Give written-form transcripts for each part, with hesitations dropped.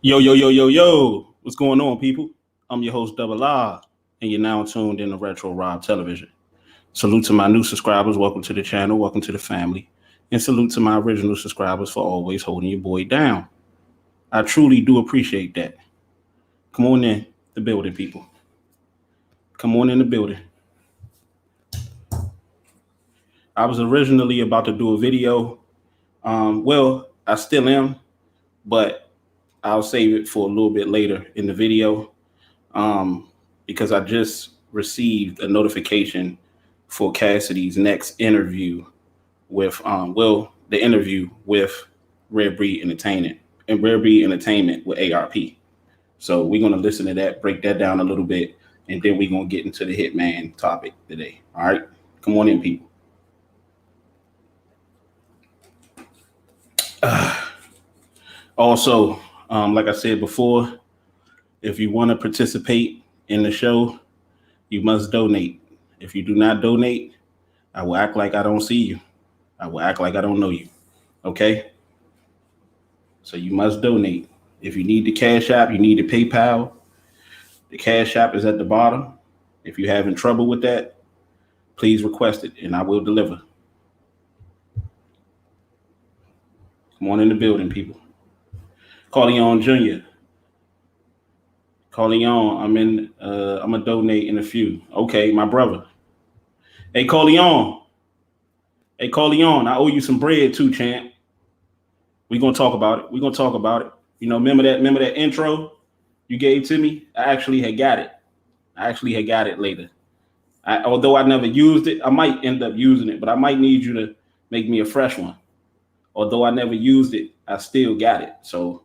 Yo, yo, yo, yo, yo. What's going on, people? I'm your host, Double R, and you're now tuned in to Retro Rob Television. Salute to my new subscribers. Welcome to the channel. Welcome to the family. And salute to my original subscribers for always holding your boy down. I truly do appreciate that. Come on in the building, people. Come on in the building. I was originally about to do a video. I still am, but I'll save it for a little bit later in the video. Because I just received a notification for Cassidy's next interview with the interview with Rare Breed Entertainment with ARP. So we're gonna listen to that, break that down a little bit, and then we're gonna get into the Hitman topic today. All right, come on in, people. Also, like I said before, if you want to participate in the show, you must donate. If you do not donate, I will act like I don't see you. I will act like I don't know you. Okay? So you must donate. If you need the Cash App, you need the PayPal. The Cash App is at the bottom. If you're having trouble with that, please request it and I will deliver. Come on in the building, people. Corleone Jr. Corleone, I'm gonna donate in a few. Okay, my brother. Hey Corleone. Hey Corleone, I owe you some bread too, champ. We're gonna talk about it. You know, remember that intro you gave to me? I actually had got it later. Although I never used it, I might end up using it, but I might need you to make me a fresh one. Although I never used it, I still got it. So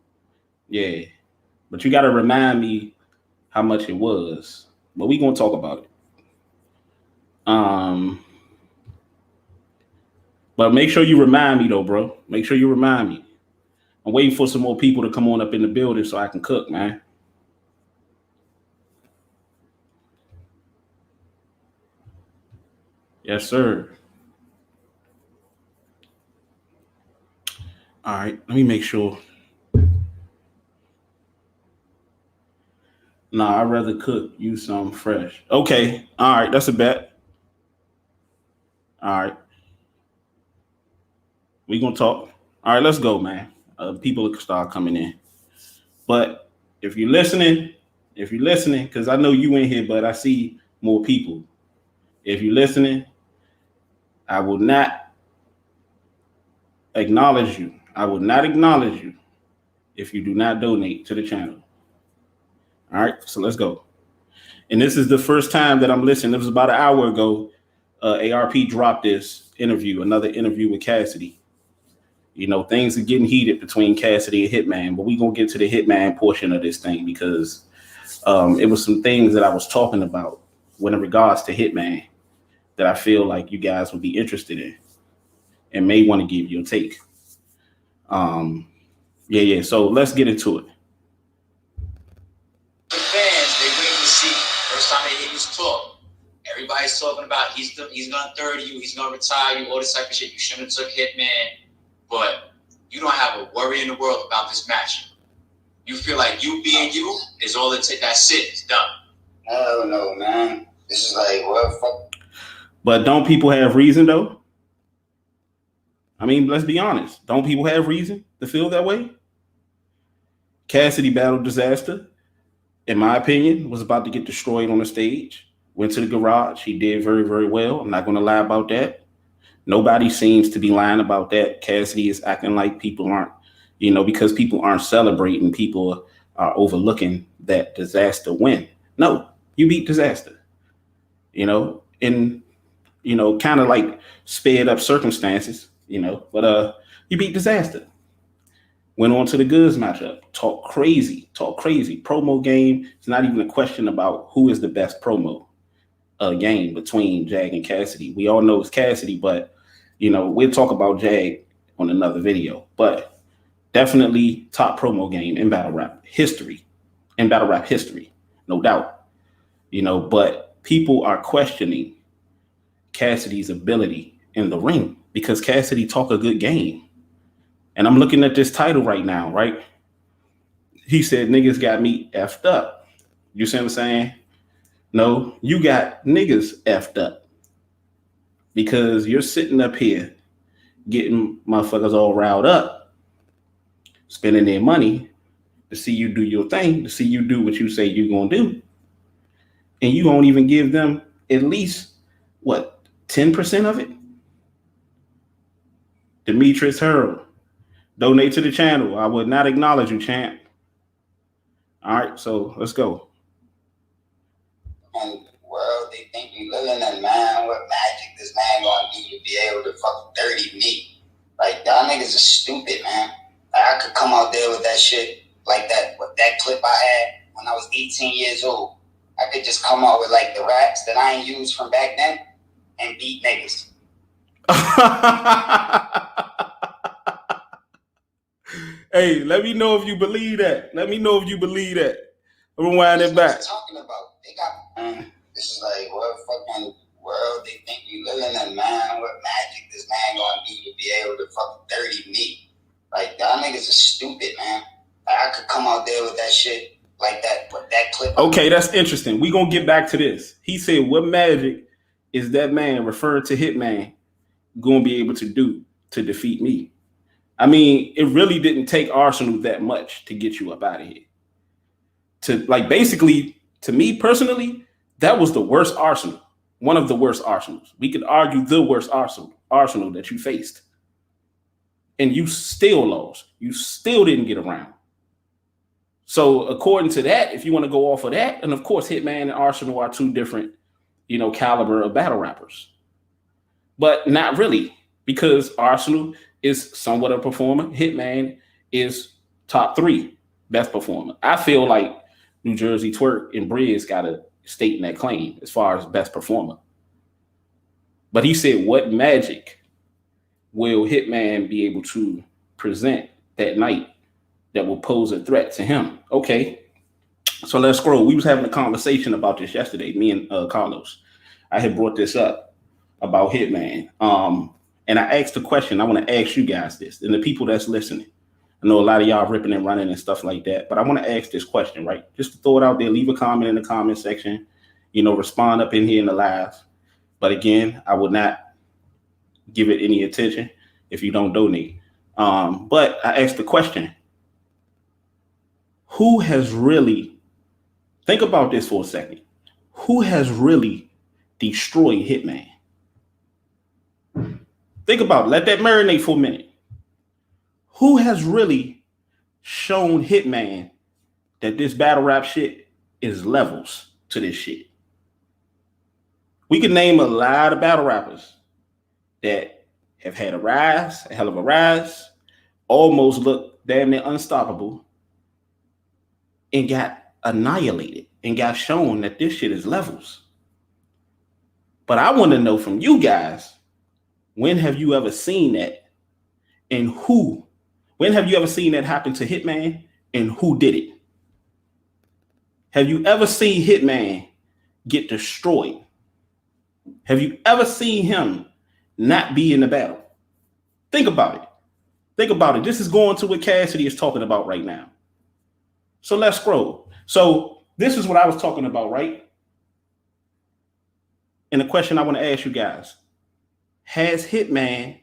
yeah. But you gotta remind me how much it was. But we're gonna talk about it. But make sure you remind me though, bro. Make sure you remind me. I'm waiting for some more people to come on up in the building so I can cook, man. Yes, sir. All right, let me make sure. Nah, I'd rather cook you some fresh. Okay, all right, that's a bet. All right, we gonna talk. All right, let's go, man. People will start coming in. But if you're listening, because I know you in here, but I see more people. If you're listening, I will not acknowledge you. I will not acknowledge you if you do not donate to the channel. All right, so let's go. And this is the first time that I'm listening. It was about an hour ago. ARP dropped this interview, another interview with Cassidy. You know, things are getting heated between Cassidy and Hitman, but we're going to get to the Hitman portion of this thing because it was some things that I was talking about when in regards to Hitman that I feel like you guys would be interested in and may want to give your take. Yeah. So let's get into it. Fans, they waiting to see. First time they hear his talk. Everybody's talking about he's gonna 30 you, he's gonna retire you, all this type of shit. You shouldn't have took Hitman, but you don't have a worry in the world about this match. You feel like you being you is all it takes. That's it. It's done. Hell no, man. This is like what fuck. But don't people have reason though? I mean, let's be honest. Don't people have reason to feel that way? Cassidy battled Disaster, in my opinion, was about to get destroyed on the stage. Went to the garage. He did very, very well. I'm not going to lie about that. Nobody seems to be lying about that. Cassidy is acting like people aren't, because people aren't celebrating, people are overlooking that Disaster win. No, you beat Disaster, in, kind of like sped up circumstances, but you beat Disaster. Went on to the goods matchup. Talk crazy. Promo game. It's not even a question about who is the best promo game between Jag and Cassidy. We all know it's Cassidy, but we'll talk about Jag on another video. But definitely top promo game in battle rap history. No doubt. But people are questioning Cassidy's ability in the ring because Cassidy talk a good game. And I'm looking at this title right now, right? He said niggas got me effed up. You see what I'm saying? No, you got niggas effed up because you're sitting up here getting motherfuckers all riled up, spending their money to see you do your thing, to see you do what you say you're gonna do, and you won't even give them at least what 10% of it. Demetrius Hurl, donate to the channel. I would not acknowledge you, champ. All right, so let's go. And world they think we living in, man. What magic this man gonna do to be able to fuck dirty me? Like, y'all niggas are stupid, man. Like, I could come out there with that shit like that, with that clip I had when I was 18 years old. I could just come out with like the raps that I ain't used from back then and beat niggas. Hey, let me know if you believe that. Let me know if you believe that. I'm gonna wind it back. What talking about? They got this is like what fucking world they think we living in, man. What magic this man gonna do to be able to fuck dirty me? Like, y'all niggas are stupid, man. Like, I could come out there with that shit like that, with that clip. Okay, that's interesting. We gonna get back to this. He said, what magic is that man referring to Hitman gonna be able to do to defeat me? I mean, it really didn't take Arsenal that much to get you up out of here. To like, basically, to me personally, that was the worst Arsenal. One of the worst Arsenals. We could argue the worst Arsenal that you faced. And you still lost. You still didn't get around. So according to that, if you want to go off of that, and of course, Hitman and Arsenal are two different, caliber of battle rappers. But not really, because Arsenal is somewhat a performer. Hitman is top 3 best performer. I feel like New Jersey Twerk and Briz got to state in that claim as far as best performer. But he said, what magic will Hitman be able to present that night that will pose a threat to him? Okay, so let's scroll. We was having a conversation about this yesterday, me and Carlos. I had brought this up about Hitman. And I asked the question, I want to ask you guys this, and the people that's listening. I know a lot of y'all ripping and running and stuff like that, but I want to ask this question, right? Just to throw it out there, leave a comment in the comment section, respond up in here in the live. But again, I would not give it any attention if you don't donate. But I asked the question, who has really, think about this for a second, who has really destroyed Hitman? Think about it. Let that marinate for a minute. Who has really shown Hitman that this battle rap shit is levels to this shit? We can name a lot of battle rappers that have had a hell of a rise, almost looked damn near unstoppable, and got annihilated and got shown that this shit is levels. But I want to know from you guys, when have you ever seen that, and who? When have you ever seen that happen to Hitman, and who did it? Have you ever seen Hitman get destroyed? Have you ever seen him not be in the battle? Think about it. Think about it. This is going to what Cassidy is talking about right now. So let's scroll. So this is what I was talking about, right? And the question I want to ask you guys, has Hitman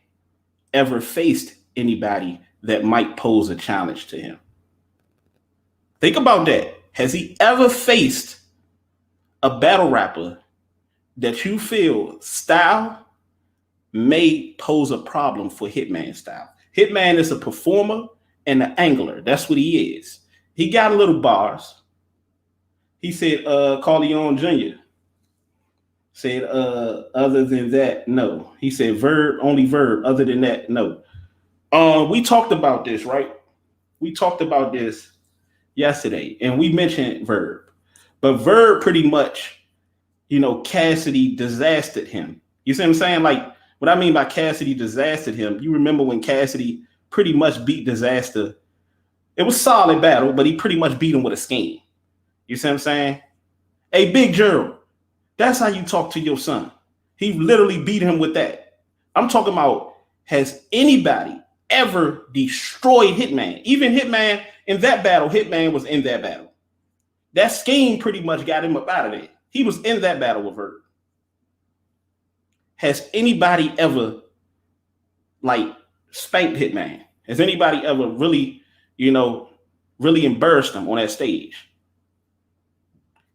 ever faced anybody that might pose a challenge to him? Think about that. Has he ever faced a battle rapper that you feel style may pose a problem for Hitman style? Hitman is a performer and an angler. That's what he is. He got a little bars. He said, Corleone Jr. said, other than that, no. He said, only verb. Other than that, no. We talked about this, right? We talked about this yesterday, and we mentioned verb. But verb pretty much, Cassidy disastered him. You see what I'm saying? Like, what I mean by Cassidy disastered him, you remember when Cassidy pretty much beat Disaster. It was a solid battle, but he pretty much beat him with a scheme. You see what I'm saying? Hey, Big Gerald, that's how you talk to your son. He literally beat him with that. I'm talking about, has anybody ever destroyed Hitman? Even Hitman In that battle, Hitman was in that battle. That scheme pretty much got him up out of there. He was in that battle with Vert. Has anybody ever like spanked Hitman? Has anybody ever really, really embarrassed him on that stage?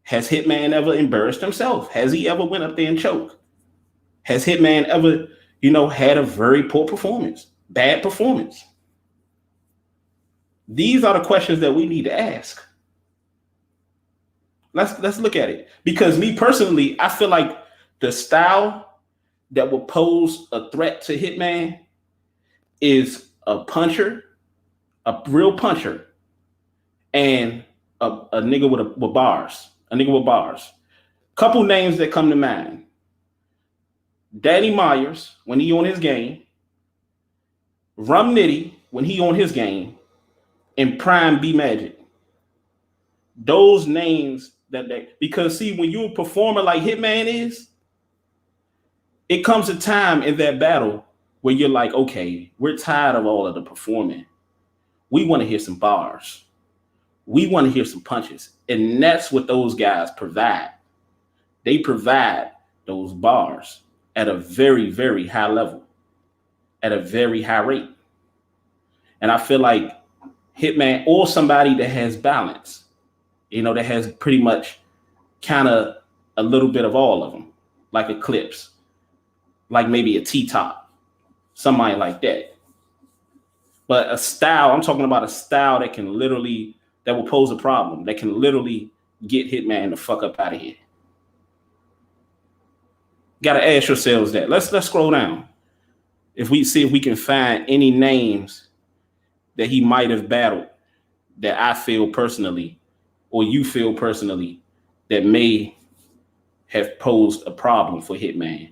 Has Hitman ever embarrassed himself? Has he ever went up there and choked? Has Hitman ever, had a very poor performance, bad performance? These are the questions that we need to ask. Let's look at it. Because me personally, I feel like the style that will pose a threat to Hitman is a puncher, a real puncher, and a nigga with bars. A nigga with bars. Couple names that come to mind. Danny Myers, when he on his game. Rum Nitty, when he on his game. And Prime B Magic. Those names because see, when you're a performer like Hitman is, it comes a time in that battle where you're like, okay, we're tired of all of the performing. We want to hear some bars. We want to hear some punches. And that's what those guys provide. They provide those bars at a very, very high level, at a very high rate. And I feel like Hitman, or somebody that has balance, that has pretty much kind of a little bit of all of them, like Eclipse, like maybe a T-Top, somebody like that. But a style, I'm talking about a style that will pose a problem, that can literally get Hitman the fuck up out of here. Got to ask yourselves that. Let's scroll down. If we see if we can find any names that he might have battled that I feel personally, or you feel personally, that may have posed a problem for Hitman.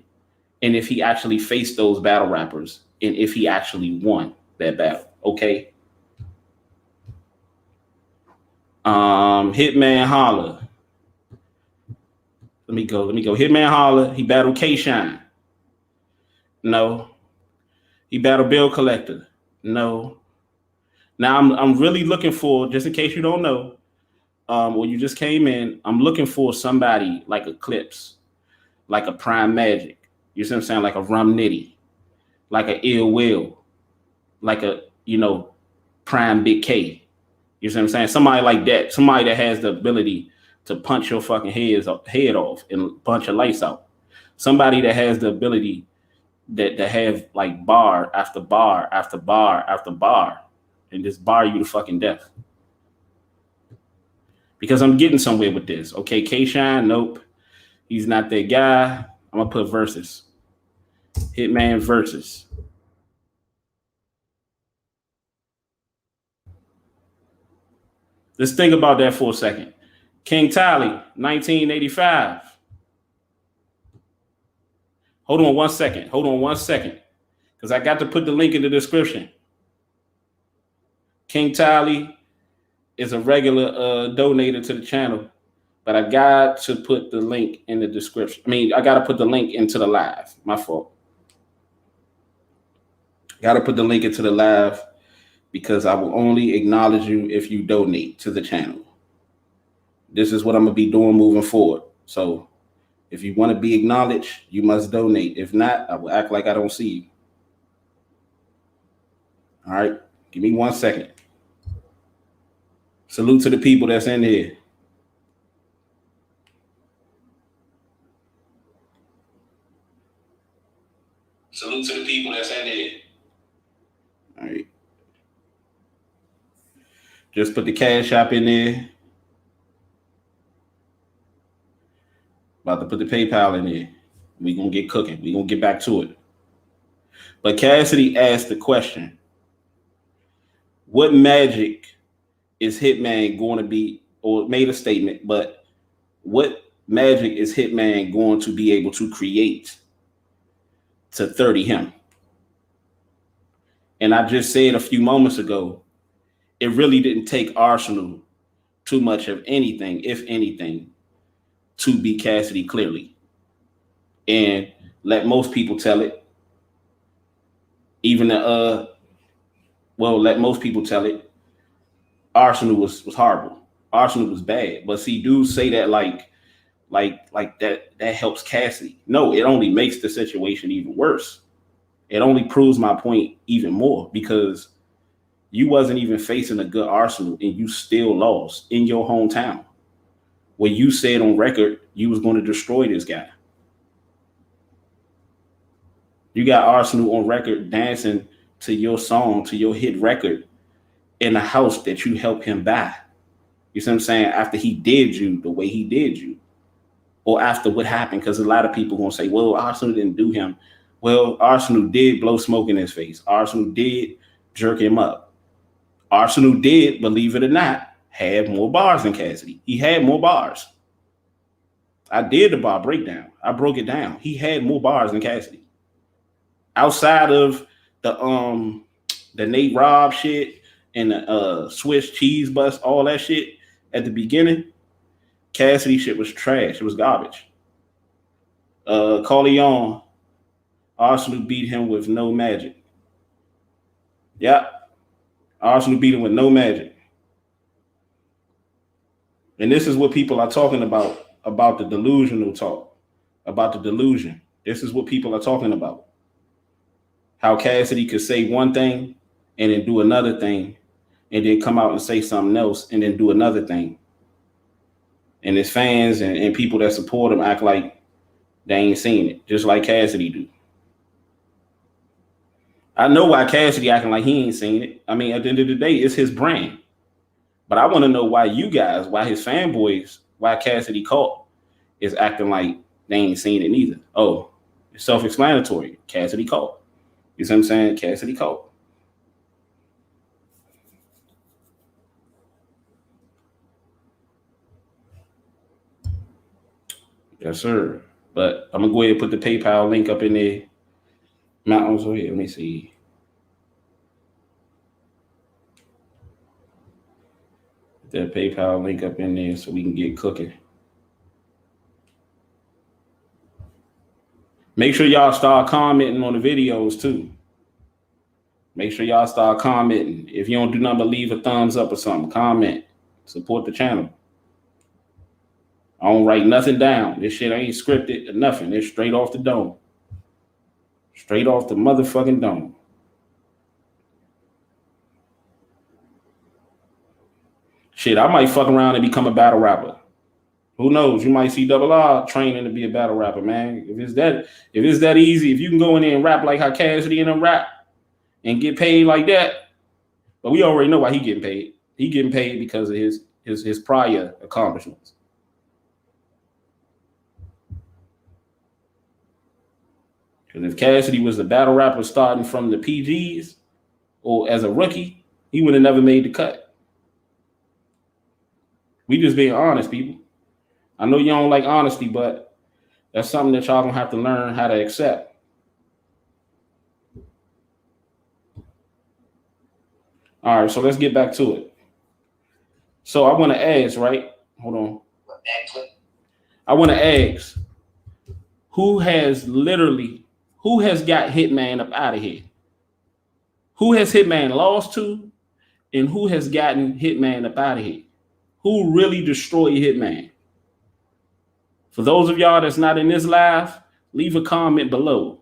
And if he actually faced those battle rappers, and if he actually won that battle. Okay. Hitman Holla. Let me go. Hitman Holla. He battled K-Shine. No. He battled Bill Collector. No. Now I'm really looking for, just in case you don't know, or you just came in, I'm looking for somebody like Eclipse, like a Prime Magic. You see what I'm saying? Like a Rum Nitty, like a Ill Will, like a, Prime Big K. You see what I'm saying? Somebody like that. Somebody that has the ability to punch your fucking head off and punch your lights out. Somebody that has the ability to have like bar after bar after bar after bar and just bar you to fucking death. Because I'm getting somewhere with this. Okay, K-Shine, nope. He's not that guy. I'm going to put versus. Hitman versus. Let's think about that for a second. King Tally, 1985. Hold on one second. Because I got to put the link in the description. King Tally is a regular donator to the channel, but I got to put the link in the description. I got to put the link into the live. My fault. Got to put the link into the live because I will only acknowledge you if you donate to the channel. This is what I'm going to be doing moving forward. So if you want to be acknowledged, you must donate. If not, I will act like I don't see you. All right. Give me 1 second. Salute to the people that's in here. Salute to the people that's in here. All right. Just put the Cash App in there. About to put the PayPal in there. We're going to get cooking. We're going to get back to it. But Cassidy asked the question, what magic is Hitman going to be, or made a statement, but what magic is Hitman going to be able to create to 30 him? And I just said a few moments ago, it really didn't take Arsenal too much of anything, if anything, to beat Cassidy clearly. And let most people tell it. Let most people tell it. Arsenal was horrible. Arsenal was bad. But see, dudes say that like that helps Cassidy. No, it only makes the situation even worse. It only proves my point even more because you wasn't even facing a good Arsenal and you still lost in your hometown. Where you said on record you was going to destroy this guy. You got Arsenal on record dancing to your song, to your hit record in a house that you helped him buy. You see what I'm saying? After he did you the way he did you. Or after what happened, because a lot of people gonna say, well, Arsenal didn't do him. Well, Arsenal did blow smoke in his face. Arsenal did jerk him up. Arsenal did, believe it or not, have more bars than Cassidy. He had more bars. I did the bar breakdown. I broke it down. He had more bars than Cassidy. Outside of the Nate Robb shit and the Swiss cheese bust, all that shit at the beginning, Cassidy shit was trash. It was garbage. Corleone, Arsenal beat him with no magic. Yep. Arsenal beat him with no magic. And this is what people are talking about the delusional talk, about the delusion. This is what people are talking about. How Cassidy could say one thing and then do another thing and then come out and say something else and then do another thing. And his fans and people that support him act like they ain't seen it, just like Cassidy do. I know why Cassidy acting like he ain't seen it. I mean, at the end of the day, it's his brand. But I want to know why you guys, why his fanboys, why Cassidy caught is acting like they ain't seen it neither. Oh, it's self-explanatory. Cassidy caught. You see what I'm saying? Cassidy caught. Yes, sir. But I'm gonna go ahead and put the PayPal link up in there. Mountains over here. Let me see. Put that PayPal link up in there so we can get cooking. Make sure y'all start commenting on the videos too. Make sure y'all start commenting. If you don't do nothing but leave a thumbs up or something, comment. Support the channel. I don't write nothing down. This shit ain't scripted or nothing. It's straight off the dome. Straight off the motherfucking dome. Shit, I might fuck around and become a battle rapper. Who knows? You might see Double R training to be a battle rapper, man. If it's that easy, if you can go in there and rap like how Cassidy and them rap and get paid like that, but we already know why he getting paid. He getting paid because of his prior accomplishments. Because if Cassidy was a battle rapper starting from the PGs or as a rookie, he would have never made the cut. We just being honest, people. I know you don't like honesty, but that's something that y'all gonna have to learn how to accept. All right, so let's get back to it. So I want to ask, right? Hold on. I want to ask, who has got Hitman up out of here? Who has Hitman lost to, and who has gotten Hitman up out of here? Who really destroyed Hitman? For those of y'all that's not in this live, leave a comment below,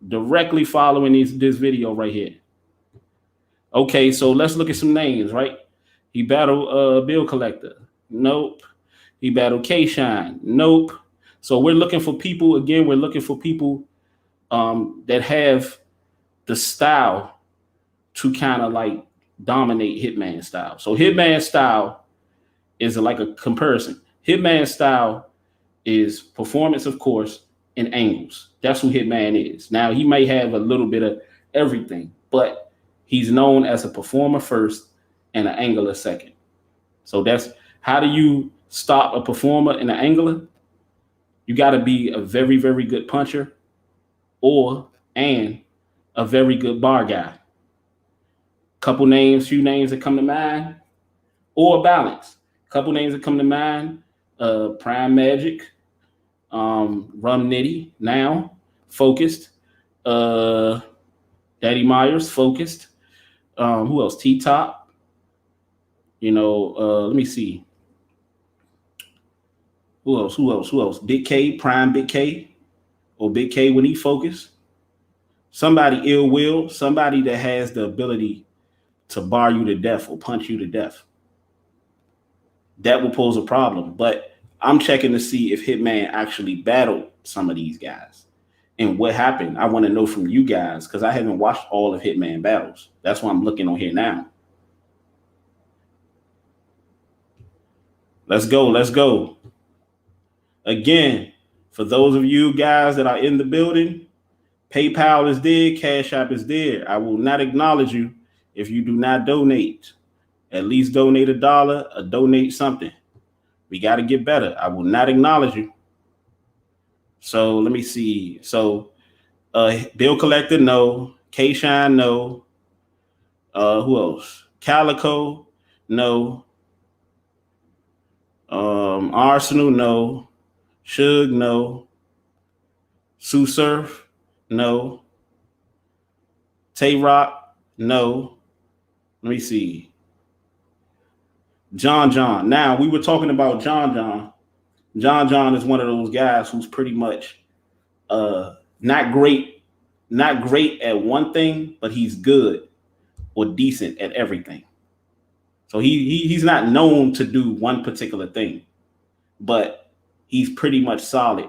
directly following this video right here. Okay, so let's look at some names, right? He battled Bill Collector. Nope. He battled K-Shine. Nope. So we're looking for people, again, we're looking for people that have the style to kind of like dominate Hitman style. So Hitman style is like a comparison. Hitman style is performance, of course, and angles. That's who Hitman is. Now, he may have a little bit of everything, but he's known as a performer first and an angler second. So that's how do you stop a performer and an angler? You got to be a very, very good puncher and a very good bar guy. Few names that come to mind, or balance. Couple names that come to mind, Prime Magic, Rum Nitty, now, Focused, Daddy Myers, Focused, who else? T-Top, Let me see. Who else? Big K, Prime Big K, or Big K when he focused. Somebody ill will, somebody that has the ability to bar you to death or punch you to death. That will pose a problem. But I'm checking to see if Hitman actually battled some of these guys. And what happened, I want to know from you guys because I haven't watched all of Hitman battles. That's why I'm looking on here now. Let's go. Again, for those of you guys that are in the building, PayPal is there, Cash App is there. I will not acknowledge you if you do not donate. At least donate $1 or donate something. We got to get better. I will not acknowledge you. So let me see. So Bill Collector, no. K-Shine, no. Who else? Calico, no. Arsenal, no. Suge, no. Sue Surf, no. Tay Rock, no. Let me see. John. Now, we were talking about John. John is one of those guys who's pretty much not great at one thing, but he's good or decent at everything. So he's not known to do one particular thing, but he's pretty much solid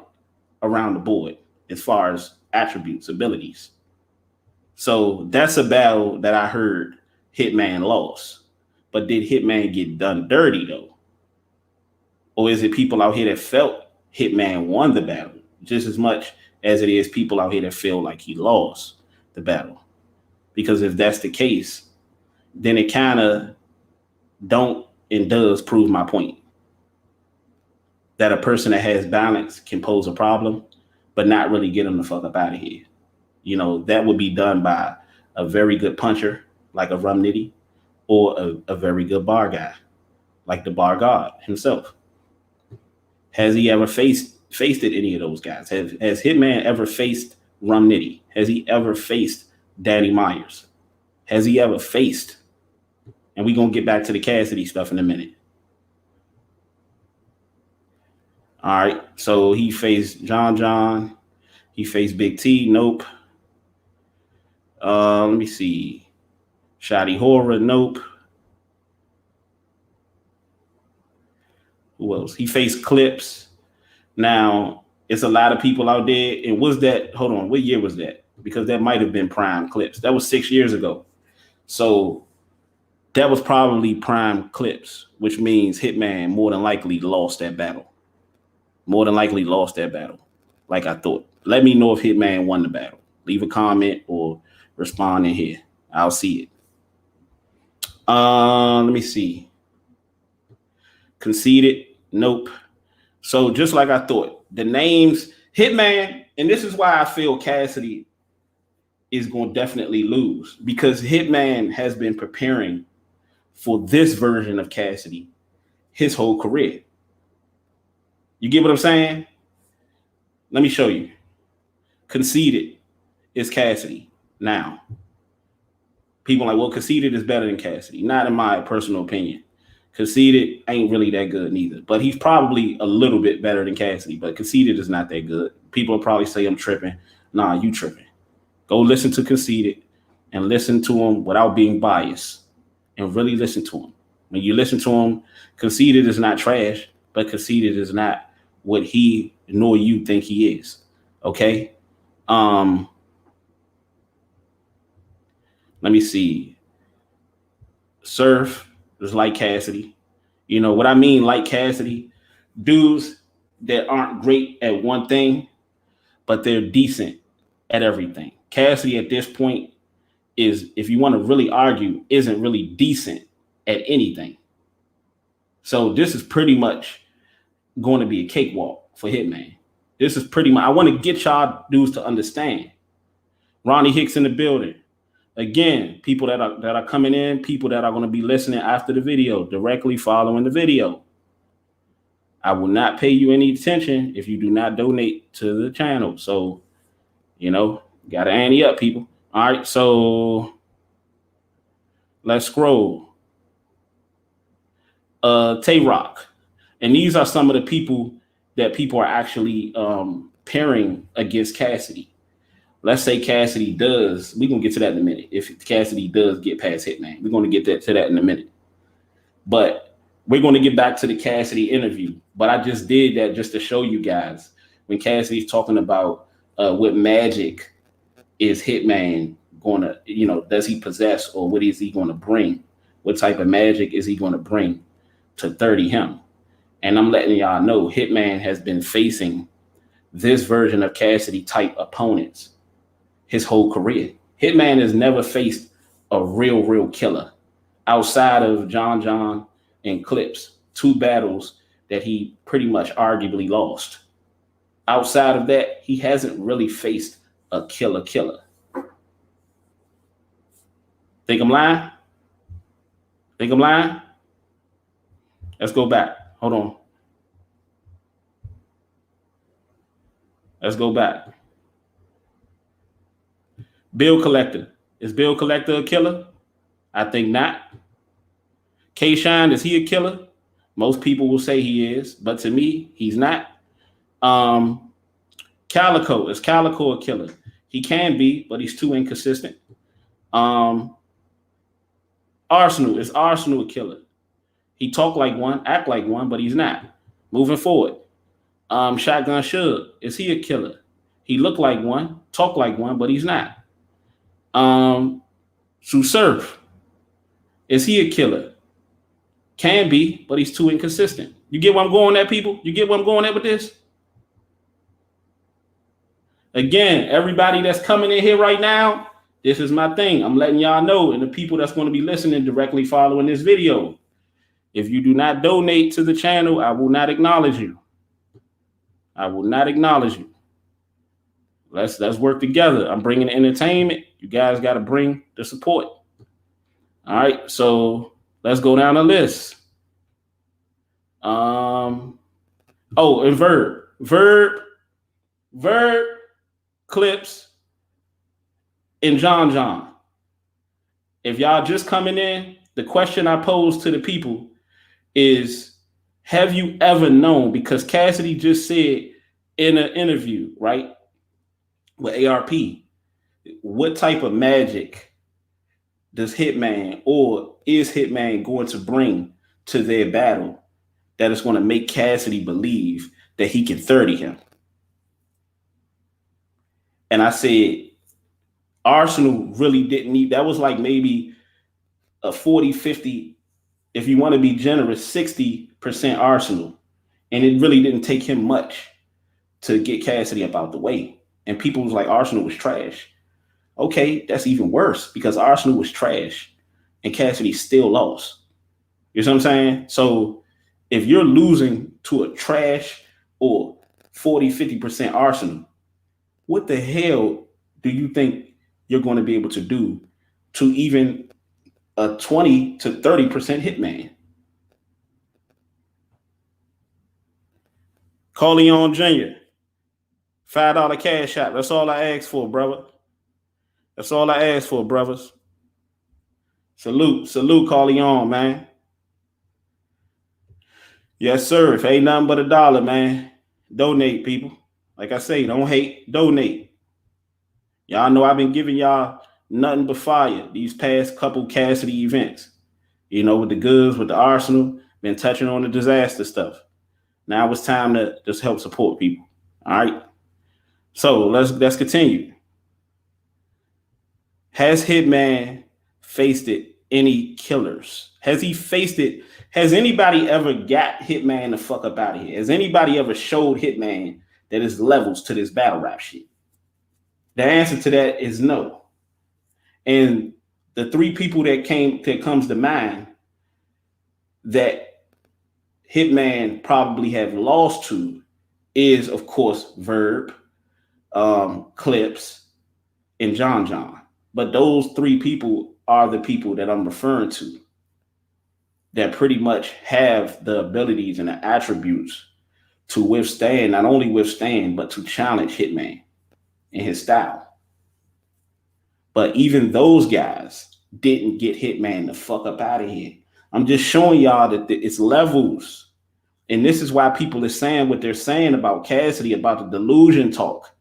around the board as far as attributes, abilities. So that's a battle that I heard Hitman lost. But did Hitman get done dirty though? Or is it people out here that felt Hitman won the battle just as much as it is people out here that feel like he lost the battle? Because if that's the case, then it kind of don't and does prove my point that a person that has balance can pose a problem, but not really get them the fuck up out of here. That would be done by a very good puncher like a Rum Nitty or a very good bar guy like the bar god himself. Has he ever faced any of those guys? Has Hitman ever faced Rum Nitty? Has he ever faced Danny Myers? Has he ever faced? And we're going to get back to the Cassidy stuff in a minute. All right. So he faced John. He faced Big T. Nope. Let me see. Shotty Horror. Nope. Who else? He faced Clips. Now, it's a lot of people out there. And was that, hold on, what year was that? Because that might have been prime Clips. That was 6 years ago. So that was probably prime Clips, which means Hitman more than likely lost that battle. Like I thought. Let me know if Hitman won the battle. Leave a comment or respond in here. I'll see it. Let me see. Conceded. Nope. So just like I thought, the names Hitman, and this is why I feel Cassidy is going to definitely lose, because Hitman has been preparing for this version of Cassidy his whole career. You get what I'm saying? Let me show you. Conceded is Cassidy now. People are like, well, Conceded is better than Cassidy. Not in my personal opinion. Conceded ain't really that good neither, but he's probably a little bit better than Cassidy, but Conceded is not that good. People will probably say I'm tripping. Nah, you tripping. Go listen to Conceded and listen to him without being biased and really listen to him. When you listen to him, Conceded is not trash, but Conceded is not what he nor you think he is. Okay? Let me see. Surf is like Cassidy. You know what I mean? Like Cassidy, dudes that aren't great at one thing, but they're decent at everything. Cassidy at this point is, if you want to really argue, isn't really decent at anything. So this is pretty much going to be a cakewalk for Hitman. This is pretty much, I want to get y'all dudes to understand. Ronnie Hicks in the building. Again, people that are coming in, people that are going to be listening after the video, directly following the video. I will not pay you any attention if you do not donate to the channel. So, got to ante up, people. All right, so let's scroll. Tay Rock. And these are some of the people that people are actually pairing against Cassidy. Let's say Cassidy does, we're going to get to that in a minute. If Cassidy does get past Hitman, we're going to get to that in a minute. But we're going to get back to the Cassidy interview. But I just did that just to show you guys when Cassidy's talking about what magic is Hitman going to, does he possess, or what is he going to bring? What type of magic is he going to bring to 30 him? And I'm letting y'all know Hitman has been facing this version of Cassidy type opponents his whole career. Hitman has never faced a real killer outside of John and Clips, 2 battles that he pretty much arguably lost. Outside of that, he hasn't really faced a killer. Think I'm lying? Let's go back. Hold on. Let's go back. Bill Collector. Is Bill Collector a killer? I think not. K-Shine, is he a killer? Most people will say he is, but to me, he's not. Calico, is Calico a killer? He can be, but he's too inconsistent. Arsenal, is Arsenal a killer? He talk like one, act like one, but he's not. Moving forward. Shotgun Suge, is he a killer? He look like one, talk like one, but he's not. Sue Surf, is he a killer? Can be, but he's too inconsistent. You get where I'm going at, people? You get where I'm going at with this? Again, everybody that's coming in here right now, this is my thing. I'm letting y'all know, and the people that's going to be listening directly following this video. If you do not donate to the channel, I will not acknowledge you. I will not acknowledge you. Let's work together. I'm bringing the entertainment. You guys got to bring the support. All right, so let's go down the list. And Verb, Clips, and John. If y'all just coming in, the question I pose to the people is, have you ever known, because Cassidy just said in an interview, right, with ARP, what type of magic does Hitman, or is Hitman going to bring to their battle that is going to make Cassidy believe that he can 30 him? And I said, Arsenal really didn't need, that was like maybe a 40, 50, if you want to be generous, 60% Arsenal. And it really didn't take him much to get Cassidy up out the way. And people was like, Arsenal was trash. Okay, that's even worse, because Arsenal was trash and Cassidy still lost. You know what I'm saying? So if you're losing to a trash or 40, 50% Arsenal, what the hell do you think you're going to be able to do to even a 20 to 30% Hitman? Corleone Jr., $5 cash out. That's all I asked for, brother. That's all I asked for, brothers. Salute, Corleone, man. Yes, sir. If ain't nothing but $1, man, donate, people. Like I say, don't hate, donate. Y'all know I've been giving y'all nothing but fire these past couple Cassidy events. With the goods, with the Arsenal, been touching on the disaster stuff. Now it's time to just help support people. All right. So let's continue. Has Hitman faced any killers? Has he faced it? Has anybody ever got Hitman the fuck up out of here? Has anybody ever showed Hitman that is levels to this battle rap shit? The answer to that is no. And the 3 people that comes to mind that Hitman probably have lost to is, of course, Verb, Clips, and John. But those 3 people are the people that I'm referring to that pretty much have the abilities and the attributes to withstand, not only withstand, but to challenge Hitman in his style. But even those guys didn't get Hitman the fuck up out of here I'm just showing y'all that it's levels. And this is why people are saying what they're saying about Cassidy, about the delusion talk,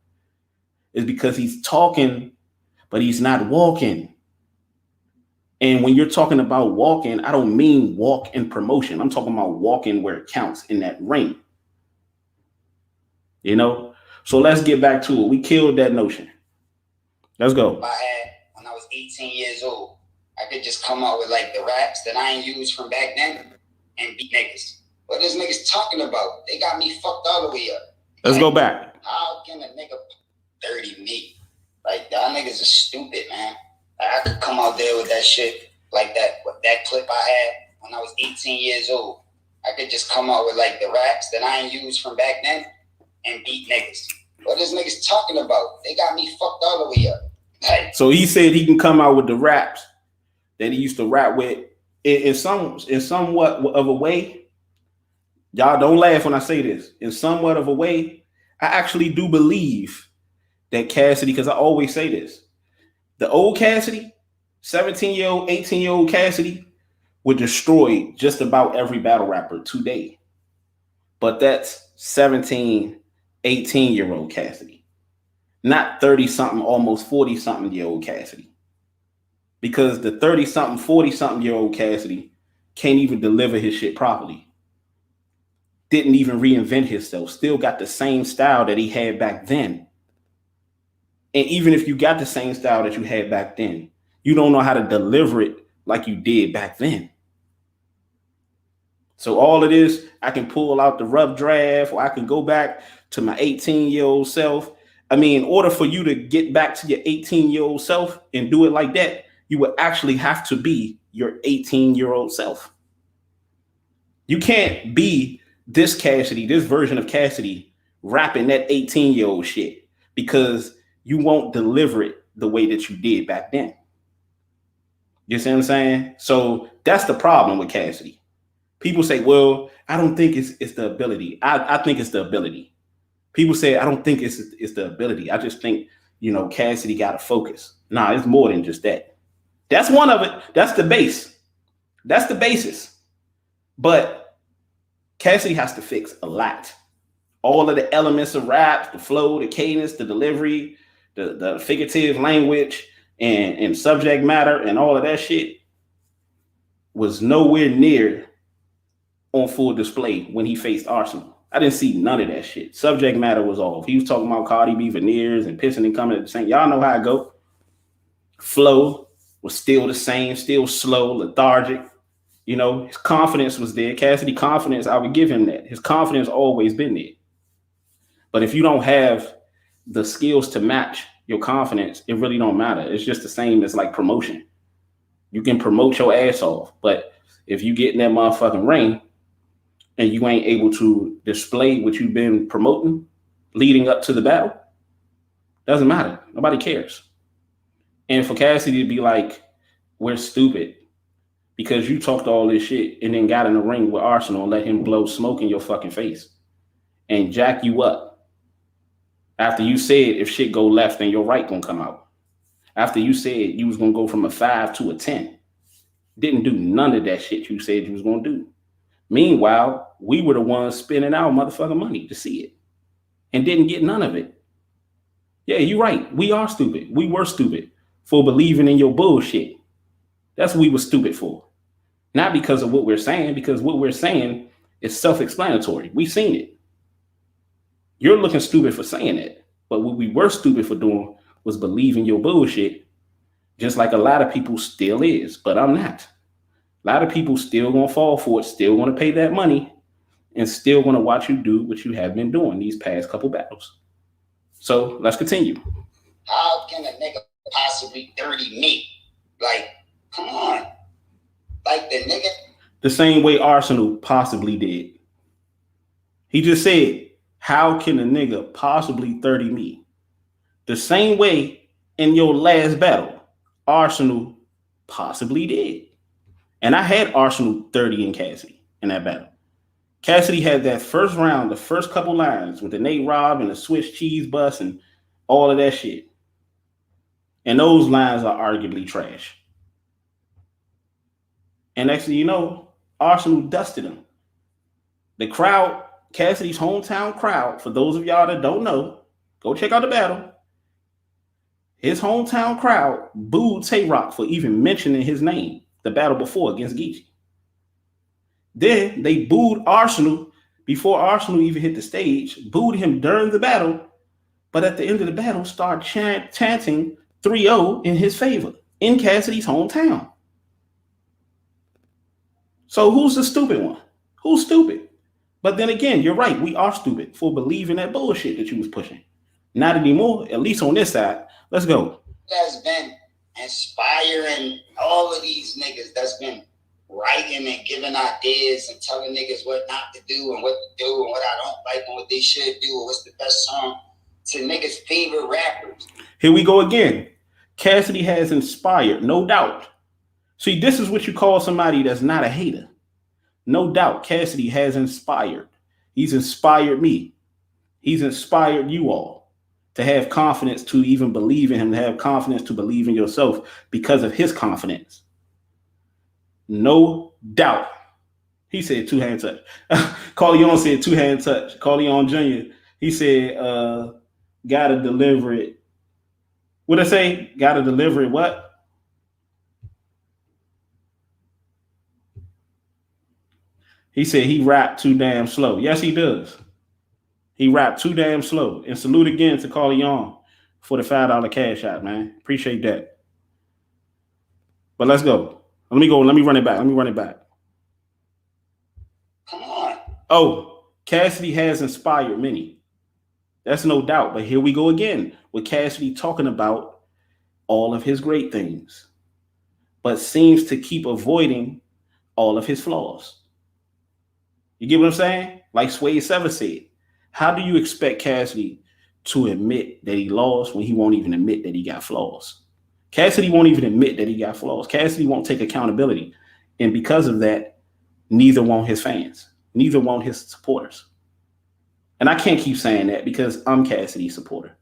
is because he's talking, but he's not walking. And when you're talking about walking, I don't mean walk in promotion. I'm talking about walking where it counts in that ring. You know? So let's get back to it. We killed that notion. Let's go. I had when I was 18 years old, I could just come out with like the raps that I ain't used from back then and beat niggas. What this niggas talking about? They got me fucked all the way up. Let's go back. How can a nigga dirty me? Like, y'all niggas are stupid, man. I could come out there with that shit like that. What that clip I had when I was 18 years old. I could just come out with like the raps that I ain't used from back then and beat niggas. What this niggas talking about? They got me fucked all the way up. Like, so he said he can come out with the raps that he used to rap with in somewhat of a way. Y'all don't laugh when I say this. In somewhat of a way, I actually do believe that Cassidy, because I always say this, the old Cassidy, 17-year-old, 18-year-old Cassidy would destroy just about every battle rapper today. But that's 17, 18-year-old Cassidy, not 30-something, almost 40-something-year-old Cassidy. Because the 30-something, 40-something-year-old Cassidy can't even deliver his shit properly. Didn't even reinvent himself. Still got the same style that he had back then. And even if you got the same style that you had back then, you don't know how to deliver it like you did back then. So all it is, I can pull out the rough draft, or I can go back to my 18-year-old self. I mean, in order for you to get back to your 18-year-old self and do it like that, you would actually have to be your 18-year-old self. You can't be this Cassidy, this version of Cassidy, rapping that 18-year-old shit, because you won't deliver it the way that you did back then. You see what I'm saying? So that's the problem with Cassidy. People say, well, I don't think it's the ability. I think it's the ability. People say, I don't think it's the ability. I just think, Cassidy got to focus. Nah, it's more than just that. That's one of it. That's the base. That's the basis. But Cassidy has to fix a lot. All of the elements of rap, the flow, the cadence, the delivery, the figurative language, and subject matter, and all of that shit was nowhere near on full display when he faced Arsenal. I didn't see none of that shit. Subject matter was off. He was talking about Cardi B veneers and pissing and coming at the same. Y'all know how it go. Flow was still the same, still slow, lethargic. His confidence was there. Cassidy confidence, I would give him that. His confidence always been there. But if you don't have the skills to match your confidence, it really don't matter. It's just the same as like promotion. You can promote your ass off, but if you get in that motherfucking ring and you ain't able to display what you've been promoting leading up to the battle, doesn't matter. Nobody cares. And for Cassidy to be like, we're stupid because you talked all this shit and then got in the ring with Arsenal and let him blow smoke in your fucking face and jack you up after you said if shit go left, then your right gonna come out. After you said you was gonna go from a 5 to a 10. Didn't do none of that shit you said you was gonna do. Meanwhile, we were the ones spending our motherfucking money to see it and didn't get none of it. Yeah, you're right. We are stupid. We were stupid for believing in your bullshit. That's what we were stupid for. Not because of what we're saying, because what we're saying is self-explanatory. We've seen it. You're looking stupid for saying it. But what we were stupid for doing was believing your bullshit, just like a lot of people still is. But I'm not. A lot of people still gonna fall for it, still gonna pay that money, and still gonna watch you do what you have been doing these past couple battles. So let's continue. How can a nigga possibly 30 me? Like, come on. Like the nigga. The same way Arsenal possibly did. He just said, how can a nigga possibly 30 me? The same way in your last battle, Arsenal possibly did. And I had Arsenal 30 in Cassidy in that battle. Cassidy had that first round, the first couple lines with the Nate Robb and the Swiss cheese bus and all of that shit. And those lines are arguably trash. And next thing you know, Arsenal dusted him. The crowd, Cassidy's hometown crowd, for those of y'all that don't know, go check out the battle. His hometown crowd booed Tay Rock for even mentioning his name the battle before against Geechee. Then they booed Arsenal before Arsenal even hit the stage, booed him during the battle, but at the end of the battle started chanting 3-0 in his favor in Cassidy's hometown. So who's the stupid one? Who's stupid? But then again, you're right. We are stupid for believing that bullshit that you was pushing. Not anymore, at least on this side. Let's go. That's been inspiring all of these niggas that's been writing and giving ideas and telling niggas what not to do and what to do and what I don't like and what they should do or what's the best song to niggas' favorite rappers. Here we go again. Cassidy has inspired, no doubt. See, this is what you call somebody that's not a hater. No doubt, Cassidy has inspired. He's inspired me. He's inspired you all to have confidence to even believe in him, to have confidence to believe in yourself because of his confidence. No doubt. He said two-hand touch. Corleone said two-hand touch. Corleone Jr., he said, gotta deliver it. What'd I say? Gotta deliver it what? He said he rapped too damn slow. Yes, he does. He rapped too damn slow. And salute again to Corleone for the $5 cash out, man. Appreciate that. But let's go. Let me run it back. Come on. Oh, Cassidy has inspired many. That's no doubt. But here we go again with Cassidy talking about all of his great things, but seems to keep avoiding all of his flaws. You get what I'm saying? Like Sway Sever said, how do you expect Cassidy to admit that he lost when he won't even admit that he got flaws? Cassidy won't even admit that he got flaws. Cassidy won't take accountability. And because of that, neither won't his fans. Neither won't his supporters. And I can't keep saying that because I'm Cassidy's supporter.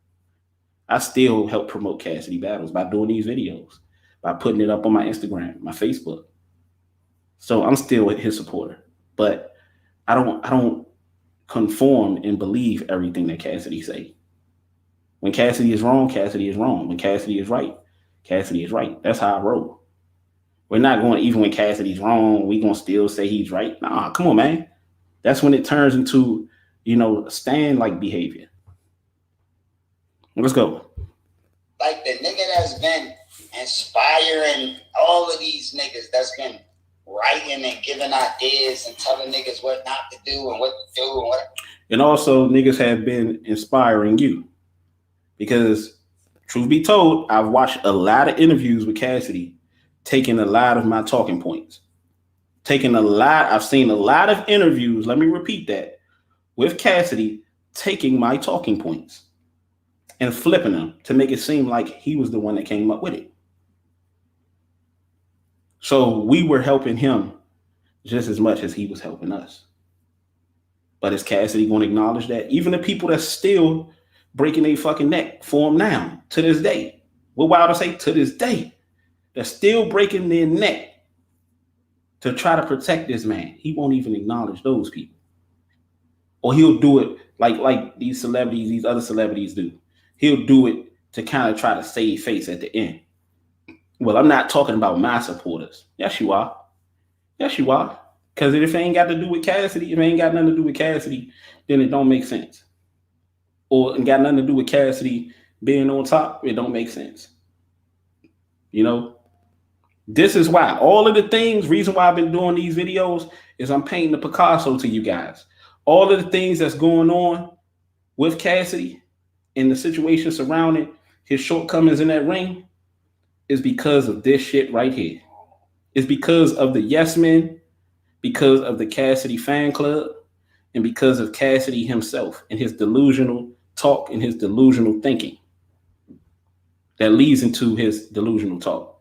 I still help promote Cassidy battles by doing these videos, by putting it up on my Instagram, my Facebook. So I'm still his supporter. But I don't conform and believe everything that Cassidy say. When Cassidy is wrong, Cassidy is wrong. When Cassidy is right, Cassidy is right. That's how I roll. We're not going, even when Cassidy's wrong, we're going to still say he's right. Nah, come on, man. That's when it turns into, stand-like behavior. Let's go. Like the nigga that's been inspiring all of these niggas that's been writing and giving ideas and telling niggas what not to do and what to do and what. And also, niggas have been inspiring you. Because, truth be told, I've watched a lot of interviews with Cassidy, taking a lot of my talking points. I've seen a lot of interviews, let me repeat that, with Cassidy taking my talking points and flipping them to make it seem like he was the one that came up with it. So we were helping him just as much as he was helping us. But is Cassidy going to acknowledge that? Even the people that's still breaking their fucking neck for him now, to this day. What wild to say to this day? They're still breaking their neck to try to protect this man. He won't even acknowledge those people. Or he'll do it like these celebrities, these other celebrities do. He'll do it to kind of try to save face at the end. Well, I'm not talking about my supporters. Yes, you are. Yes, you are. Because if it ain't got to do with Cassidy, if it ain't got nothing to do with Cassidy, then it don't make sense. Or it got nothing to do with Cassidy being on top, it don't make sense. This is why. All of the things, reason why I've been doing these videos is I'm painting the Picasso to you guys. All of the things that's going on with Cassidy and the situation surrounding his shortcomings in that ring is because of this shit right here. It's because of the yes men, because of the Cassidy fan club, and because of Cassidy himself and his delusional talk and his delusional thinking that leads into his delusional talk.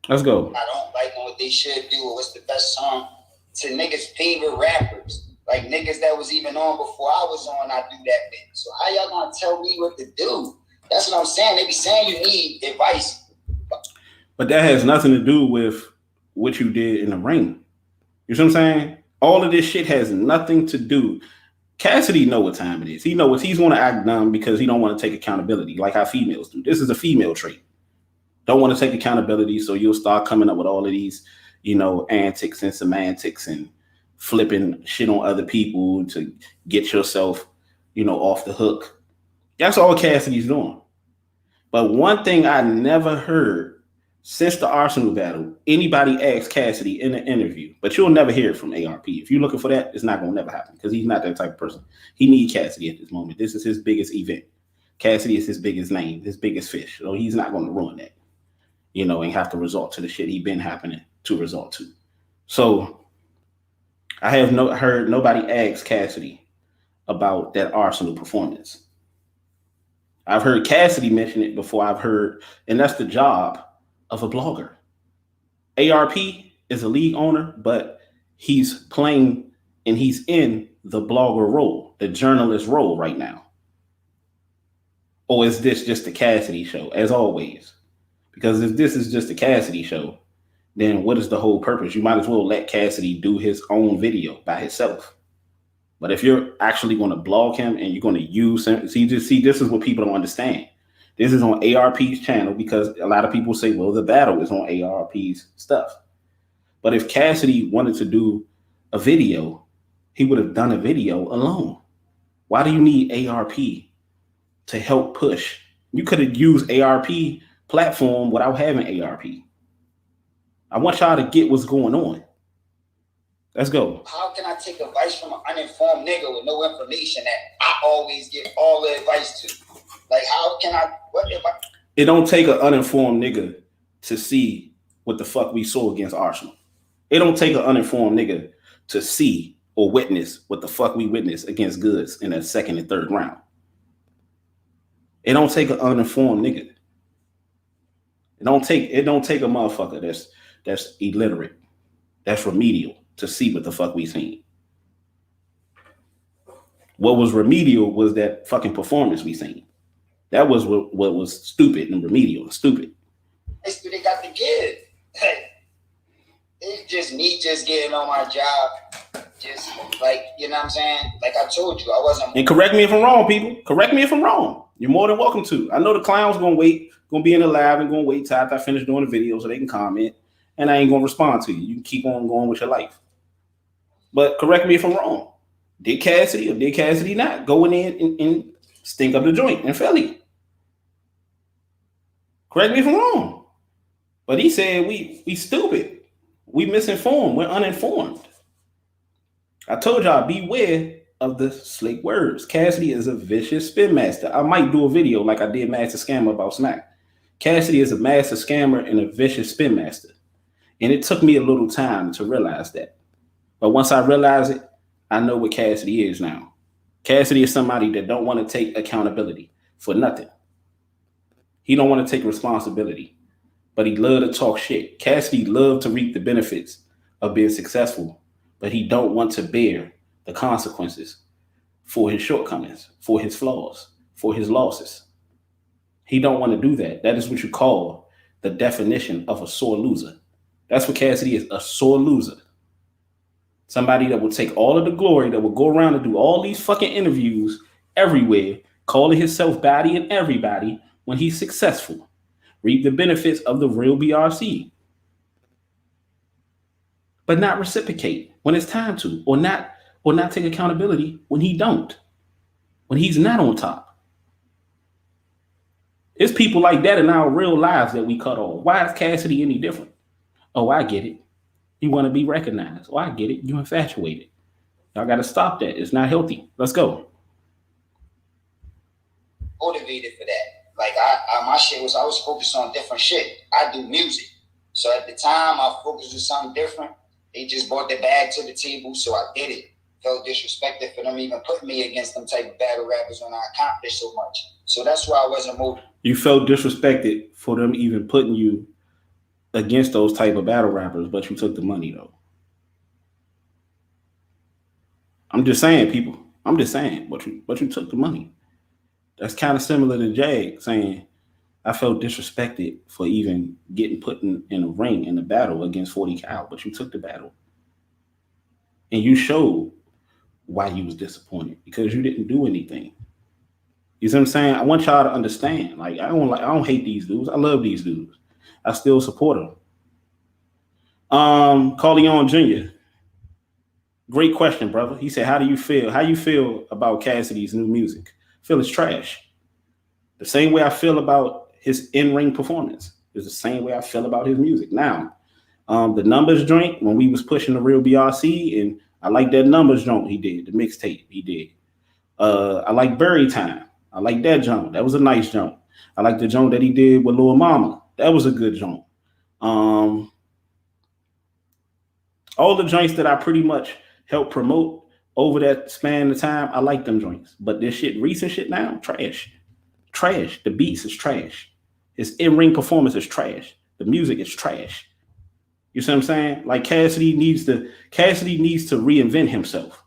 Let's go. I don't like what they should do or what's the best song to niggas' favorite rappers. Like niggas that was even on before I was on, I do that bit. So how y'all gonna tell me what to do? That's what I'm saying. They be saying you need advice. But that has nothing to do with what you did in the ring. You see what I'm saying? All of this shit has nothing to do. Cassidy know what time it is. He knows he's going to act dumb because he don't want to take accountability, like how females do. This is a female trait. Don't want to take accountability, so you'll start coming up with all of these, antics and semantics and flipping shit on other people to get yourself, off the hook. That's all Cassidy's doing. But one thing I never heard since the Arsenal battle, anybody asked Cassidy in an interview, but you'll never hear it from ARP. If you're looking for that, it's not going to never happen because he's not that type of person. He needs Cassidy at this moment. This is his biggest event. Cassidy is his biggest name, his biggest fish. So he's not going to ruin that, and have to resort to the shit he been happening to resort to. So I have heard nobody ask Cassidy about that Arsenal performance. I've heard Cassidy mention it before. And that's the job of a blogger. ARP is a league owner, but he's playing and he's in the blogger role, the journalist role right now. Or is this just the Cassidy show, as always? Because if this is just the Cassidy show, then what is the whole purpose? You might as well let Cassidy do his own video by himself. But if you're actually going to blog him and you're going to use him, see, this is what people don't understand. This is on ARP's channel because a lot of people say, well, the battle is on ARP's stuff. But if Cassidy wanted to do a video, he would have done a video alone. Why do you need ARP to help push? You could have used ARP platform without having ARP. I want y'all to get what's going on. Let's go. How can I take advice from an uninformed nigga with no information that I always give all the advice to? Like, how can I? What if I? It don't take an uninformed nigga to see what the fuck we saw against Arsenal. It don't take an uninformed nigga to see or witness what the fuck we witnessed against Goods in the second and third round. It don't take an uninformed nigga. It don't take a motherfucker that's illiterate, that's remedial to see what the fuck we seen. What was remedial was that fucking performance we seen. That was what was stupid and remedial and stupid. That's what they got to give. It's just me just getting on my job. Just like, you know what I'm saying? Like I told you, I wasn't. And correct me if I'm wrong, people. Correct me if I'm wrong. You're more than welcome to. I know the clown's gonna be in the lab and gonna wait till after I finish doing the video so they can comment. And I ain't gonna respond to you. You can keep on going with your life. But correct me if I'm wrong. Did Cassidy or did Cassidy not go in there and stink up the joint in Philly? Correct me if I'm wrong. But he said we stupid. We misinformed. We're uninformed. I told y'all, beware of the slick words. Cassidy is a vicious spin master. I might do a video like I did Master Scammer about Smack. Cassidy is a master scammer and a vicious spin master. And it took me a little time to realize that. But once I realized it, I know what Cassidy is now. Cassidy is somebody that don't want to take accountability for nothing. He don't want to take responsibility, but he love to talk shit. Cassidy love to reap the benefits of being successful, but he don't want to bear the consequences for his shortcomings, for his flaws, for his losses. He don't want to do that. That is what you call the definition of a sore loser. That's what Cassidy is, a sore loser. Somebody that will take all of the glory, that will go around and do all these fucking interviews everywhere, calling himself baddie and everybody when he's successful. Reap the benefits of the real BRC. But not reciprocate when it's time to, or not take accountability when he don't, when he's not on top. It's people like that in our real lives that we cut off. Why is Cassidy any different? Oh, I get it. You want to be recognized. Oh, I get it. You infatuated. Y'all got to stop that. It's not healthy. Let's go. Motivated for that. Like my shit was, I was focused on different shit. I do music. So at the time I focused on something different. They just brought the bag to the table. So I did it. Felt disrespected for them even putting me against them type of battle rappers when I accomplished so much. So that's why I wasn't moving. You felt disrespected for them even putting you against those type of battle rappers, but you took the money though. I'm just saying, people. I'm just saying, but you took the money. That's kind of similar to Jag saying, I felt disrespected for even getting put in a ring in a battle against 40 Cal, but you took the battle and you showed why you was disappointed because you didn't do anything. You see what I'm saying? I want y'all to understand. Like I don't hate these dudes. I love these dudes. I still support them. Corleone Jr. Great question, brother. He said, "How do you feel? How you feel about Cassidy's new music? I feel it's trash. The same way I feel about his in-ring performance is the same way I feel about his music. Now, the numbers joint when we was pushing the real BRC, and I like that numbers joint he did, the mixtape he did. I like Bury Time. I like that joint. That was a nice joint. I like the joint that he did with Lil Mama. That was a good joint. All the joints that I pretty much helped promote over that span of time, I like them joints. But this shit, recent shit now, trash. Trash. The beats is trash. His in-ring performance is trash. The music is trash. You see what I'm saying? Like Cassidy needs to reinvent himself.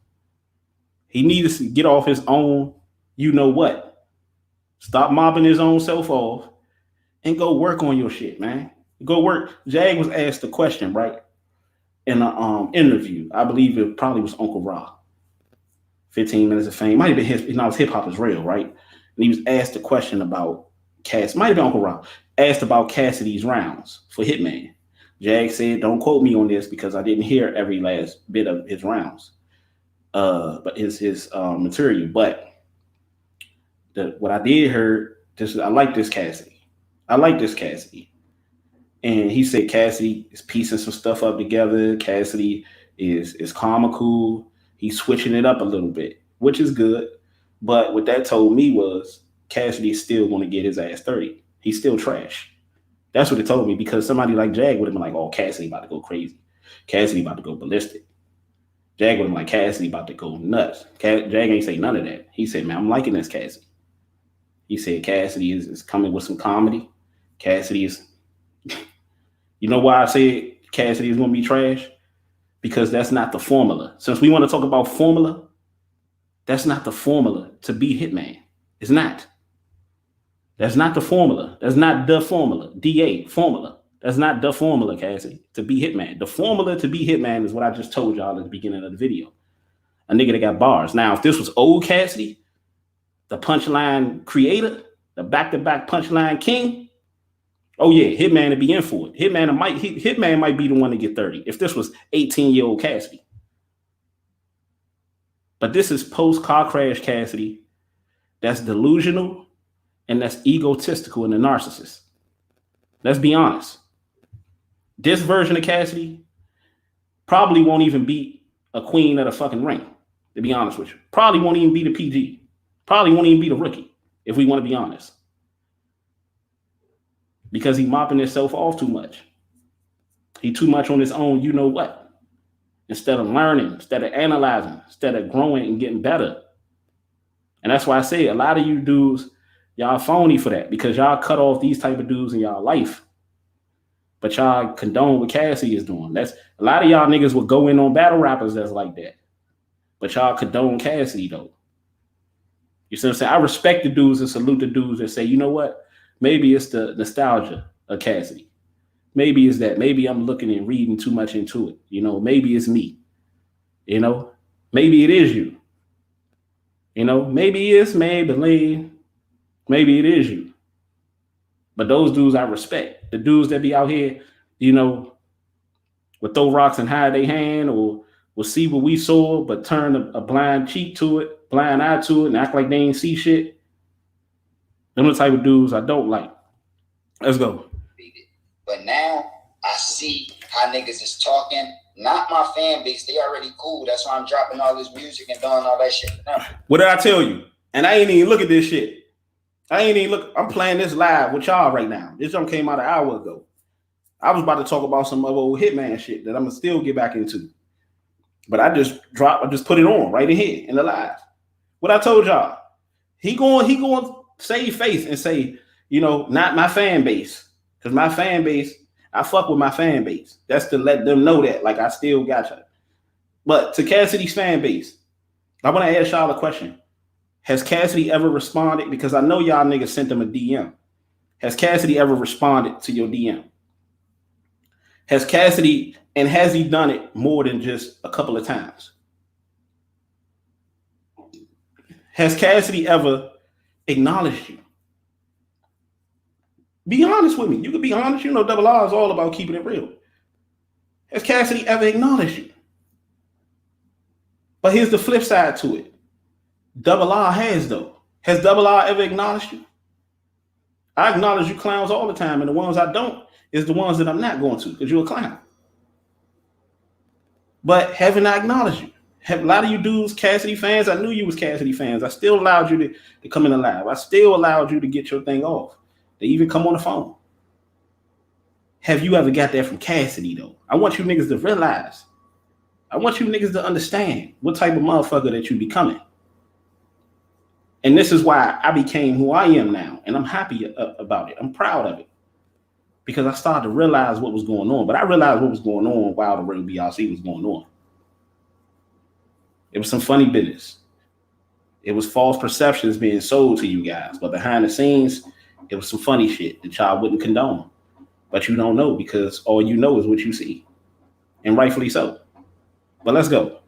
He needs to get off his own, you know what? Stop mobbing his own self off and go work on your shit, man. Go work. Jag was asked the question, right? In an interview. I believe it probably was Uncle Ra. 15 Minutes of Fame. Might have been his, you know, hip hop is real, right? And he was asked a question about Cass. Might have been Uncle Ra. Asked about Cassidy's rounds for Hitman. Jag said, "Don't quote me on this because I didn't hear every last bit of his rounds, but his material. But what I did hear, I like this Cassidy. I like this Cassidy." And he said Cassidy is piecing some stuff up together. Cassidy is comical. He's switching it up a little bit, which is good. But what that told me was Cassidy is still going to get his ass 30. He's still trash. That's what it told me because somebody like Jag would have been like, "Oh, Cassidy about to go crazy. Cassidy about to go ballistic." Jag would have been like, "Cassidy about to go nuts." Jag ain't say none of that. He said, "Man, I'm liking this Cassidy." He said Cassidy is coming with some comedy. Cassidy is... You know why I said Cassidy is going to be trash? Because that's not the formula. Since we want to talk about formula, that's not the formula to be Hitman. It's not. That's not the formula. That's not the formula. DA, formula. That's not the formula, Cassidy, to be Hitman. The formula to be Hitman is what I just told y'all at the beginning of the video. A nigga that got bars. Now, if this was old Cassidy, the punchline creator, the back-to-back punchline king, oh yeah, Hitman would be in for it. Hitman might be the one to get 30 if this was 18-year-old Cassidy. But this is post-car crash Cassidy that's delusional and that's egotistical and a narcissist. Let's be honest. This version of Cassidy probably won't even beat a queen of the fucking ring, to be honest with you. Probably won't even beat a PG. Probably won't even beat a rookie, if we want to be honest. Because he mopping himself off too much. He too much on his own, you know what? Instead of learning, instead of analyzing, instead of growing and getting better. And that's why I say a lot of you dudes, y'all phony for that because y'all cut off these type of dudes in y'all life. But y'all condone what Cassie is doing. That's a lot of y'all niggas will go in on battle rappers that's like that. But y'all condone Cassidy though. You see what I'm saying? I respect the dudes and salute the dudes that say, you know what? Maybe it's the nostalgia of Cassidy. Maybe it's that. Maybe I'm looking and reading too much into it. You know, maybe it's me. You know, maybe it is you. You know, maybe it's Maybelline. Maybe it is you. But those dudes I respect. The dudes that be out here, you know, will throw rocks and hide their hand or will see what we saw, but turn a blind cheek to it, blind eye to it, and act like they ain't see shit. Them the type of dudes I don't like. Let's go. But now I see how niggas is talking. Not my fan base. They already cool. That's why I'm dropping all this music and doing all that shit. What did I tell you? And I ain't even look at this shit. I'm playing this live with y'all right now. This jump came out an hour ago. I was about to talk about some other old Hitman shit that I'm gonna still get back into. But I just put it on right in here in the live. What I told y'all. He going save face and say, you know, not my fan base. Because my fan base, I fuck with my fan base. That's to let them know that, like, I still got you. But to Cassidy's fan base, I want to ask y'all a question. Has Cassidy ever responded? Because I know y'all niggas sent him a DM. Has Cassidy ever responded to your DM? Has he done it more than just a couple of times? Has Cassidy ever acknowledged you? Be honest with me. You can be honest. You know, Double R is all about keeping it real. Has Cassidy ever acknowledged you? But here's the flip side to it. Double R has, though. Has Double R ever acknowledged you? I acknowledge you clowns all the time, and the ones I don't is the ones that I'm not going to, because you're a clown. But haven't I acknowledged you? Have a lot of you dudes Cassidy fans? I knew you was Cassidy fans. I still allowed you to come in the live. I still allowed you to get your thing off. They even come on the phone. Have you ever got that from Cassidy, though? I want you niggas to realize. I want you niggas to understand what type of motherfucker that you becoming. And this is why I became who I am now. And I'm happy about it. I'm proud of it. Because I started to realize what was going on. But I realized what was going on while the real BRC was going on. It was some funny business. It was false perceptions being sold to you guys. But behind the scenes, it was some funny shit that y'all wouldn't condone. But you don't know because all you know is what you see. And rightfully so. But let's go.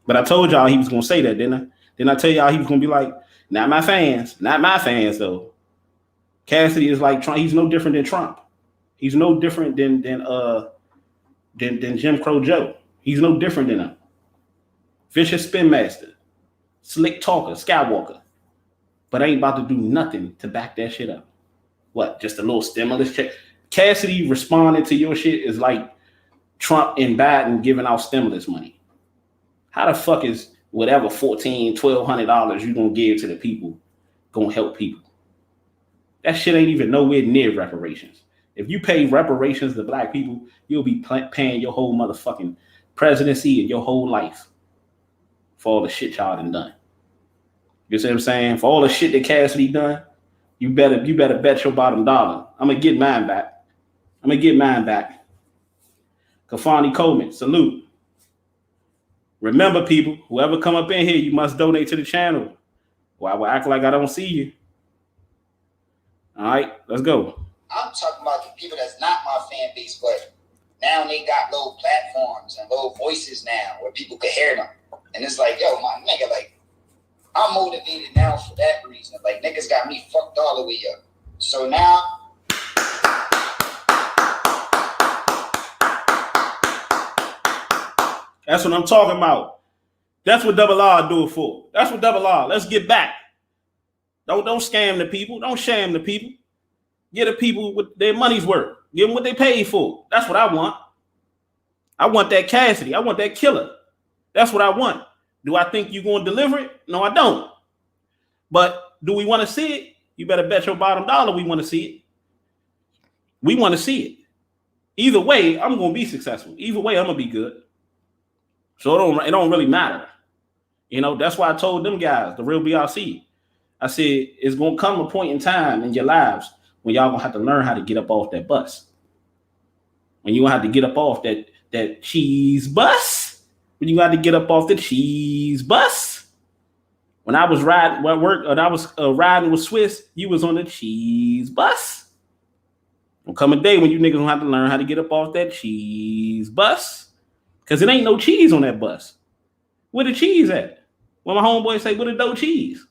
But I told y'all he was going to say that, didn't I? Didn't I tell y'all he was going to be like, not my fans, though. Cassidy is like Trump. He's no different than Trump. He's no different than Jim Crow Joe. He's no different than him. Vicious spin master, slick talker, Skywalker, but ain't about to do nothing to back that shit up. What? Just a little stimulus check. Cassidy responding to your shit is like Trump and Biden giving out stimulus money. How the fuck is whatever $1,400, $1,200 you gonna give to the people gonna help people? That shit ain't even nowhere near reparations. If you pay reparations to black people, you'll be paying your whole motherfucking presidency and your whole life for all the shit y'all done. You see what I'm saying? For all the shit that Cassidy done, you better bet your bottom dollar. I'm gonna get mine back. Kafani Coleman, salute. Remember, people, whoever come up in here, you must donate to the channel. Or I will act like I don't see you. All right, let's go. I'm talking about the people that's not my fan base, but now they got little platforms and little voices now where people can hear them. And it's like, yo, my nigga, like, I'm motivated now for that reason. Like, niggas got me fucked all the way up. So now, that's what I'm talking about. That's what Double R do it for. That's what Double R. Let's get back. Don't scam the people. Don't sham the people. Get the people what their money's worth. Give them what they paid for. That's what I want. I want that Cassidy. I want that killer. That's what I want. Do I think you're going to deliver it? No, I don't. But do we want to see it? You better bet your bottom dollar we want to see it. We want to see it. Either way, I'm going to be successful. Either way, I'm going to be good. So it don't really matter. You know, that's why I told them guys, the real BRC, I said, it's going to come a point in time in your lives when y'all going to have to learn how to get up off that bus. When you going to have to get up off that cheese bus. When you got to get up off the cheese bus. When I was riding with Swiss, you was on the cheese bus. There'll come a day when you niggas gonna have to learn how to get up off that cheese bus. Because it ain't no cheese on that bus. Where the cheese at? When my homeboys say, where the dough cheese?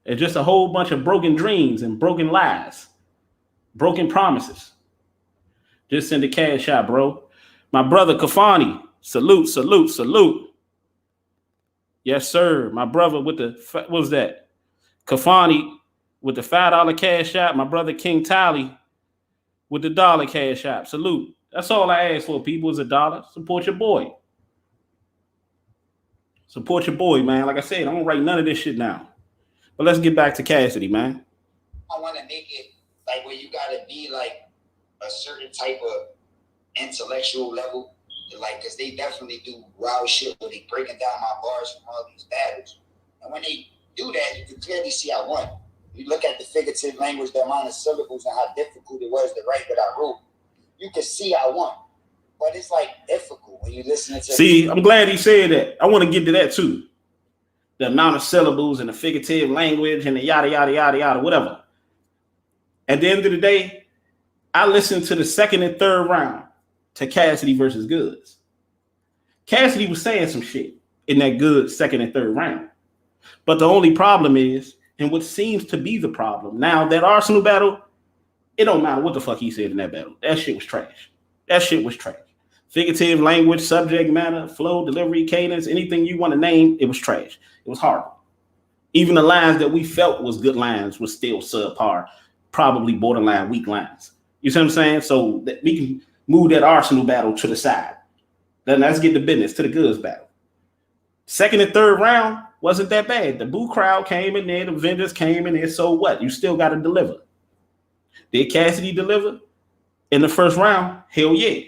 It's just a whole bunch of broken dreams and broken lies. Broken promises. Just send a cash out, bro. My brother Kafani, salute. Yes, sir. My brother with the, what was that? Kafani with the $5 cash app. My brother King Tally with the $1 cash app. Salute. That's all I ask for, people, is $1. Support your boy. Support your boy, man. Like I said, I don't write none of this shit now. But let's get back to Cassidy, man. I want to make it like where you got to be like a certain type of intellectual level, like, because they definitely do wild shit where they breaking down my bars from all these battles. And when they do that, you can clearly see I won. You look at the figurative language, the amount of syllables, and how difficult it was to write what I wrote. You can see I won. But it's like difficult when you listen to. See, I'm glad he said that. I want to get to that too. the amount of syllables and the figurative language and the yada, yada, yada, yada, whatever. At the end of the day, I listened to the second and third round to Cassidy versus Goods. Cassidy was saying some shit in that Goods second and third round. But the only problem is, and what seems to be the problem, now that Arsenal battle, it don't matter what the fuck he said in that battle. That shit was trash. That shit was trash. Figurative language, subject matter, flow, delivery, cadence, anything you want to name, it was trash. It was horrible. Even the lines that we felt was good lines was still subpar, probably borderline weak lines. You see what I'm saying? So that we can move that Arsenal battle to the side. Then let's get to business, to the Goods battle. Second and third round wasn't that bad. The boo crowd came in there, the vendors came in there. So what? You still got to deliver. Did Cassidy deliver in the first round? Hell yeah.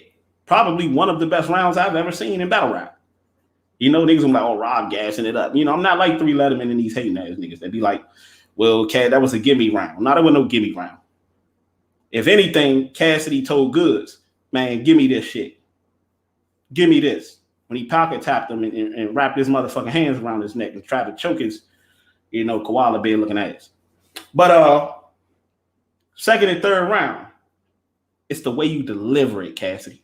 Probably one of the best rounds I've ever seen in battle rap. You know, niggas are like, oh, Rob gassing it up. You know, I'm not like 3 Letterman and these hating ass niggas. They'd be like, well, Cat, that was a gimme round. No, that was no gimme round. If anything, Cassidy told Goods, man, give me this shit. Give me this. When he pocket tapped him and wrapped his motherfucking hands around his neck and tried to choke his, you know, koala bear looking ass. But second and third round, it's the way you deliver it, Cassidy.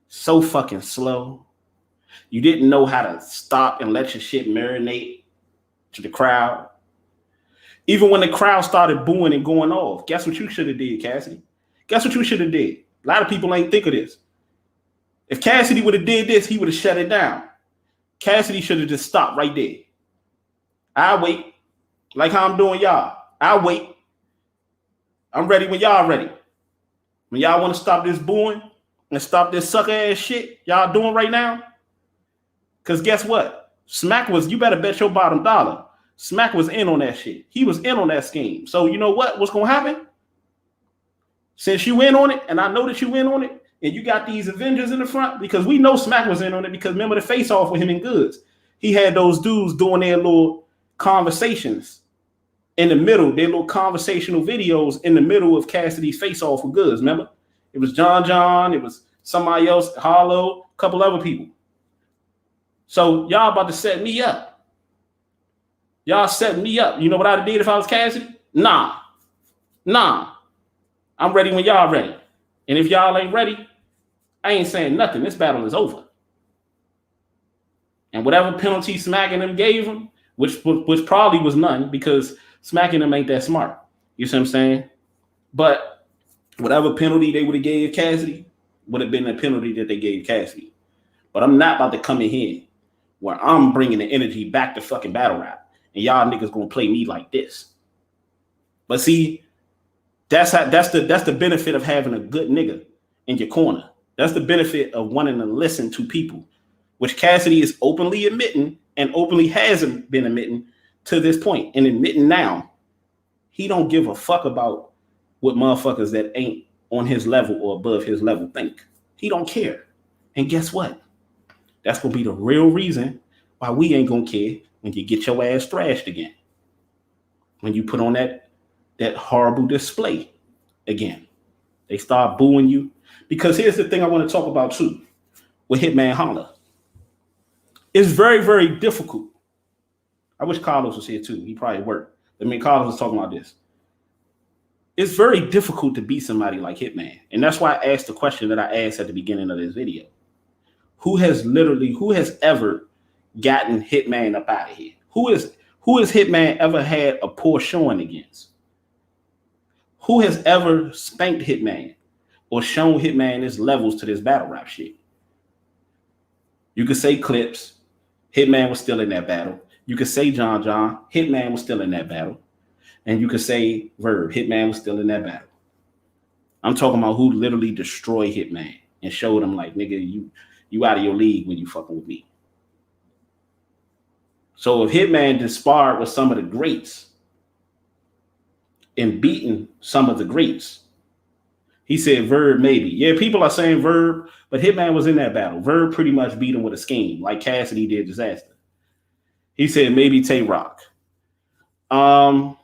So fucking slow. You didn't know how to stop and let your shit marinate to the crowd. Even when the crowd started booing and going off, guess what you should have did, Cassidy? Guess what you should have did? A lot of people ain't think of this. If Cassidy would have did this, he would have shut it down. Cassidy should have just stopped right there. I'll wait. Like how I'm doing y'all. I'll wait. I'm ready when y'all ready. When y'all want to stop this booing and stop this sucker ass shit y'all doing right now. Because guess what? Smack was, you better bet your bottom dollar. Smack was in on that shit. He was in on that scheme. So you know what? What's going to happen? Since you in on it, and I know that you in on it, and you got these Avengers in the front, because we know Smack was in on it, because remember the face-off with him and Goods. He had those dudes doing their little conversations in the middle, their little conversational videos in the middle of Cassidy's face-off with Goods, remember? It was John, it was somebody else, Hollow, a couple other people. So y'all about to set me up. Y'all setting me up. You know what I'd have did if I was Cassidy? Nah. I'm ready when y'all ready. And if y'all ain't ready, I ain't saying nothing. This battle is over. And whatever penalty Smacking them gave him, which probably was none, because Smacking them ain't that smart. You see what I'm saying? But whatever penalty they would have gave Cassidy would have been the penalty that they gave Cassidy. But I'm not about to come in here where I'm bringing the energy back to fucking battle rap, and y'all niggas gonna play me like this. But see, that's the benefit of having a good nigga in your corner. That's the benefit of wanting to listen to people, which Cassidy is openly admitting and openly hasn't been admitting to this point, and admitting now he don't give a fuck about what motherfuckers that ain't on his level or above his level think. He don't care. And guess what? That's gonna be the real reason why we ain't gonna care when you get your ass thrashed again. When you put on that horrible display again. They start booing you. Because here's the thing I want to talk about too with Hitman Holla. It's very, very difficult. I wish Carlos was here too. He probably worked. I mean, Carlos was talking about this. It's very difficult to beat somebody like Hitman. And that's why I asked the question that I asked at the beginning of this video. Who has ever gotten Hitman up out of here? Who has Hitman ever had a poor showing against? Who has ever spanked Hitman or shown Hitman his levels to this battle rap shit? You could say Clips. Hitman was still in that battle. You could say John. Hitman was still in that battle. And you could say Verb. Hitman was still in that battle. I'm talking about who literally destroyed Hitman and showed him like, nigga, you out of your league when you fucking with me. So if Hitman disparred with some of the greats and beaten some of the greats, he said Verb maybe. Yeah, people are saying Verb, but Hitman was in that battle. Verb pretty much beat him with a scheme, like Cassidy did Disaster. He said maybe Tay Rock. I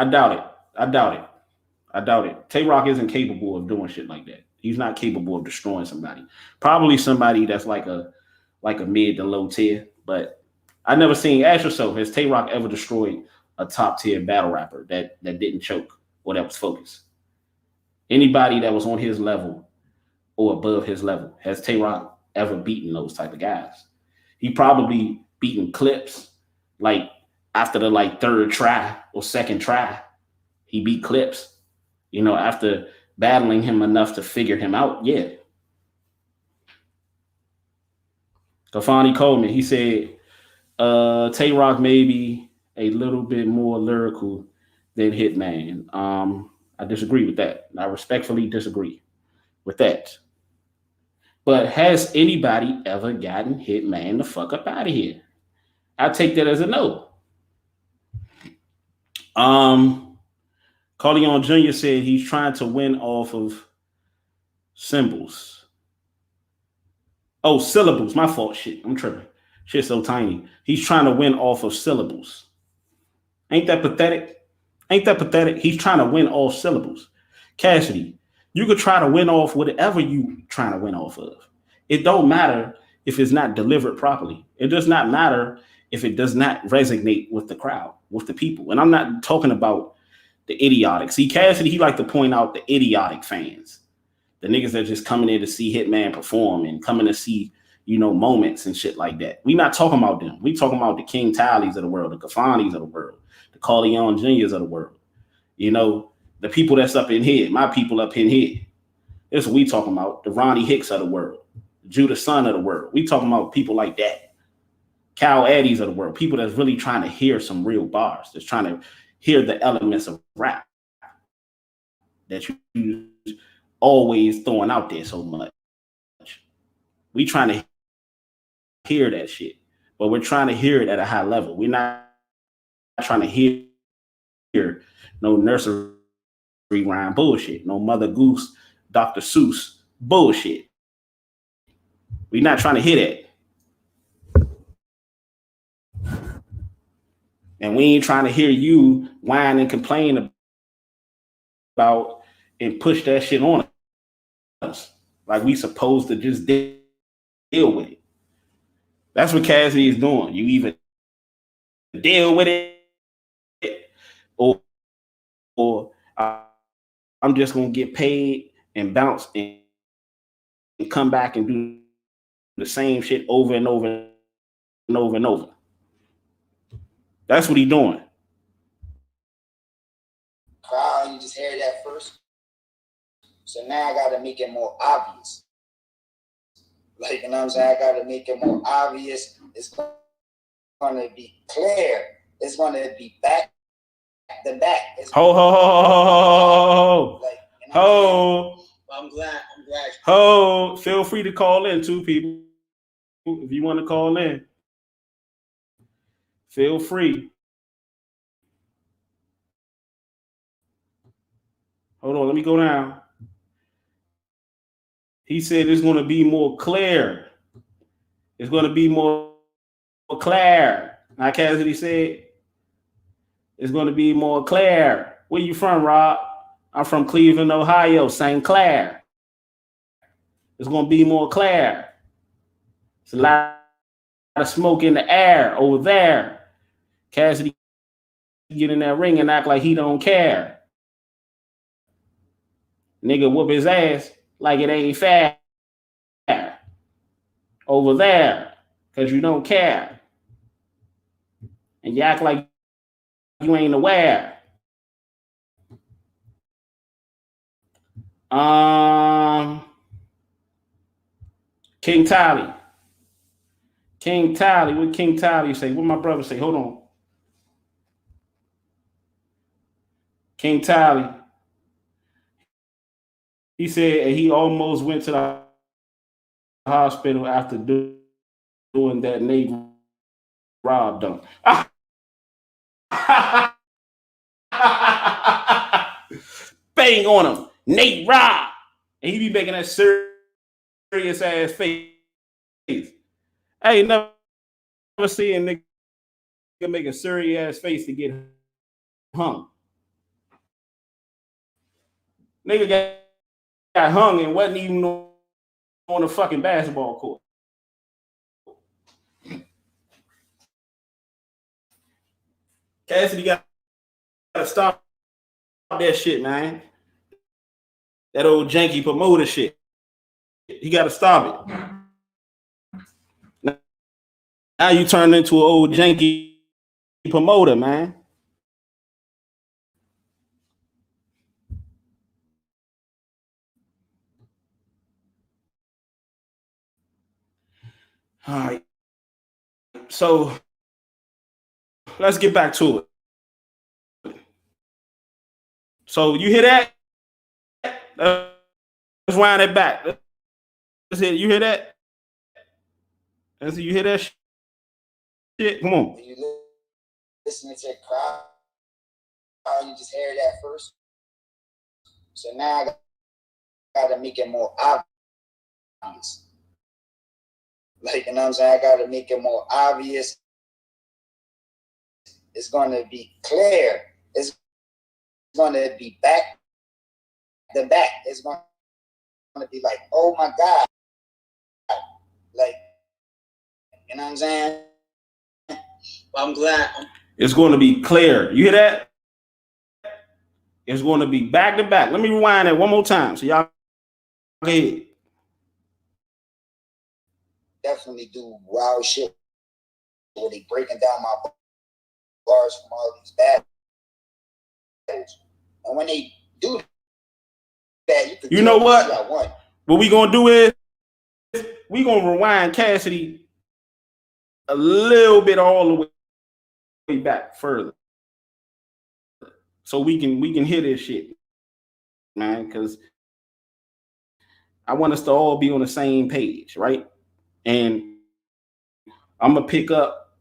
doubt it. Tay Rock isn't capable of doing shit like that. He's not capable of destroying somebody. Probably somebody that's like a mid to low tier, but I never seen. Ask yourself: has Tay Rock ever destroyed a top tier battle rapper that didn't choke or that was focused? Anybody that was on his level or above his level, has Tay Rock ever beaten those type of guys? He probably beaten Clips like after the like third try or second try. He beat Clips, after battling him enough to figure him out. Yeah. Kafani Coleman, he said, Tay Rock may be a little bit more lyrical than Hitman. I disagree with that. I respectfully disagree with that. But has anybody ever gotten Hitman the fuck up out of here? I take that as a no. Carleon Jr. said he's trying to win off of symbols. Oh, syllables. My fault. Shit, I'm tripping. Shit's so tiny. He's trying to win off of syllables. Ain't that pathetic? Ain't that pathetic? He's trying to win off syllables. Cassidy, you could try to win off whatever you trying to win off of. It don't matter if it's not delivered properly. It does not matter if it does not resonate with the crowd, with the people. And I'm not talking about the idiotic. See, Cassidy, he like to point out the idiotic fans. The niggas that just coming in to see Hitman perform and coming to see, moments and shit like that. We not talking about them. We talking about the King Tallies of the world, the Kafanis of the world, the Carleon Juniors of the world. The people that's up in here, my people up in here. That's what we talking about. The Ronnie Hicks of the world, the Judah Son of the world. We talking about people like that. Cal Addies of the world, people that's really trying to hear some real bars, that's trying to hear the elements of rap that you always throwing out there so much. We trying to hear that shit, but we're trying to hear it at a high level. We're not trying to hear no nursery rhyme bullshit, no Mother Goose, Dr. Seuss bullshit. We're not trying to hear that. And we ain't trying to hear you whine and complain about and push that shit on us. Like we supposed to just deal with it. That's what Cassidy is doing. You either deal with it or I'm just going to get paid and bounce and come back and do the same shit over and over and over and over. That's what he's doing. Crowd, you just heard that first. So now I got to make it more obvious. Like, you know what I'm saying? I got to make it more obvious. It's going to be clear. It's going to be back to back. Ho. Like, you know I'm glad. Ho, feel free to call in too, people. If you want to call in, feel free. Hold on, let me go down. He said it's going to be more clear. It's going to be more clear. Like Cassidy said, it's going to be more clear. Where you from, Rob? I'm from Cleveland, Ohio, St. Clair. It's going to be more clear. It's a lot of smoke in the air over there. Cassidy get in that ring and act like he don't care. Nigga whoop his ass like it ain't fair over there because you don't care. And you act like you ain't aware. King Tally. What King Tally say? What my brother say? Hold on. King Tally. He said he almost went to the hospital after doing that Nate Rob dunk. Bang on him. Nate Rob. And he be making that serious ass face. I ain't never seen a nigga make a serious ass face to get hung. Nigga got hung and wasn't even on a fucking basketball court. Cassidy got to stop that shit, man. That old janky promoter shit. He got to stop it. Now you turned into an old janky promoter, man. All right. So let's get back to it. So you hear that? Let's wind it back. Let's hit. You hear that? Let's see. You hear that shit? Come on. When you listening to the crowd, you just hear that first. So now I gotta make it more obvious. Like, you know what I'm saying? I gotta make it more obvious. It's gonna be clear. It's gonna be back to back. It's gonna be like, oh my God. Like, you know what I'm saying? I'm glad. It's going to be clear. You hear that? It's going to be back to back. Let me rewind that one more time so y'all go ahead. Definitely do wild shit where they breaking down my bars from all these battles. And when they do that, you know what? What we gonna do is we gonna rewind Cassidy a little bit all the way back further, so we can hear this shit, man. Because I want us to all be on the same page, right? And I'm gonna pick up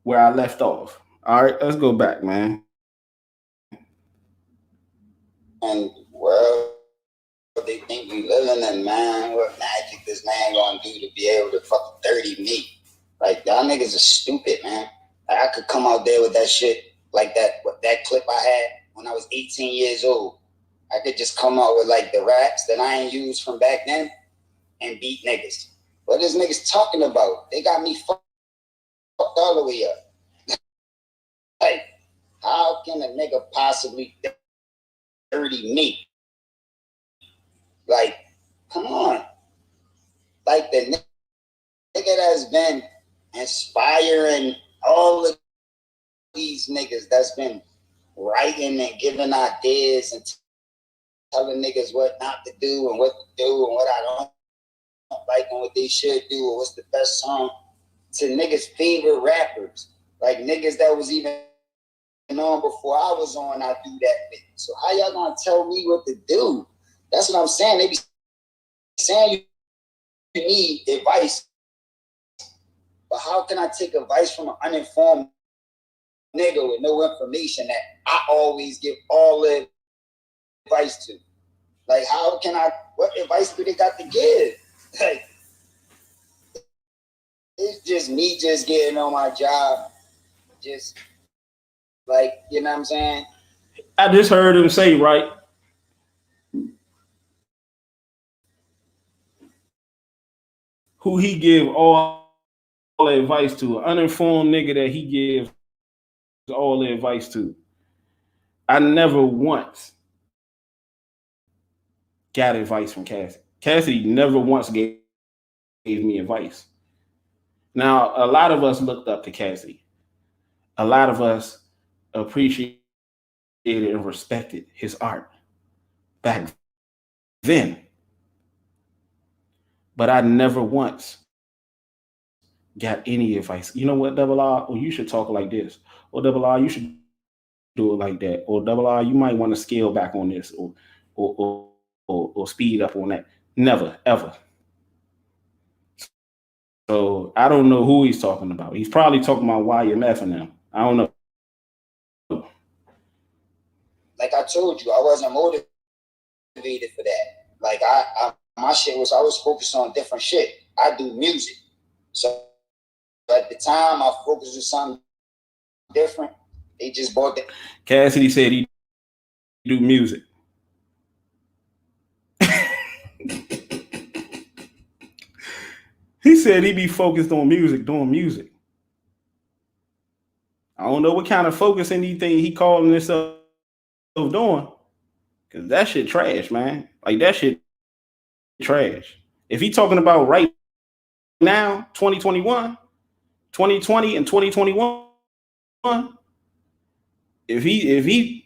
where I left off. All right, let's go back, man. And well, they think we living in, man, what magic this man gonna do to be able to fucking 30 me? Like, y'all niggas are stupid, man. Like, I could come out there with that shit, like that clip I had when I was 18 years old. I could just come out with like the raps that I ain't used from back then and beat niggas. What is niggas talking about? They got me fucked all the way up. Like, how can a nigga possibly 30 me? Like, come on. Like, the nigga that's been inspiring all of these niggas that's been writing and giving ideas and telling niggas what not to do and what to do and what I don't like and what they should do or what's the best song, to niggas' favorite rappers. Like, niggas that was even on before I was on, I do that with. So how y'all gonna tell me what to do? That's what I'm saying. They be saying you need advice, but how can I take advice from an uninformed nigga with no information that I always give all the advice to? Like, how can I? What advice do they got to give? Like, it's just me just getting on my job, just like, you know what I'm saying? I just heard him say, right? Who he give all the advice to? An uninformed nigga that he gives all the advice to. I never once got advice from Cassidy. Cassidy never once gave me advice. Now, a lot of us looked up to Cassidy. A lot of us appreciated and respected his art back then. But I never once got any advice. You know what, Double R? Or you should talk like this. Or Double R, you should do it like that. Or Double R, you might want to scale back on this or speed up on that. Never, ever. So I don't know who he's talking about. He's probably talking about YMF and them. I don't know. Like I told you, I wasn't motivated for that. Like my shit was, I was focused on different shit. I do music. So at the time I focused on something different. They just bought that. Cassidy said he do music. He said he be focused on music, doing music. I don't know what kind of focus anything he calling himself doing. Cause that shit trash, man. Like that shit trash. If he talking about right now, 2021, 2020 and 2021, if he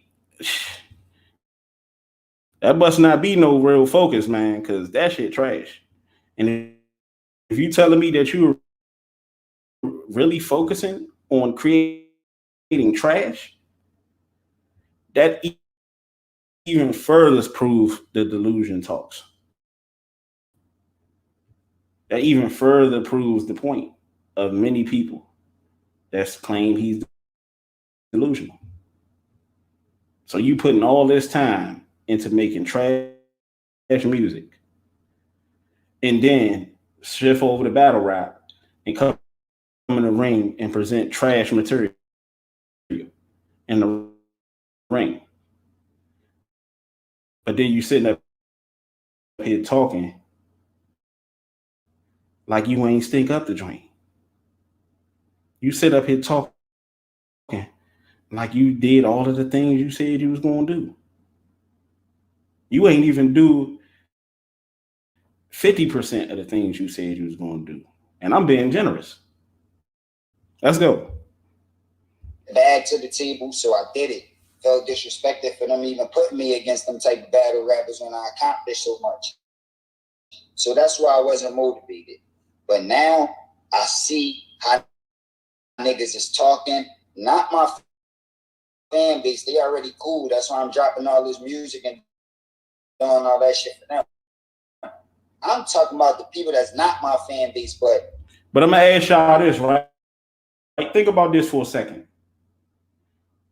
that must not be no real focus, man, because that shit trash. And if you telling me that you're really focusing on creating trash, that even further proves the delusion talks. That even further proves the point of many people that claim he's delusional. So you putting all this time into making trash music and then shift over to battle rap and come in the ring and present trash material in the ring. But then you sitting up here talking like you ain't stink up the joint. You sit up here talking like you did all of the things you said you was going to do. You ain't even do 50% of the things you said you was going to do. And I'm being generous. Let's go. Bag to the table, so I did it. Felt disrespected for them even putting me against them type of battle rappers when I accomplished so much. So that's why I wasn't motivated. But now I see how niggas is talking. Not my fan base. They already cool. That's why I'm dropping all this music and doing all that shit for them. I'm talking about the people that's not my fan base, but I'm gonna ask y'all this, right? Think about this for a second.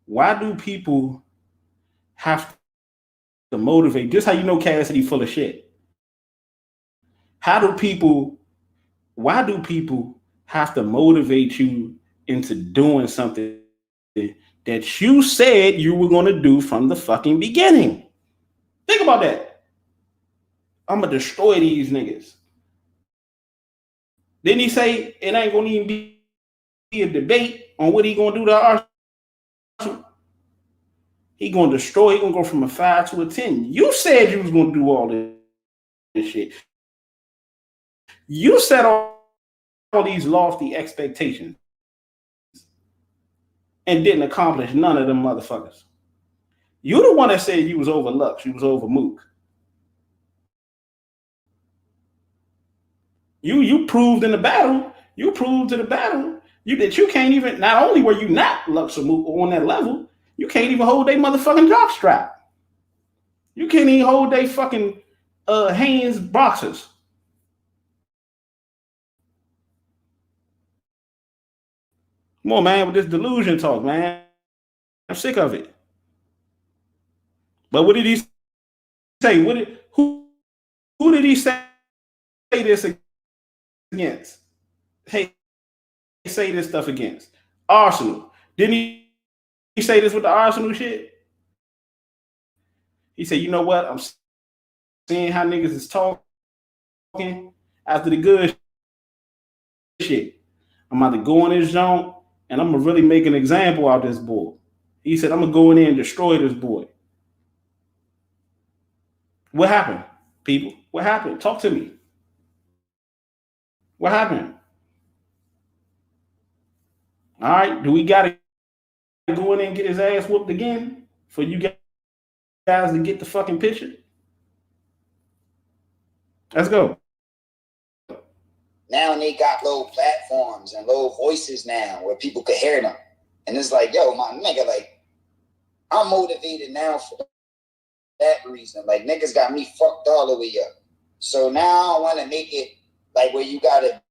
Why do people have to motivate? Just how you know Cassidy full of shit. Why do people have to motivate you into doing something that you said you were gonna do from the fucking beginning? Think about that. I'm gonna destroy these niggas. Didn't he say it ain't gonna even be a debate on what he gonna do to Arsenal? He gonna destroy. He gonna go from a 5 to a 10. You said you was gonna do all this shit. You set all these lofty expectations and didn't accomplish none of them motherfuckers. You the one that said you was over Lux. You was over Mook. You proved in the battle. You proved to the battle that you can't even. Not only were you not Lux or Mook on that level, you can't even hold their motherfucking drop strap. You can't even hold their fucking hands boxers. Come on, man, with this delusion talk, man. I'm sick of it. But what did he say? Who did he say this against? Hey, say this stuff against? Arsenal. Didn't he say this with the Arsenal shit? He said, you know what? I'm seeing how niggas is talking after the good shit. I'm about to go in this zone and I'm gonna really make an example out of this boy. He said, I'm gonna go in there and destroy this boy. What happened, people? What happened? Talk to me. What happened? All right, do we gotta go in there and get his ass whooped again for you guys to get the fucking picture? Let's go. Now they got low platforms and low voices now where people could hear them. And it's like, yo, my nigga, like, I'm motivated now for that reason. Like, niggas got me fucked all the way up. So now I want to make it like where you got to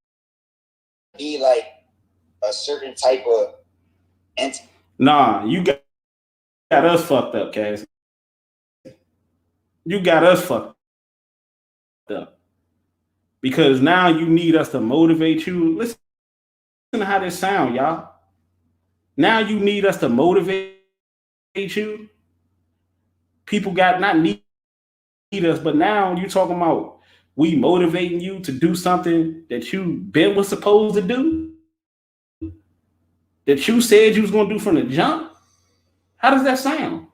be like a certain type of entity. Nah, you got us fucked up, Cass. You got us fucked up. Because now you need us to motivate you. Listen to how this sound, y'all. Now you need us to motivate you. People got not need us, but now you talking about we motivating you to do something that you been was supposed to do. that you said you was gonna do from the jump? How does that sound?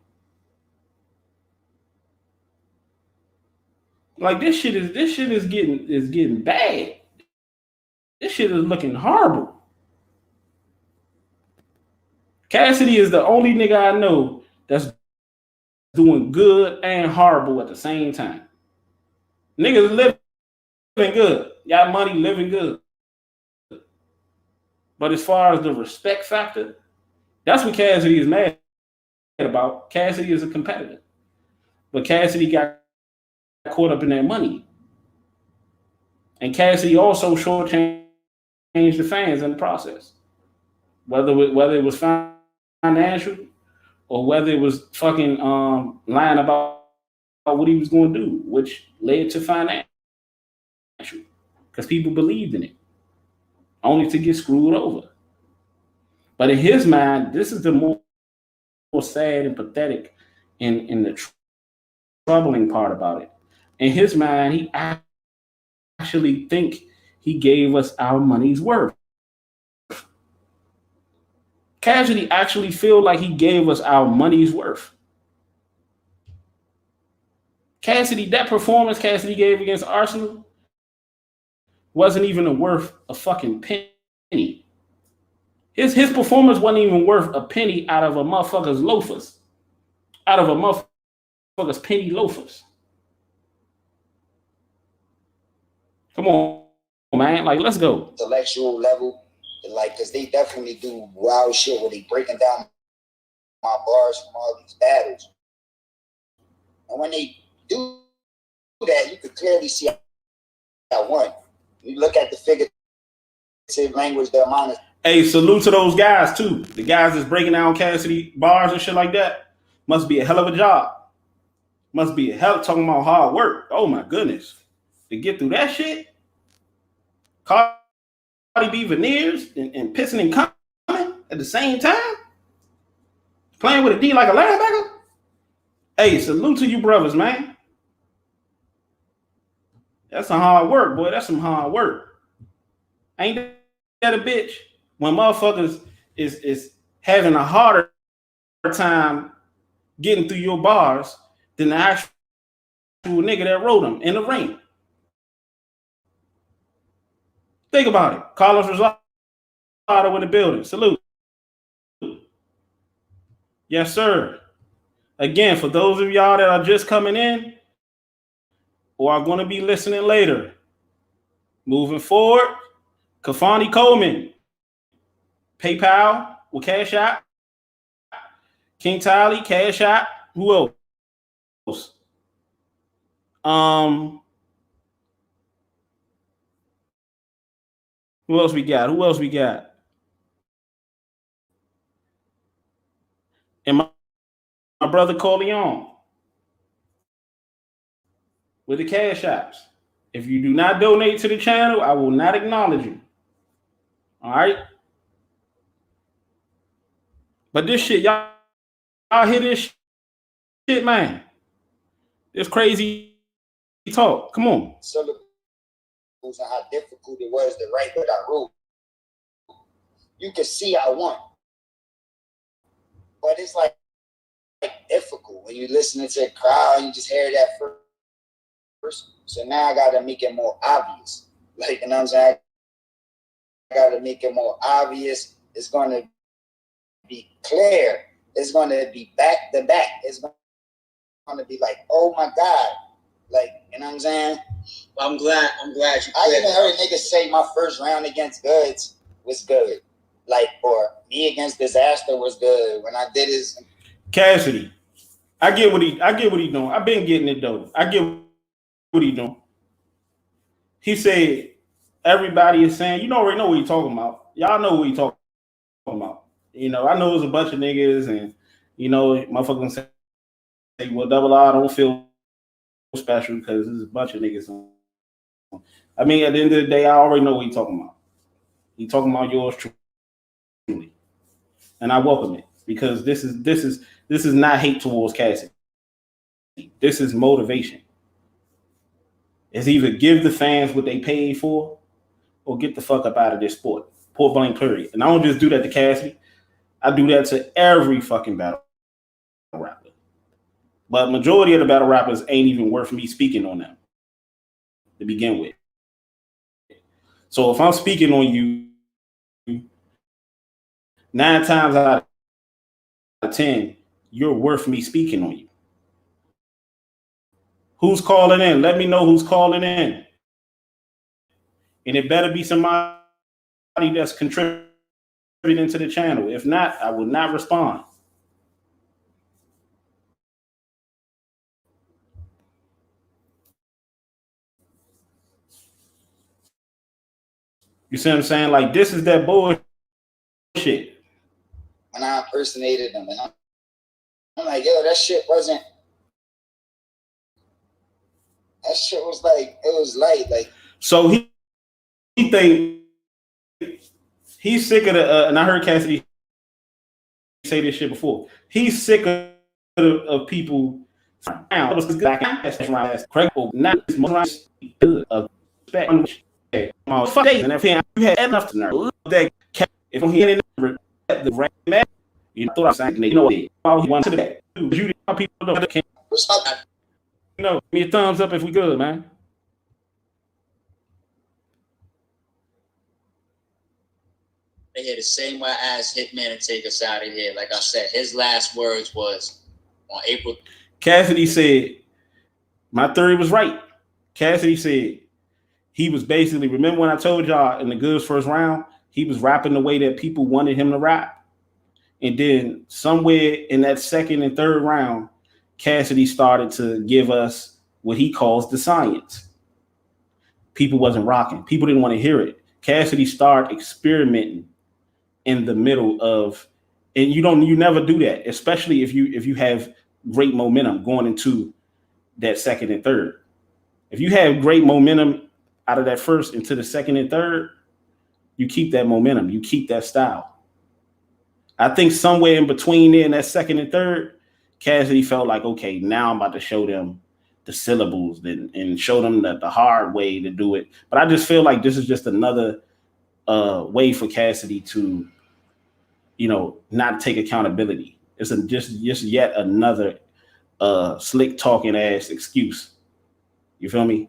Like this shit is getting bad. This shit is looking horrible. Cassidy is the only nigga I know that's doing good and horrible at the same time. Niggas living good. Got money, living good. But as far as the respect factor, that's what Cassidy is mad about. Cassidy is a competitor. But Cassidy got caught up in that money. And Cassidy also shortchanged the fans in the process. Whether it was financial or whether it was fucking lying about what he was going to do, which led to financial. Because people believed in it, only to get screwed over. But in his mind, this is the more sad and pathetic and the troubling part about it. In his mind, he actually think he gave us our money's worth. Cassidy actually feel like he gave us our money's worth. Cassidy, that performance Cassidy gave against Arsenal wasn't even worth a fucking penny. His performance wasn't even worth a penny out of a motherfucker's loafers. Out of a motherfucker's penny loafers. Come on, man. Like, let's go. Intellectual level, like, because they definitely do wild shit where they breaking down my bars from all these battles. And when they do that, you could clearly see I won. You look at the figurative language, the amount of. Hey, salute to those guys too. The guys that's breaking down Cassidy bars and shit like that. Must be a hell of a job. Must be a hell of talking about hard work. Oh my goodness. To get through that shit. Cardi B veneers and pissing and coming at the same time. Playing with a D like a linebacker. Hey, salute to you brothers, man. That's some hard work, boy. That's some hard work. Ain't that a bitch? When motherfuckers is having a harder time getting through your bars than the actual nigga that wrote them in the ring. Think about it. Carlos Rosado in the building. Salute. Yes, sir. Again, for those of y'all that are just coming in or are going to be listening later, moving forward, Kafani Coleman, PayPal with Cash App, King Tally, Cash App. Who else? Who else we got? And my brother Corleone with the Cash Apps. If you do not donate to the channel, I will not acknowledge you. All right? But this shit, y'all hear this shit, man? This crazy talk. Come on. Syllables and how difficult it was to write what I wrote. You can see I won. But it's like difficult when you're listening to a crowd and you just hear that first. So now I gotta make it more obvious. Like, you know what I'm saying? I gotta make it more obvious. It's gonna be clear. It's gonna be back to back. It's gonna be like, oh my God. Like, you know what I'm saying? I'm glad you I even heard niggas say my first round against Goods was good. Like, or me against Disaster was good. When I did his Cassidy. I get what he doing. I've been getting it though. I get what he doing. He said everybody is saying, you already know what he talking about. Y'all know what he talking about. You know, I know it's a bunch of niggas and you know, motherfuckers say, well, Double R don't feel special because there's a bunch of niggas on. I mean, at the end of the day, I already know what he talking about. He talking about yours truly. And I welcome it because this is not hate towards Cassidy. This is motivation. It's either give the fans what they paid for or get the fuck up out of this sport. Point blank period. And I don't just do that to Cassidy. I do that to every fucking battle rapper. But majority of the battle rappers ain't even worth me speaking on them to begin with. So if I'm speaking on you, 9 times out of 10, you're worth me speaking on you. Who's calling in? Let me know who's calling in. And it better be somebody that's contributing to the channel. If not, I will not respond. You see what I'm saying? Like, this is that bullshit. When I impersonated him, and I'm like, yo, that shit wasn't. That shit was like, it was light. Like, so he think he's sick of the. And I heard Cassidy say this shit before. He's sick of people. Now, back Craig not good of respect. Fuck and if you had enough to nerve that if I'm hearing the right man, you know, thought I was saying, you know what? He wanted to that. You people know that can't. You know, give me a thumbs up if we good, man. They hear the same way I asked Hitman to take us out of here. Like I said, his last words was on April. Cassidy said, my theory was right. Cassidy said he was basically, remember when I told y'all in the Goods first round, he was rapping the way that people wanted him to rap. And then somewhere in that second and third round, Cassidy started to give us what he calls the science. People wasn't rocking. People didn't want to hear it. Cassidy started experimenting in the middle of, and you never do that, especially if you have great momentum going into that second and third. If you have great momentum out of that first into the second and third, you keep that momentum, you keep that style. I think somewhere in between there in that second and third, Cassidy felt like, okay, now I'm about to show them the syllables and show them the hard way to do it. But I just feel like this is just another way for Cassidy to, you know, not take accountability. It's just yet another slick talking ass excuse. You feel me?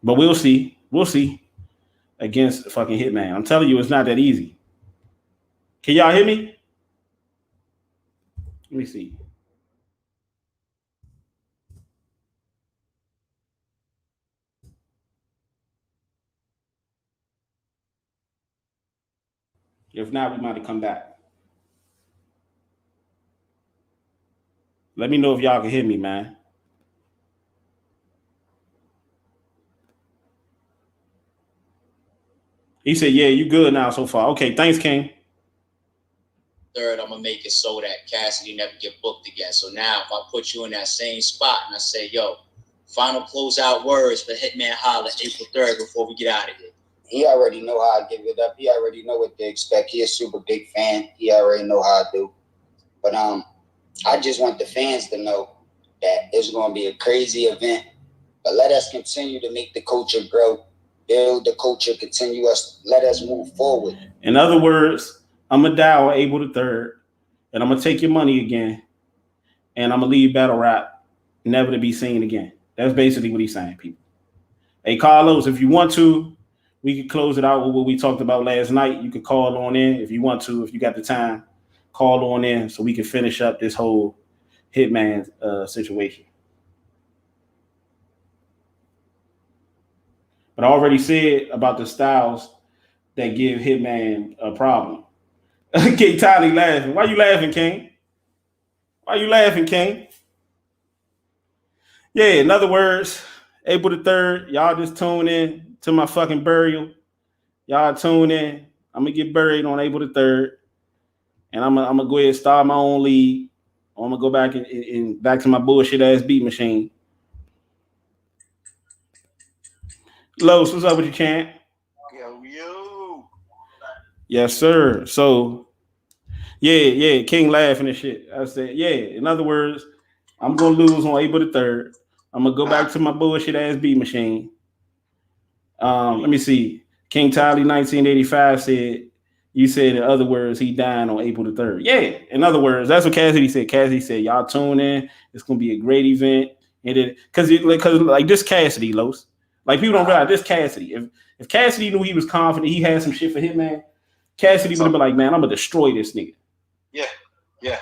But we'll see. We'll see against fucking Hitman. I'm telling you, it's not that easy. Can y'all hear me? Let me see. If not, we might have come back. Let me know if y'all can hear me, man. He said, yeah, you good now so far. Okay, thanks, King. Third, I'm gonna make it so that Cassidy never get booked again. So now if I put you in that same spot and I say, yo, final closeout words for Hitman Holla April 3rd before we get out of here. He already know how I give it up. He already know what to expect. He a super big fan. He already know how I do. But I just want the fans to know that it's gonna be a crazy event. But let us continue to make the culture grow, build the culture, let us move forward. In other words, I'm gonna die on April the 3rd, and I'm gonna take your money again, and I'm gonna leave battle rap never to be seen again. That's basically what he's saying, people. Hey, Carlos, if you want to, we could close it out with what we talked about last night. You could call on in if you want to, if you got the time. Call on in so we can finish up this whole Hitman situation. But I already said about the styles that give Hitman a problem. King Tally laughing. Why you laughing, King? Why you laughing, King? Yeah, in other words, April the 3rd, y'all just tune in to my fucking burial. Y'all tune in. I'm gonna get buried on April the 3rd. And I'm gonna go ahead and start my own league. I'm gonna go back and back to my bullshit ass beat machine. Los, what's up with you, champ? Yo. Yes, sir. So, yeah, King laughing and shit. I said, yeah. In other words, I'm gonna lose on April the 3rd. I'm gonna go back to my bullshit ass beat machine. Let me see. King Tally 1985 said, You said, in other words, he died on April the 3rd. Yeah, in other words, that's what Cassidy said. Cassidy said, y'all tune in. It's going to be a great event. And then, because like this Cassidy, Los, like people don't realize this Cassidy. If Cassidy knew he was confident, he had some shit for Hitman, Cassidy would have been like, man, I'm going to destroy this nigga. Yeah.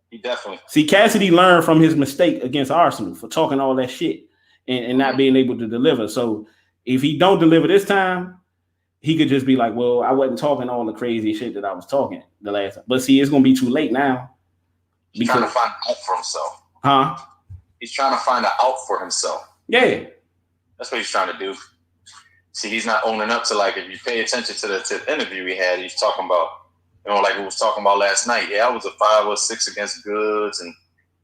He definitely. See, Cassidy learned from his mistake against Arsenal for talking all that shit and not being able to deliver. So if he don't deliver this time, he could just be like, well, I wasn't talking all the crazy shit that I was talking the last time. But see, it's going to be too late now. He's trying to find out for himself. Huh? He's trying to find an out for himself. Yeah. That's what he's trying to do. See, he's not owning up to, like, if you pay attention to the interview we had, he's talking about, like we was talking about last night. Yeah, I was a 5 or 6 against Goods, and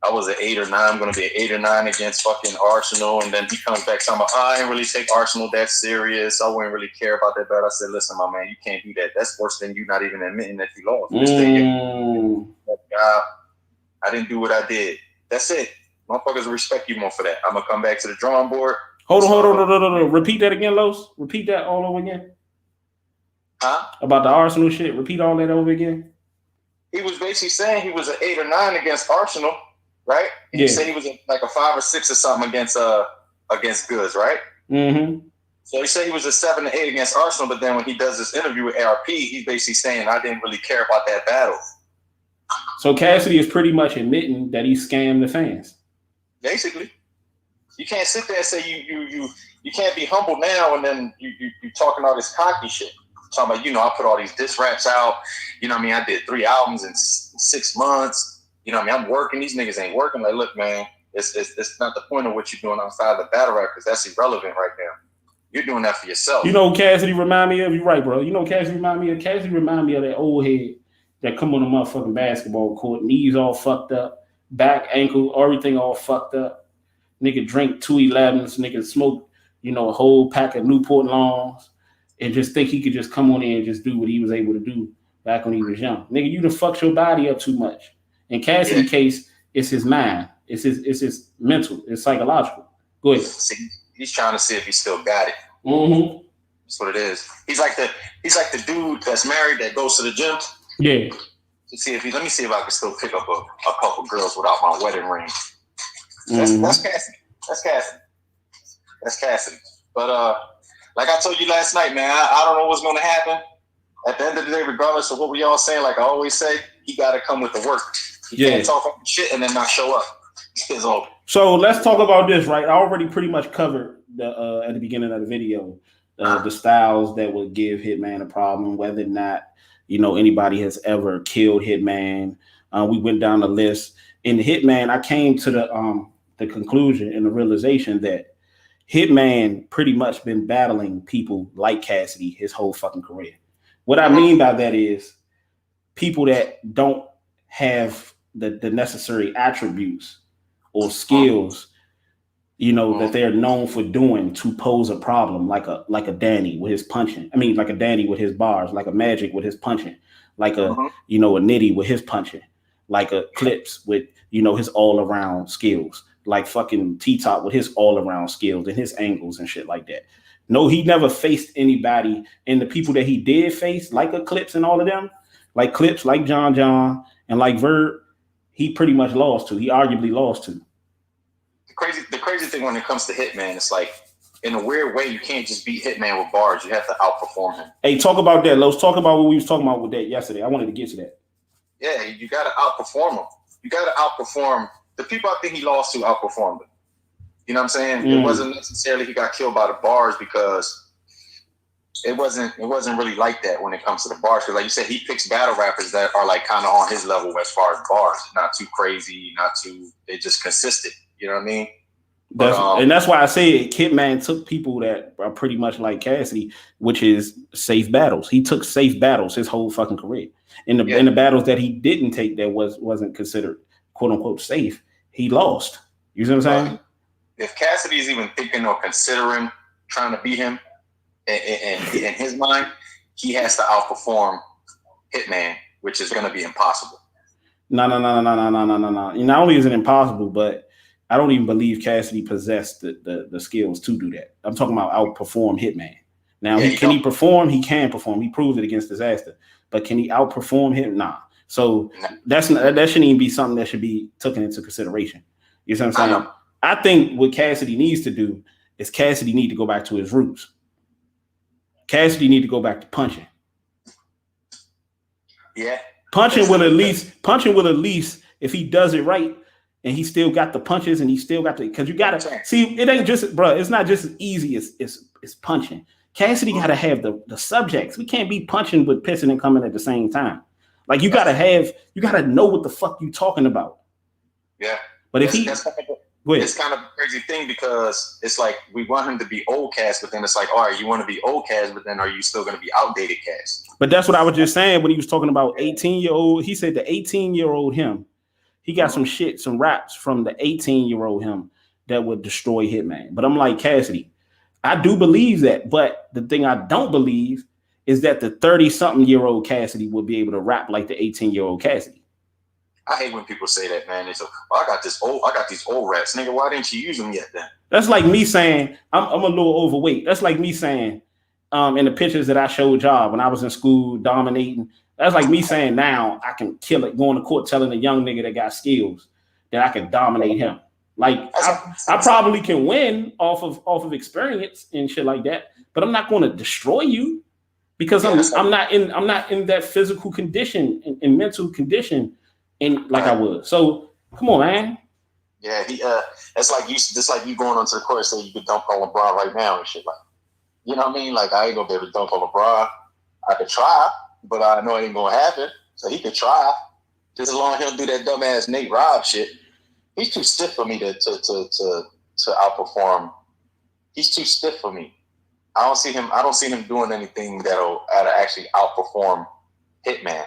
I was an 8 or 9. I'm going to be an 8 or 9 against fucking Arsenal. And then he comes back talking about, I didn't really take Arsenal that serious. I wouldn't really care about that bet. I said, listen, my man, you can't do that. That's worse than you not even admitting that you lost. I didn't do what I did. That's it. Motherfuckers respect you more for that. I'm going to come back to the drawing board. Hold on. Repeat that again, Los. Repeat that all over again. Huh? About the Arsenal shit. Repeat all that over again. He was basically saying he was an 8 or 9 against Arsenal. Right? Yeah. He said he was like a 5 or 6 or something against Goods, right? Mm-hmm. So he said he was a 7 or 8 against Arsenal, but then when he does this interview with ARP, he's basically saying, I didn't really care about that battle. So Cassidy is pretty much admitting that he scammed the fans. Basically. You can't sit there and say you can't be humble now and then you talking all this cocky shit. Talking about, I put all these diss raps out. You know what I mean? I did 3 albums in 6 months. You know what I mean? I'm working. These niggas ain't working. Like, look, man, it's not the point of what you're doing outside the battle rap because that's irrelevant right now. You're doing that for yourself. Cassidy remind me of? You're right, bro. Cassidy remind me of that old head that come on the motherfucking basketball court, knees all fucked up, back, ankle, everything all fucked up. Nigga drink 211s, nigga smoke, a whole pack of Newport Longs and just think he could just come on in and just do what he was able to do back when he was young. Nigga, you done fucked your body up too much. In Cassidy's case, it's his mind. It's his mental. It's psychological. Go ahead. See, he's trying to see if he still got it. Mm-hmm. That's what it is. He's like the dude that's married that goes to the gym. Yeah. Let me see if I can still pick up a couple girls without my wedding ring. That's Cassidy. That's Cassidy. But like I told you last night, man, I don't know what's going to happen. At the end of the day, regardless of what we all saying, like I always say, he got to come with the work. He can't talk shit and then not show up. It's over. So let's talk about this, right? I already pretty much covered at the beginning of the video the styles that would give Hitman a problem, whether or not anybody has ever killed Hitman. We went down the list. In Hitman, I came to the conclusion and the realization that Hitman pretty much been battling people like Cassidy his whole fucking career. What I mean by that is people that don't have the necessary attributes or skills, that they're known for doing to pose a problem, like a Danny with his punching. I mean, like a Danny with his bars, like a Magic with his punching, like a Nitty with his punching, like a Clips with his all around skills, like fucking T-Top with his all around skills and his angles and shit like that. No, he never faced anybody, and the people that he did face, like a Clips and all of them, like Clips, like John, and like Verb, he pretty much lost to. He arguably lost to. The crazy thing when it comes to Hitman, it's like, in a weird way, you can't just beat Hitman with bars. You have to outperform him. Hey, talk about that. Let's talk about what we was talking about with that yesterday. I wanted to get to that. Yeah, you got to outperform him. You got to outperform the people I think he lost to. Outperformed him. You know what I'm saying? It wasn't necessarily he got killed by the bars because it wasn't really like that when it comes to the bars. Because like you said, he picks battle rappers that are like kind of on his level as far as bars. Not too crazy, they're just consistent. You know what I mean? And that's why I say Hitman took people that are pretty much like Cassidy, which is safe battles. He took safe battles his whole fucking career. In the battles that he didn't take that wasn't considered quote unquote safe, he lost. You see what I'm saying? If Cassidy is even thinking or considering trying to beat him, in his mind, he has to outperform Hitman, which is going to be impossible. No. Not only is it impossible, but I don't even believe Cassidy possessed the skills to do that. I'm talking about outperform Hitman. Now, can he perform? He can perform. He proved it against Disaster. But can he outperform him? Nah. So that shouldn't even be something that should be taken into consideration. You see what I'm saying? I think what Cassidy needs to do is Cassidy need to go back to his roots. Cassidy need to go back to punching. Yeah. Punching will at least, if he does it right and he still got the punches and he still got because you gotta see, it ain't just, bro, it's not just as easy as punching. Cassidy gotta have the subjects. We can't be punching with pissing and coming at the same time. Like you gotta know what the fuck you talking about. Yeah. But if it's kind of a crazy thing because it's like we want him to be old Cass, but then it's like, all right, you want to be old Cass, but then are you still going to be outdated Cass? But that's what I was just saying when he was talking about 18-year-old. He said the 18-year-old him, he got some raps from the 18-year-old him that would destroy Hitman. But I'm like, Cassidy, I do believe that. But the thing I don't believe is that the 30-something-year-old Cassidy would be able to rap like the 18-year-old Cassidy. I hate when people say that, man. They say, I got these old raps. Nigga, why didn't you use them yet then? That's like me saying, I'm a little overweight. That's like me saying, in the pictures that I showed y'all when I was in school dominating, that's like me saying now I can kill it, going to court telling a young nigga that got skills that I can dominate him. Like I probably can win off of experience and shit like that, but I'm not going to destroy you because I'm not in that physical condition and mental condition. And like I was. So come on, man. Yeah, it's like you going onto the court and say you could dunk on LeBron right now and shit like. You know what I mean? Like I ain't gonna be able to dunk on LeBron. I could try, but I know it ain't gonna happen. So he could try. Just as long as he'll do that dumbass Nate Robb shit. He's too stiff for me to outperform. He's too stiff for me. I don't see him doing anything that'll actually outperform Hitman.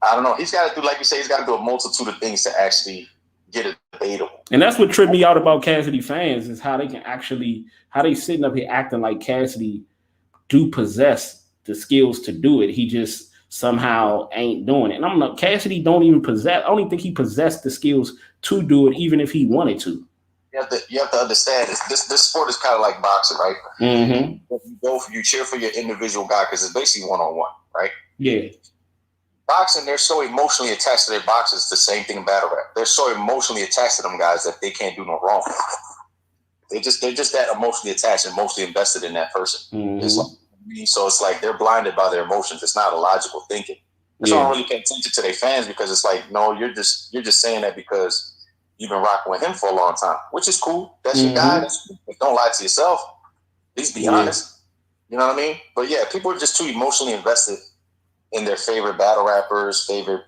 I don't know. He's got to do, like you say, he's got to do a multitude of things to actually get it debatable. And that's what tripped me out about Cassidy fans is how they sitting up here acting like Cassidy do possess the skills to do it. He just somehow ain't doing it. And I'm like, Cassidy don't even possess. I don't even think he possessed the skills to do it, even if he wanted to. You have to understand this sport is kind of like boxing, right? Mm-hmm. You cheer for your individual guy because it's basically one-on-one, right? Yeah. Boxing, they're so emotionally attached to their boxers. It's the same thing in battle rap. They're so emotionally attached to them guys that they can't do no wrong. They're just that emotionally attached and emotionally invested in that person. Mm-hmm. So it's like they're blinded by their emotions. It's not a logical thinking. That's why I don't really pay attention to their fans because it's like, no, you're just saying that because you've been rocking with him for a long time, which is cool. That's your guy. That's cool. But don't lie to yourself. At least be honest. You know what I mean? But yeah, people are just too emotionally invested in their favorite battle rappers, favorite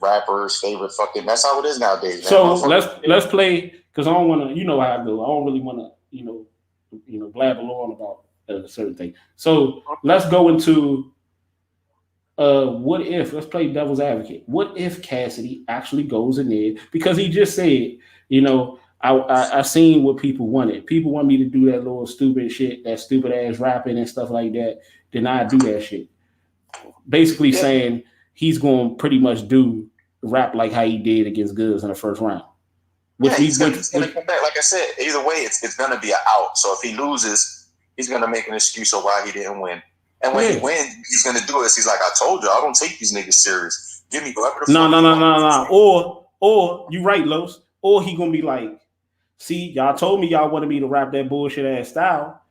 fucking. That's how it is nowadays, man. So let's play because I don't want to. You know how I go. I don't really want to. You know, blabber on about a certain thing. So let's go into what if? Let's play devil's advocate. What if Cassidy actually goes in there because he just said, you know, I seen what people wanted. People want me to do that little stupid shit, that stupid ass rapping and stuff like that. Then I do that shit. Basically saying he's going to pretty much do rap like how he did against Goods in the first round. He's going to come back. Like I said, either way, it's going to be an out. So if he loses, he's going to make an excuse of why he didn't win. And when he wins, he's going to do it. He's like, I told you, I don't take these niggas serious. Give me whatever the fuck. No. Or you right, Los. Or he going to be like, see, y'all told me y'all wanted me to rap that bullshit ass style.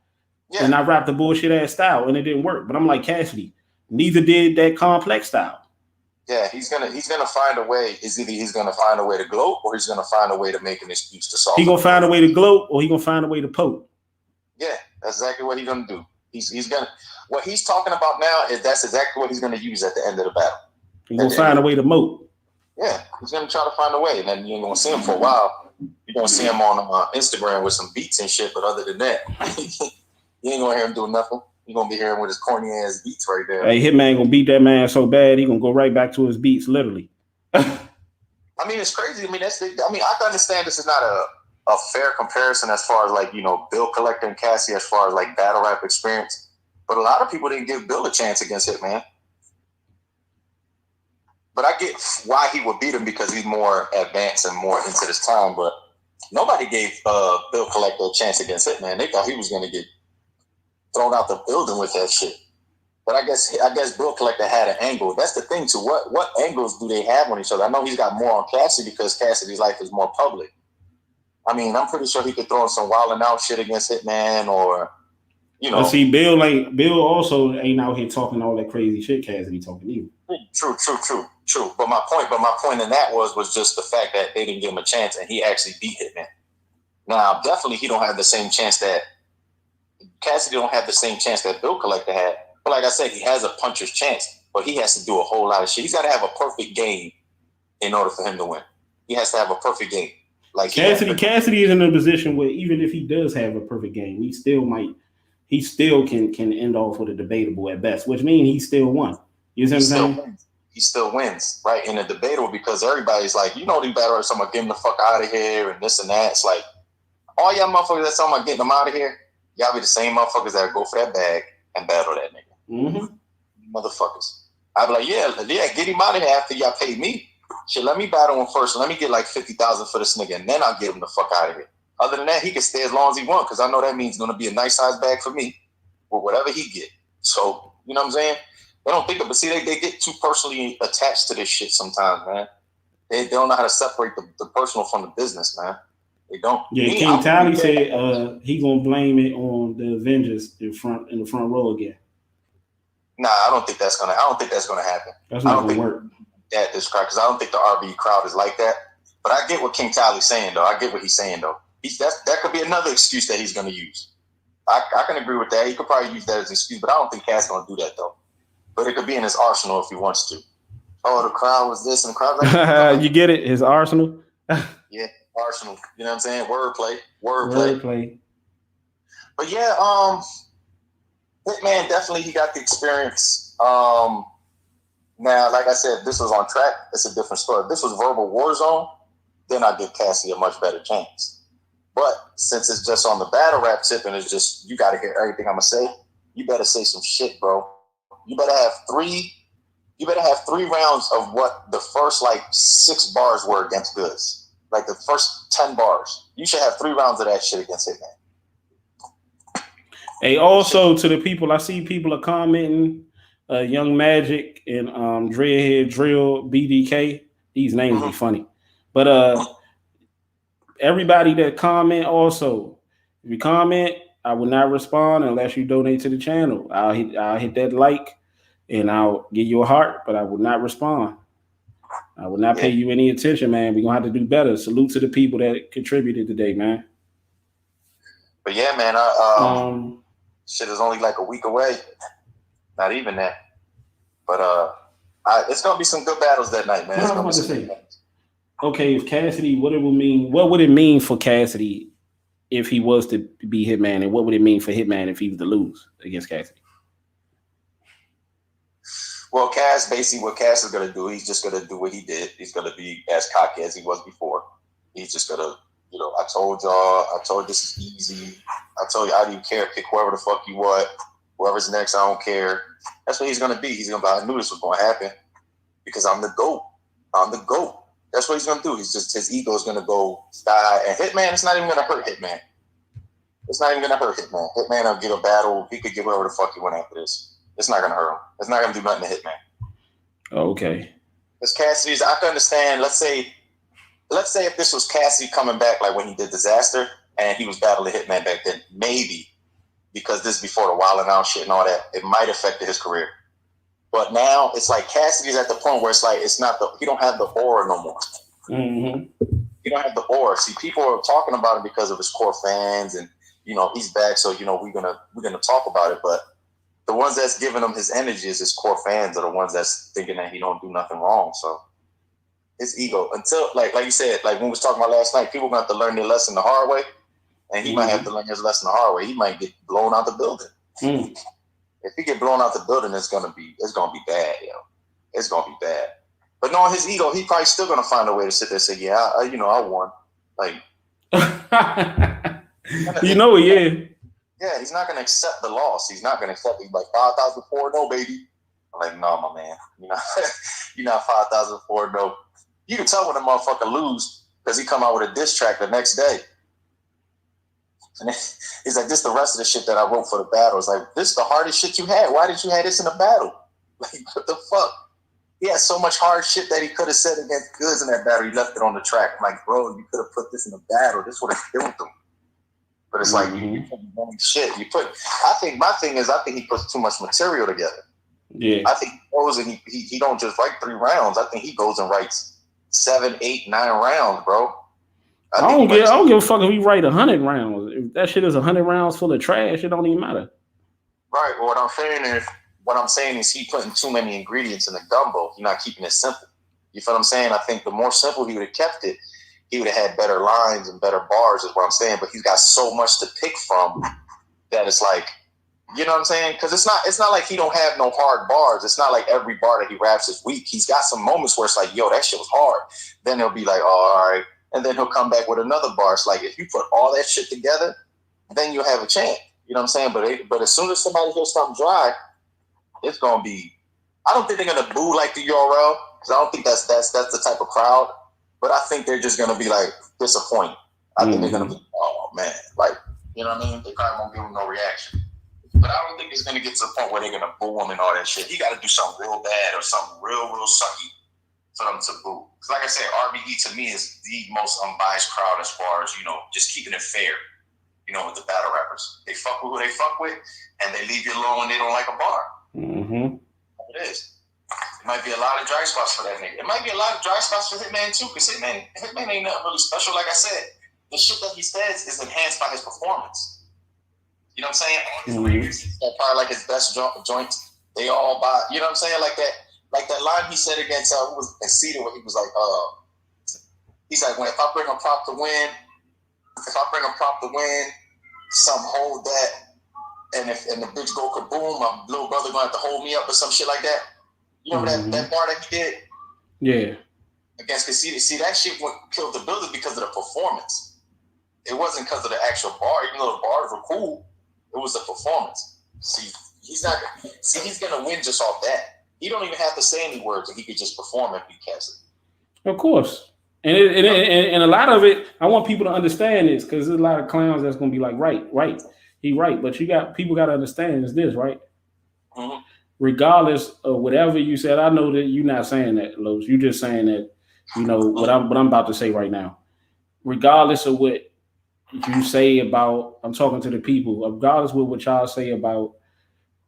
Yeah. And I rapped the bullshit ass style and it didn't work. But I'm like, Cassidy, neither did that complex style. Yeah, he's gonna find a way. Is either he's gonna find a way to gloat or he's gonna find a way to make an excuse to solve. He's gonna find a way to gloat or he's gonna find a way to poke. Yeah, that's exactly what he's gonna do. He's gonna what he's talking about now is that's exactly what he's gonna use at the end of the battle. He's gonna find a way to mote. Yeah, he's gonna try to find a way, and then you ain't gonna see him for a while. You're gonna see him on Instagram with some beats and shit, but other than that, you ain't gonna hear him doing nothing. You're gonna be hearing with his corny ass beats right there. Hey, Hitman gonna beat that man so bad he gonna go right back to his beats, literally. I mean, it's crazy. I mean, I can understand this is not a fair comparison as far as like, you know, Bill Collector and Cassie as far as like battle rap experience. But a lot of people didn't give Bill a chance against Hitman. But I get why he would beat him because he's more advanced and more into this time. But nobody gave Bill Collector a chance against Hitman. They thought he was gonna get thrown out the building with that shit. But I guess Bill Collector had an angle. That's the thing too. What angles do they have on each other? I know he's got more on Cassidy because Cassidy's life is more public. I mean, I'm pretty sure he could throw in some wilding out shit against Hitman, or But see, Bill also ain't out here talking all that crazy shit Cassidy talking either. True. But my point in that was just the fact that they didn't give him a chance and he actually beat Hitman. Now, definitely he don't have the same chance that Cassidy don't have the same chance that Bill Collector had. But like I said, he has a puncher's chance, but he has to do a whole lot of shit. He's got to have a perfect game in order for him to win. He has to have a perfect game. Like Cassidy is in a position where even if he does have a perfect game, he still can end off with a debatable at best, which means he still won. You see what I'm saying? He still wins, right? In a debatable, because everybody's like, these battle rappers talking about getting the fuck out of here and this and that. It's like, all y'all motherfuckers that's talking about getting them out of here, y'all be the same motherfuckers that go for that bag and battle that nigga. Mm-hmm. Motherfuckers. I'd be like, yeah, get him out of here after y'all pay me. Shit, let me battle him first. Let me get like 50,000 for this nigga, and then I'll get him the fuck out of here. Other than that, he can stay as long as he wants, because I know that means it's going to be a nice size bag for me with whatever he get. So, you know what I'm saying? They don't think of it. But see, they get too personally attached to this shit sometimes, man. They don't know how to separate the personal from the business, man. They don't. Yeah, King Tally said he gonna blame it on the Avengers in the front row again. Nah, I don't think that's gonna happen. That's not gonna work. That this crowd, because I don't think the RB crowd is like that. But I get what King Tally's saying, though. I get what he's saying, though. That could be another excuse that he's gonna use. I can agree with that. He could probably use that as an excuse, but I don't think Cass gonna do that though. But it could be in his arsenal if he wants to. Oh, the crowd was this, and the crowd like you get it? His arsenal. Yeah, arsenal. You know what I'm saying? Wordplay. But yeah, Hitman definitely he got the experience. Now, like I said, if this was on track, it's a different story. If this was verbal war zone, then I give Cassie a much better chance. But since it's just on the battle rap tip and it's just you got to hear everything I'm gonna say, you better say some shit, bro. You better have three rounds of what the first like 6 bars were against Goods. Like the first 10 bars. You should have 3 rounds of that shit against Hitman. Hey, also to the people, I see people are commenting, Young Magic and Dreadhead Drill BDK. These names be funny. But everybody that comment also, if you comment, I will not respond unless you donate to the channel. I'll hit that like and I'll give you a heart, but I will not respond. I will not pay you any attention, man. We're gonna have to do better. Salute to the people that contributed today, man. But yeah, man, shit is only like a week away. Not even that. But it's gonna be some good battles that night, man. What I was about to say. Okay, if Cassidy, what would it mean for Cassidy if he was to be Hitman, and what would it mean for Hitman if he was to lose against Cassidy? Well, basically what Cass is gonna do, he's just gonna do what he did. He's gonna be as cocky as he was before. He's just gonna, I told you this is easy. I told you I don't even care. Pick whoever the fuck you want. Whoever's next, I don't care. That's what he's gonna be. He's gonna be, I knew this was gonna happen because I'm the GOAT. That's what he's gonna do. His ego is gonna go sky high. And Hitman, it's not even gonna hurt Hitman. Hitman will get a battle. He could get whatever the fuck he want after this. It's not gonna hurt him. It's not gonna do nothing to Hitman. Okay. Because Cassidy's, I can understand. Let's say if this was Cassidy coming back, like when he did Disaster, and he was battling Hitman back then, maybe because this is before the Wild 'N Out shit and all that, it might affect his career. But now it's like Cassidy's at the point where it's like he don't have the aura no more. Mm-hmm. He don't have the aura. See, people are talking about him because of his core fans, and he's back, so we're gonna talk about it. But the ones that's giving him his energy is his core fans, are the ones that's thinking that he don't do nothing wrong. So his ego, until like you said, like when we was talking about last night, people gonna have to learn their lesson the hard way, and he might have to learn his lesson the hard way. He might get blown out the building. If he get blown out the building, it's gonna be bad, It's gonna be bad. But knowing his ego, he probably still gonna find a way to sit there and say, "Yeah, I won." Like, yeah. Yeah, he's not gonna accept the loss. He's not gonna accept it. He's like 5,004, baby. I'm like, no, my man. You're not 5,004. You can tell when a motherfucker lose because he come out with a diss track the next day. And he's like, this the rest of the shit that I wrote for the battle. It's like, this is the hardest shit you had. Why did you have this in the battle? Like, what the fuck? He had so much hard shit that he could have said against Goods in that battle. He left it on the track. I'm like, bro, you could have put this in the battle. This would have killed them. But it's like, you put shit. I think my thing is, I think he puts too much material together. Yeah. I think he goes and he don't just write 3 rounds. I think he goes and writes 7, 8, 9 rounds, bro. I don't give a fuck if he write 100 rounds. If that shit is 100 rounds full of trash, it don't even matter. Right. Well, what I'm saying is he putting too many ingredients in the gumbo. He's not keeping it simple. You feel what I'm saying? I think the more simple he would have kept it, he would have had better lines and better bars, is what I'm saying. But he's got so much to pick from that it's like, you know what I'm saying? Because it's not like he don't have no hard bars. It's not like every bar that he raps is weak. He's got some moments where it's like, yo, that shit was hard. Then he'll be like, oh, all right. And then he'll come back with another bar. It's like, if you put all that shit together, then you'll have a chance. You know what I'm saying? But as soon as somebody hears something dry, it's going to be, I don't think they're going to boo like the URL, because I don't think that's the type of crowd. But I think they're just going to be like disappointed. I think they're going to be, oh man, like, you know what I mean? They probably won't give him no reaction. But I don't think it's going to get to the point where they're going to boo him and all that shit. He got to do something real bad or something real sucky for them to boo. Because like I said, RBE to me is the most unbiased crowd as far as, you know, just keeping it fair, you know, with the battle rappers. They fuck with who they fuck with, and they leave you alone when they don't like a bar. Mm-hmm. It is. It might be a lot of dry spots for that nigga. It might be a lot of dry spots for Hitman too, because Hitman ain't nothing really special. Like I said, the shit that he says is enhanced by his performance. You know what I'm saying? All his lyrics, probably like his best joints, they all buy. You know what I'm saying? Like that line he said against who was Cedar, where he was like, he's like, if I bring a prop to win, some hold that, and the bitch go kaboom, my little brother gonna have to hold me up or some shit like that. You know that bar that he did? Yeah. Against Casita. See, that shit killed the building because of the performance. It wasn't because of the actual bar, even though the bars were cool. It was the performance. See, he's gonna win just off that. He don't even have to say any words, and he could just perform and beat Cassidy. Of course. And a lot of it, I want people to understand this, because there's a lot of clowns that's gonna be like, right. He right, but people got to understand is this, right? Mm-hmm. Regardless of whatever you said, I know that you're not saying that, Los. You're just saying that, you know, what I'm about to say right now. Regardless of what you say about, I'm talking to the people, regardless of what y'all say about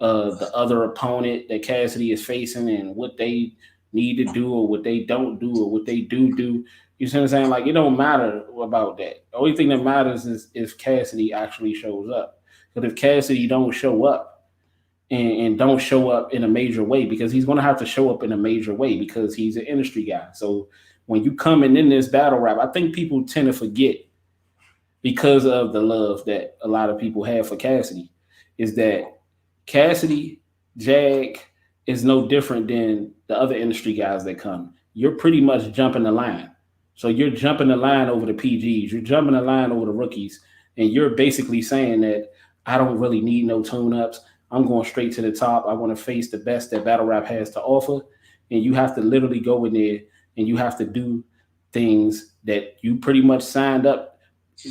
the other opponent that Cassidy is facing and what they need to do or what they don't do or what they do. You see what I'm saying? Like, it don't matter about that. The only thing that matters is if Cassidy actually shows up. But if Cassidy don't show up and don't show up in a major way, because he's going to have to show up in a major way because he's an industry guy. So when you coming in this battle rap, I think people tend to forget, because of the love that a lot of people have for Cassidy, is that Cassidy, Jag, is no different than the other industry guys that come. You're pretty much jumping the line. So you're jumping the line over the PGs. You're jumping the line over the rookies. And you're basically saying that I don't really need no tune-ups. I'm going straight to the top. I want to face the best that battle rap has to offer. And you have to literally go in there and you have to do things that you pretty much signed up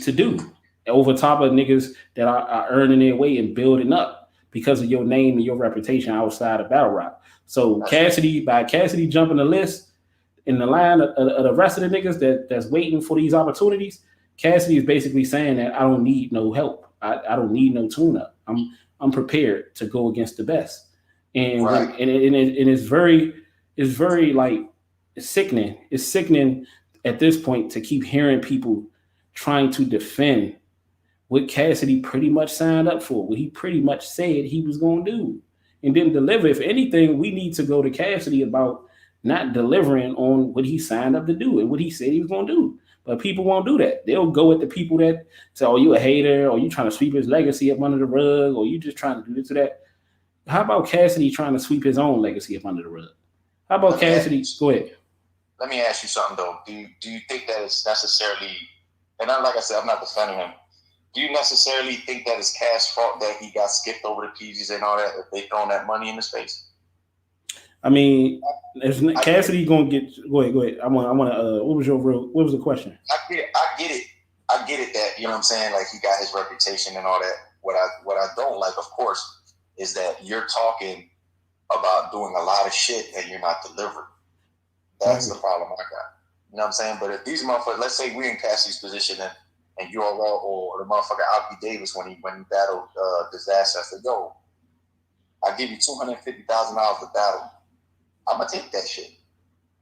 to do over top of niggas that are earning their way and building up because of your name and your reputation outside of battle rap. So Cassidy jumping the list in the line of the rest of the niggas that's waiting for these opportunities, Cassidy is basically saying that I don't need no help. I don't need no tune-up. I'm prepared to go against the best. And right. It's very like, it's sickening. It's sickening at this point to keep hearing people trying to defend what Cassidy pretty much signed up for, what he pretty much said he was going to do and didn't deliver. If anything, we need to go to Cassidy about not delivering on what he signed up to do and what he said he was going to do. But people won't do that. They'll go at the people that say, oh, you a hater, or you trying to sweep his legacy up under the rug, or you just trying to do this or that. How about Cassidy trying to sweep his own legacy up under the rug? How about Cassidy? Go ahead. Let me ask you something, though. Do you think that it's necessarily, and like I said, I'm not defending him. Do you necessarily think that it's Cass' fault that he got skipped over the PGs and all that, if they throwing that money in his face? I mean, Cassidy gonna get. Go ahead. I want to. What was the question? I get it, I get it that, you know what I'm saying, like he got his reputation and all that. What I don't like, of course, is that you're talking about doing a lot of shit and you're not delivering. That's the problem I got. You know what I'm saying? But if these motherfuckers, let's say we're in Cassie's position and URL or the motherfucker Alki Davis when he battled Disaster, I said, yo, I give you $250,000 to battle. I'm gonna take that shit.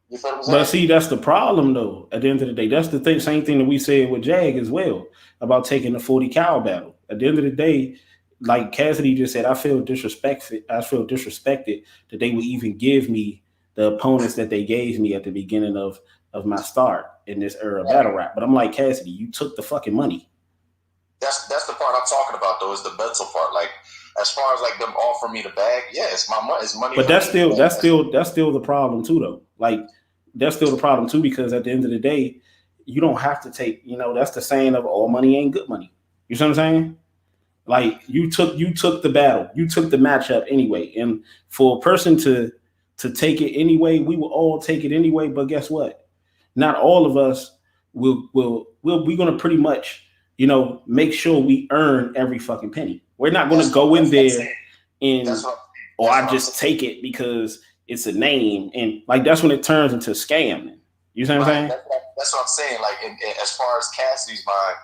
You feel what I'm saying? But see, that's the problem though. At the end of the day, that's the same thing that we said with Jag as well about taking the 40 cal battle. At the end of the day, like Cassidy just said, I feel disrespected that they would even give me the opponents that they gave me at the beginning of my start in this era of battle rap. But I'm like, Cassidy, you took the fucking money. That's the part I'm talking about though, is the mental part. Like, as far as like them offering me the bag, yeah, it's my money. It's money. But that's still the problem too, though. Like, that's still the problem too, because at the end of the day, you don't have to take. You know, that's the saying of all money ain't good money. You see what I'm saying? Like, you took the battle, you took the matchup anyway, and for a person to take it anyway, we will all take it anyway. But guess what? Not all of us we're gonna pretty much, you know, make sure we earn every fucking penny. We're not gonna go in there and I just take it because it's a name, and like that's when it turns into scamming. You see what I'm saying? That's what I'm saying. Like, as far as Cassidy's mind,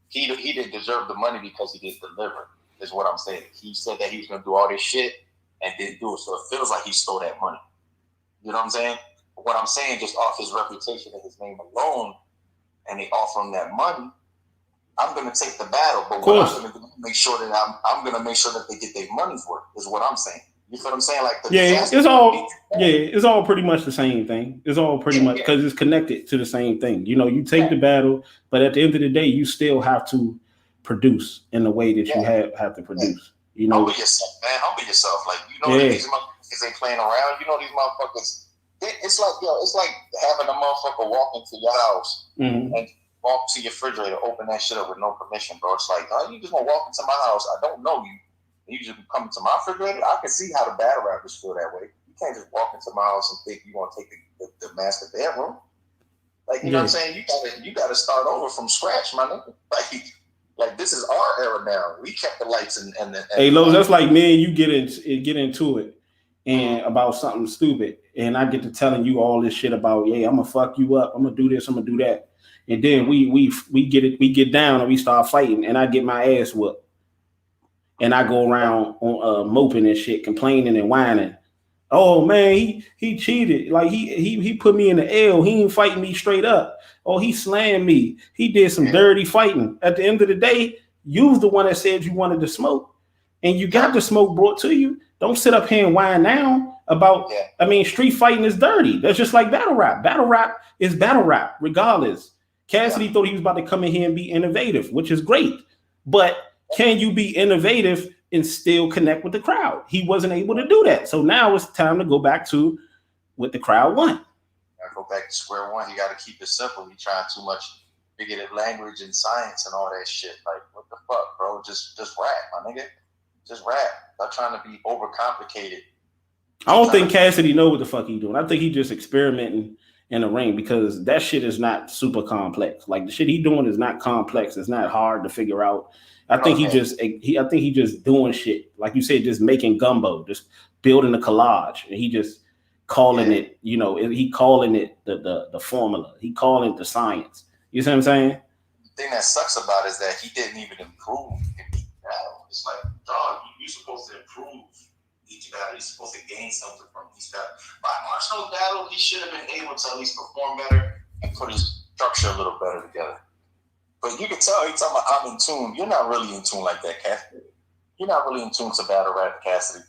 he didn't deserve the money because he didn't deliver. Is what I'm saying. He said that he was gonna do all this shit and didn't do it, so it feels like he stole that money. You know what I'm saying? But what I'm saying, just off his reputation and his name alone, and they offer him that money, I'm gonna take the battle. But what I'm gonna do, make sure that I'm gonna make sure that they get their money's worth. Is what I'm saying. You feel what I'm saying? Like, it's all pretty much the same thing. It's all pretty much because it's connected to the same thing. You know, you take the battle, but at the end of the day, you still have to produce in the way that you have to produce. You know, humble yourself, man. Humble yourself. Like, you know, these motherfuckers ain't playing around. You know, these motherfuckers. It's like having a motherfucker walk into your house and walk to your refrigerator, open that shit up with no permission, bro. It's like, oh, you just gonna walk into my house. I don't know you. You just come into my refrigerator. I can see how the battle rappers feel that way. You can't just walk into my house and think you want to take the master bedroom. Like, you know what I'm saying? You gotta start over from scratch, my nigga. Like this is our era now. We kept the lights and hey, Lowe's, that's like me and you get into it and about something stupid, and I get to telling you all this shit about, yeah, I'm gonna fuck you up, I'm gonna do this, I'm gonna do that, and then we get down and we start fighting, and I get my ass whooped, and I go around on moping and shit, complaining and whining. Oh man, he cheated. Like he put me in the L. He ain't fighting me straight up. Oh, he slammed me. He did some dirty fighting. At the end of the day, you was the one that said you wanted to smoke, and you got the smoke brought to you. Don't sit up here and whine now about. I mean, street fighting is dirty. That's just like battle rap. Battle rap is battle rap, regardless. Cassidy thought he was about to come in here and be innovative, which is great, but can you be innovative and still connect with the crowd? He wasn't able to do that. So now it's time to go back to what the crowd want. I go back to square one. You got to keep it simple. You trying too much figurative language and science and all that shit. Like, what the fuck, bro? Just rap, my nigga. Just rap. Not trying to be overcomplicated. I don't think Cassidy know what the fuck he doing. I think he just experimenting in the ring, because that shit is not super complex. Like, the shit he doing is not complex. It's not hard to figure out. I think he just doing shit, like you said, just making gumbo, just building a collage, and he just calling it, you know, he calling it the formula. He calling it the science. You see what I'm saying? The thing that sucks about it is that he didn't even improve in each battle. It's like, dog, you're supposed to improve each battle. You're supposed to gain something from each battle. By Marshall's battle, he should have been able to at least perform better and put his structure a little better together. But you can tell he's talking about I'm in tune. You're not really in tune like that, Cassidy. You're not really in tune to battle rap, Cassidy.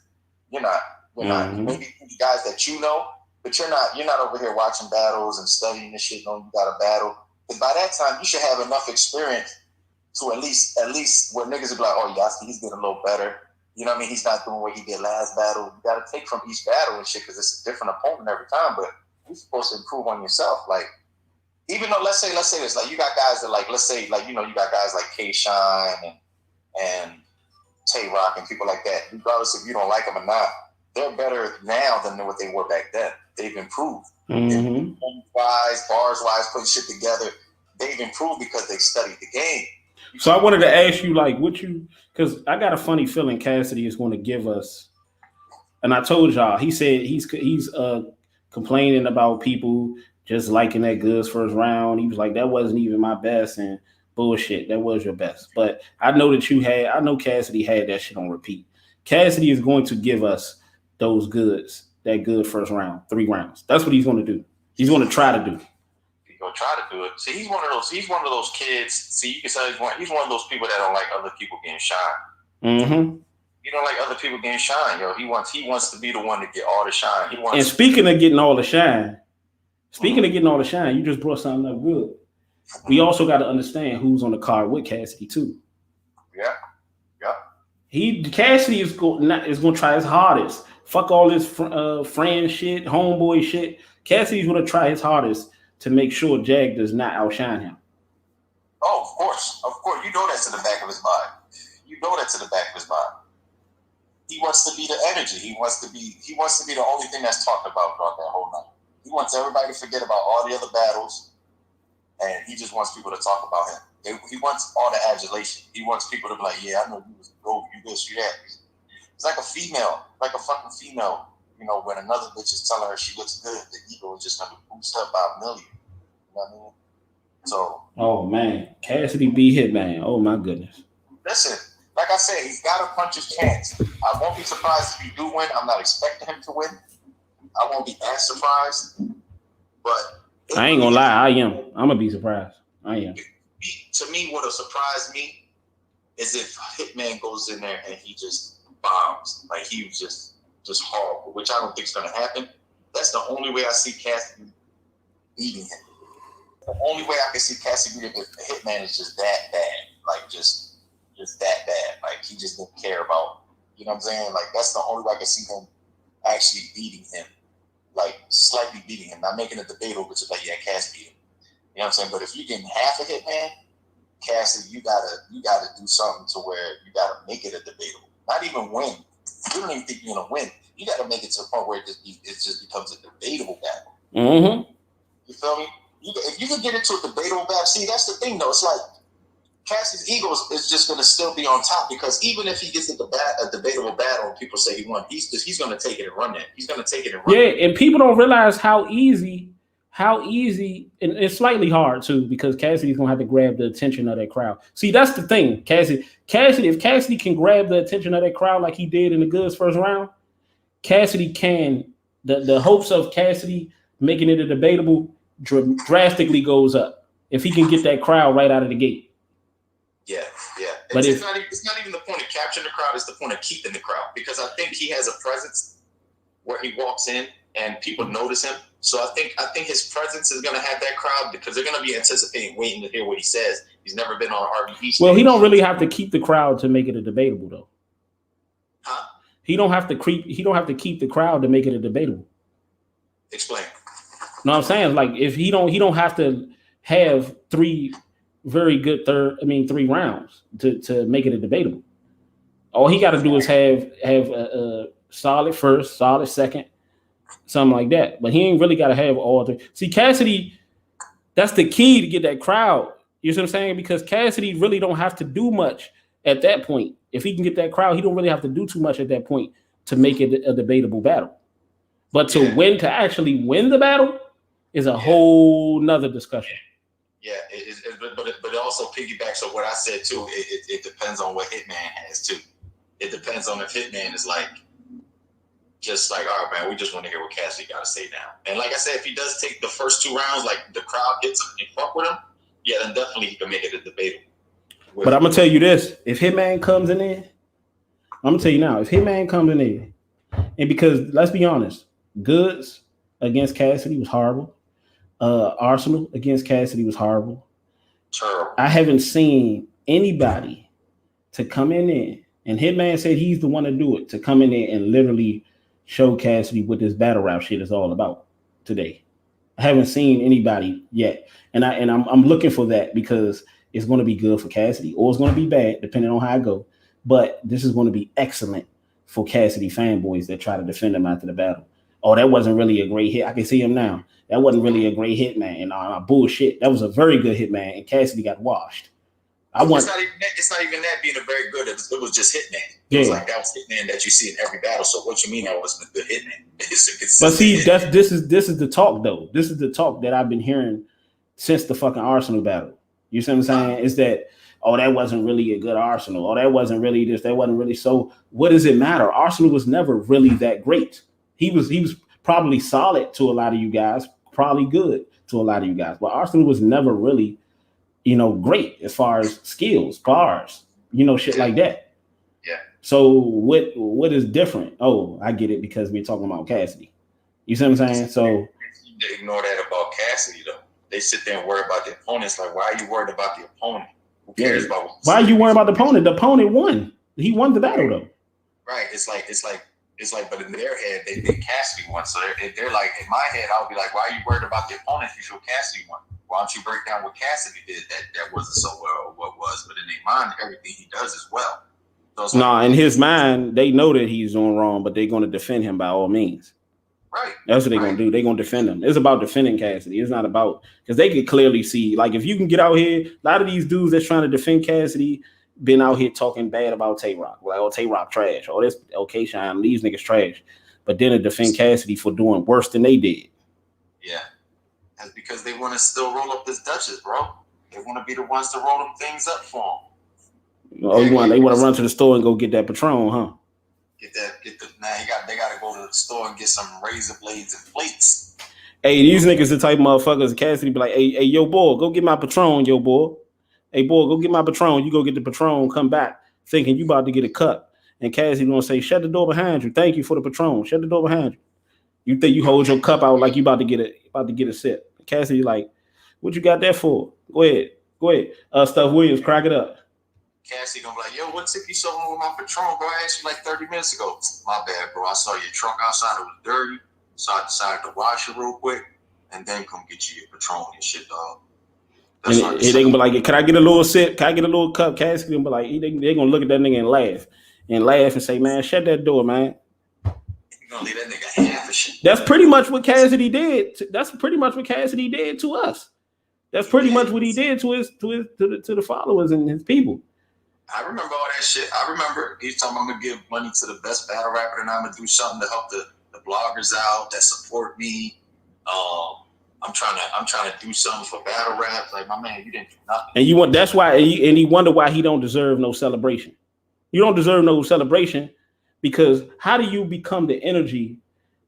You're not. Maybe the guys that you know, but you're not over here watching battles and studying this shit, knowing you got a battle. Because by that time, you should have enough experience to at least where niggas will be like, oh, yeah, he's getting a little better. You know what I mean? He's not doing what he did last battle. You got to take from each battle and shit, because it's a different opponent every time. But you're supposed to improve on yourself. Like, even though, let's say this, like, you got guys that, like, let's say, like, you know, you got guys like K-Shine and Tay Rock and people like that. Regardless if you don't like them or not, they're better now than what they were back then. They've improved. Bars-wise, putting shit together. they've improved because they studied the game. So I wanted to ask you, like, because I got a funny feeling Cassidy is going to give us, and I told y'all, he said he's complaining about people just liking that Goods first round. He was like, that wasn't even my best, and bullshit, that was your best. But I know Cassidy had that shit on repeat. Cassidy is going to give us those goods, that good first round, 3 rounds. That's what he's going to do. He's going to try to do. He's going to try to do it. See, he's one of those kids. See, you can say he's one of those people that don't like other people getting shine. Mm-hmm. You don't like other people getting shine, yo. He wants to be the one to get all the shine. And speaking of getting all the shine, you just brought something up good. We also got to understand who's on the card with Cassidy too. Yeah. Cassidy is going to try his hardest. Fuck all this friend shit, homeboy shit. Cassidy's going to try his hardest to make sure Jag does not outshine him. Oh, of course. You know that's in the back of his mind. He wants to be the energy. He wants to be the only thing that's talked about throughout that whole night. He wants everybody to forget about all the other battles, and he just wants people to talk about him. He wants all the adulation. He wants people to be like, yeah, I know you was the GOAT, you this, you that. It's like a fucking female, you know, when another bitch is telling her she looks good, the ego is just going to boost up by 1 million. You know what I mean? So. Oh, man. Cassidy be Hitman. Oh, my goodness. Listen, like I said, he's got to punch his chance. I won't be surprised if he do win. I'm not expecting him to win. I won't be as surprised. But I ain't going to lie. I am. I'm going to be surprised. I am. To me, what will surprise me is if Hitman goes in there and he just bombs. Like he was just horrible, which I don't think is going to happen. That's the only way I see Cassidy beating him. The only way I can see Cassidy beating him if the Hitman is just that bad. Like just that bad. Like he just didn't care about, you know what I'm saying? Like that's the only way I can see him actually beating him. Like slightly beating him, not making it debatable, but just like, yeah, Cass beat him. You know what I'm saying? But if you're getting half a Hitman, Cassidy, you gotta do something to where you gotta make it a debatable. Not even win. You don't even think you're gonna win. You gotta make it to a point where it just becomes a debatable battle. Mm-hmm. You feel me? If you can get into a debatable battle, see, that's the thing though. It's like Cassie's ego is just going to still be on top because even if he gets a debatable battle and people say he won, he's going to take it and run it. He's going to take it and run it. Yeah, and people don't realize how easy, and it's slightly hard too because Cassidy's going to have to grab the attention of that crowd. See, that's the thing, Cassidy. If Cassidy can grab the attention of that crowd like he did in the Goods first round, Cassidy can. The hopes of Cassidy making it a debatable drastically goes up if he can get that crowd right out of the gate. Yeah. But it's not even the point of capturing the crowd, it's the point of keeping the crowd. Because I think he has a presence where he walks in and people notice him. So I think his presence is gonna have that crowd because they're gonna be anticipating, waiting to hear what he says. He's never been on RBE stage. Well, he don't really have to keep the crowd to make it a debatable though. Huh? He don't have to keep the crowd to make it a debatable. Explain. No, I'm saying like if he don't have to have 3 very good 3 rounds to make it a debatable. All he got to do is have a solid first, solid second, something like that. But he ain't really got to have all 3. See, Cassidy, that's the key to get that crowd. You see what I'm saying? Because Cassidy really don't have to do much at that point. If he can get that crowd, he don't really have to do too much at that point to make it a debatable battle. But to actually win the battle is a whole nother discussion. Yeah, but it also piggybacks on what I said too. It depends on what Hitman has too. It depends on if Hitman is like, just like, all right, man, we just want to hear what Cassidy got to say now. And like I said, if he does take the first 2 rounds, like the crowd gets him and fuck with him, yeah, then definitely he can make it a debatable. But I'm gonna tell you this: if Hitman comes in there, I'm gonna tell you now, if Hitman comes in there, and because let's be honest, Goods against Cassidy was horrible. Arsenal against Cassidy was horrible. Terrible. I haven't seen anybody to come in there, and Hitman said he's the one to do it, to come in there and literally show Cassidy what this battle rap shit is all about today. I haven't seen anybody yet, and I'm looking for that because it's going to be good for Cassidy, or it's going to be bad depending on how I go. But this is going to be excellent for Cassidy fanboys that try to defend him after the battle. oh, that wasn't really a great hit. I can see him now. That wasn't really a great Hitman. Bullshit. That was a very good Hitman, and Cassidy got washed. It's not even that being a very good. It was just Hitman. It was like that was Hitman that you see in every battle. So what you mean that wasn't a good Hitman? But see, this is the talk though. This is the talk that I've been hearing since the fucking Arsenal battle. You see what I'm saying? Is that that wasn't really a good Arsenal. Oh, that wasn't really this. That wasn't really so. What does it matter? Arsenal was never really that great. He was probably solid to a lot of you guys, probably good to a lot of you guys, but Arsenal was never really, great as far as skills, bars, shit like that. Yeah. So what is different? Oh, I get it because we're talking about Cassidy. You see what I'm saying? So you ignore that about Cassidy though. They sit there and worry about the opponents. Like, why are you worried about the opponent? Who cares about what? Why are you worried about the opponent? The opponent won. He won the battle though. Right. It's like, but in their head, they think Cassidy won. So they're like, in my head, I'll be like, why are you worried about the opponent if you show Cassidy won? Why don't you break down what Cassidy did that wasn't so well or what was? But in their mind, everything he does is well. So in his mind, they know that he's doing wrong, but they're going to defend him by all means. Right. That's what they're going to do. They're going to defend him. It's about defending Cassidy. It's not about, because they can clearly see, like, if you can get out here, a lot of these dudes that's trying to defend Cassidy been out here talking bad about Tay-Rock. Like, oh, Tay-Rock trash. Oh, this, okay, Shine, these niggas trash. But then to defend Cassidy for doing worse than they did. Yeah. That's because they want to still roll up this Duchess, bro. They want to be the ones to roll them things up for them. Oh, they want to run to the store and go get that Patron, huh? They got to go to the store and get some razor blades and plates. Hey, these niggas the type of motherfuckers. Cassidy be like, hey, yo, boy, go get my Patron, yo, boy. Hey, boy, go get my Patron. You go get the Patron, come back thinking you about to get a cut. And Cassidy gonna say, shut the door behind you. Thank you for the Patron. Shut the door behind you. You think you hold your cup out like you about to get a sip. Cassidy like, what you got that for? Go ahead. Stuff Williams, crack it up. Cassidy gonna be like, yo, what tip you sold me with my Patron, bro? I asked you like 30 minutes ago. My bad, bro. I saw your trunk outside. It was dirty. So I decided to wash it real quick and then come get you your Patron and shit, dog. And they gonna be like, can I get a little sip? Can I get a little cup? Cassidy gonna be like, they gonna look at that nigga and laugh and say, man, shut that door, man. You gonna leave that nigga half a shit. That's pretty much what Cassidy did. That's pretty much what Cassidy did to us. That's pretty much what he did to the followers and his people. I remember all that shit. I remember each time I'm gonna give money to the best battle rapper, and I'm gonna do something to help the bloggers out that support me. I'm trying to do something for battle rap. Like, my man, you didn't do nothing. And that's why, and he wonder why he don't deserve no celebration. You don't deserve no celebration because how do you become the energy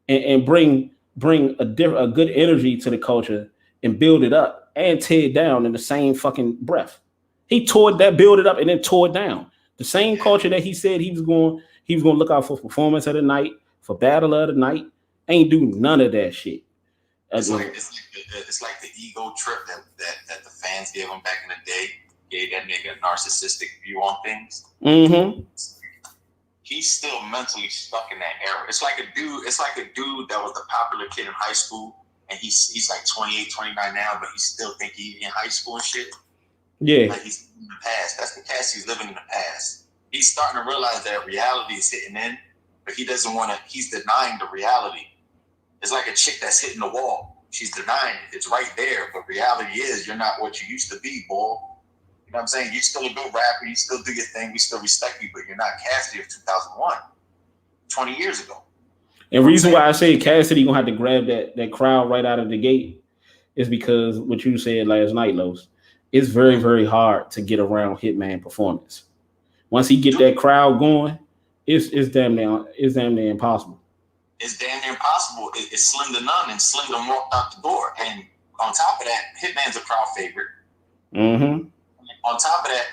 and bring a good energy to the culture and build it up and tear it down in the same fucking breath? He build it up and then tore it down. The same culture that he said he was going to look out for performance of the night, for battle of the night, ain't do none of that shit. It's like the ego trip that the fans gave him back in the day. Gave that nigga a narcissistic view on things. Mm-hmm. He's still mentally stuck in that era. It's like a dude that was the popular kid in high school, and he's like 28, 29 now, but he still think he's in high school and shit. Yeah. Like he's in the past. That's the Cassie's living in the past. He's starting to realize that reality is hitting in, but he doesn't want to. He's denying the reality. It's like a chick that's hitting the wall. She's denying it. It's right there, but reality is you're not what you used to be, boy. You know what I'm saying? You're still a good rapper. You still do your thing. We still respect you, but you're not Cassidy of 2001, 20 years ago. And reason why I say Cassidy gonna have to grab that crowd right out of the gate is because what you said last night, Los. It's very, very hard to get around Hitman performance. Once he get that crowd going, it's damn near impossible. It's damn near impossible. It's slim to none, and Slim done walked out the door. And on top of that, Hitman's a crowd favorite. Mm-hmm. On top of that,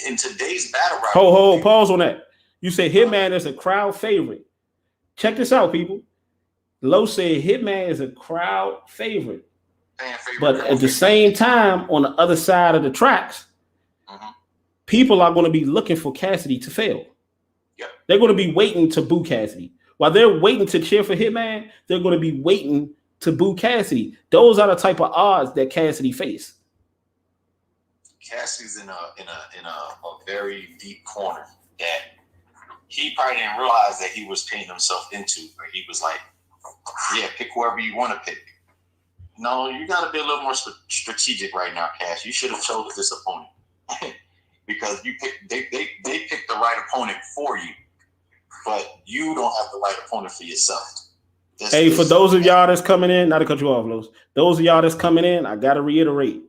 in today's battle rap, pause on that. You say Hitman is a crowd favorite. Check this out, people. Low said Hitman is a crowd favorite. But at the same time, on the other side of the tracks, people are going to be looking for Cassidy to fail. Yep. They're going to be waiting to boo Cassidy. While they're waiting to cheer for Hitman, they're going to be waiting to boo Cassidy. Those are the type of odds that Cassidy face. Cassidy's in a very deep corner that he probably didn't realize that he was painting himself into. Where he was like, Yeah, pick whoever you want to pick. No, you got to be a little more strategic right now, Cash. You should have chosen this opponent because you picked. They picked the right opponent for you, but you don't have the right opponent for yourself. For those of y'all that's coming in, not to cut you off, Los. Those of y'all that's coming in, I gotta reiterate.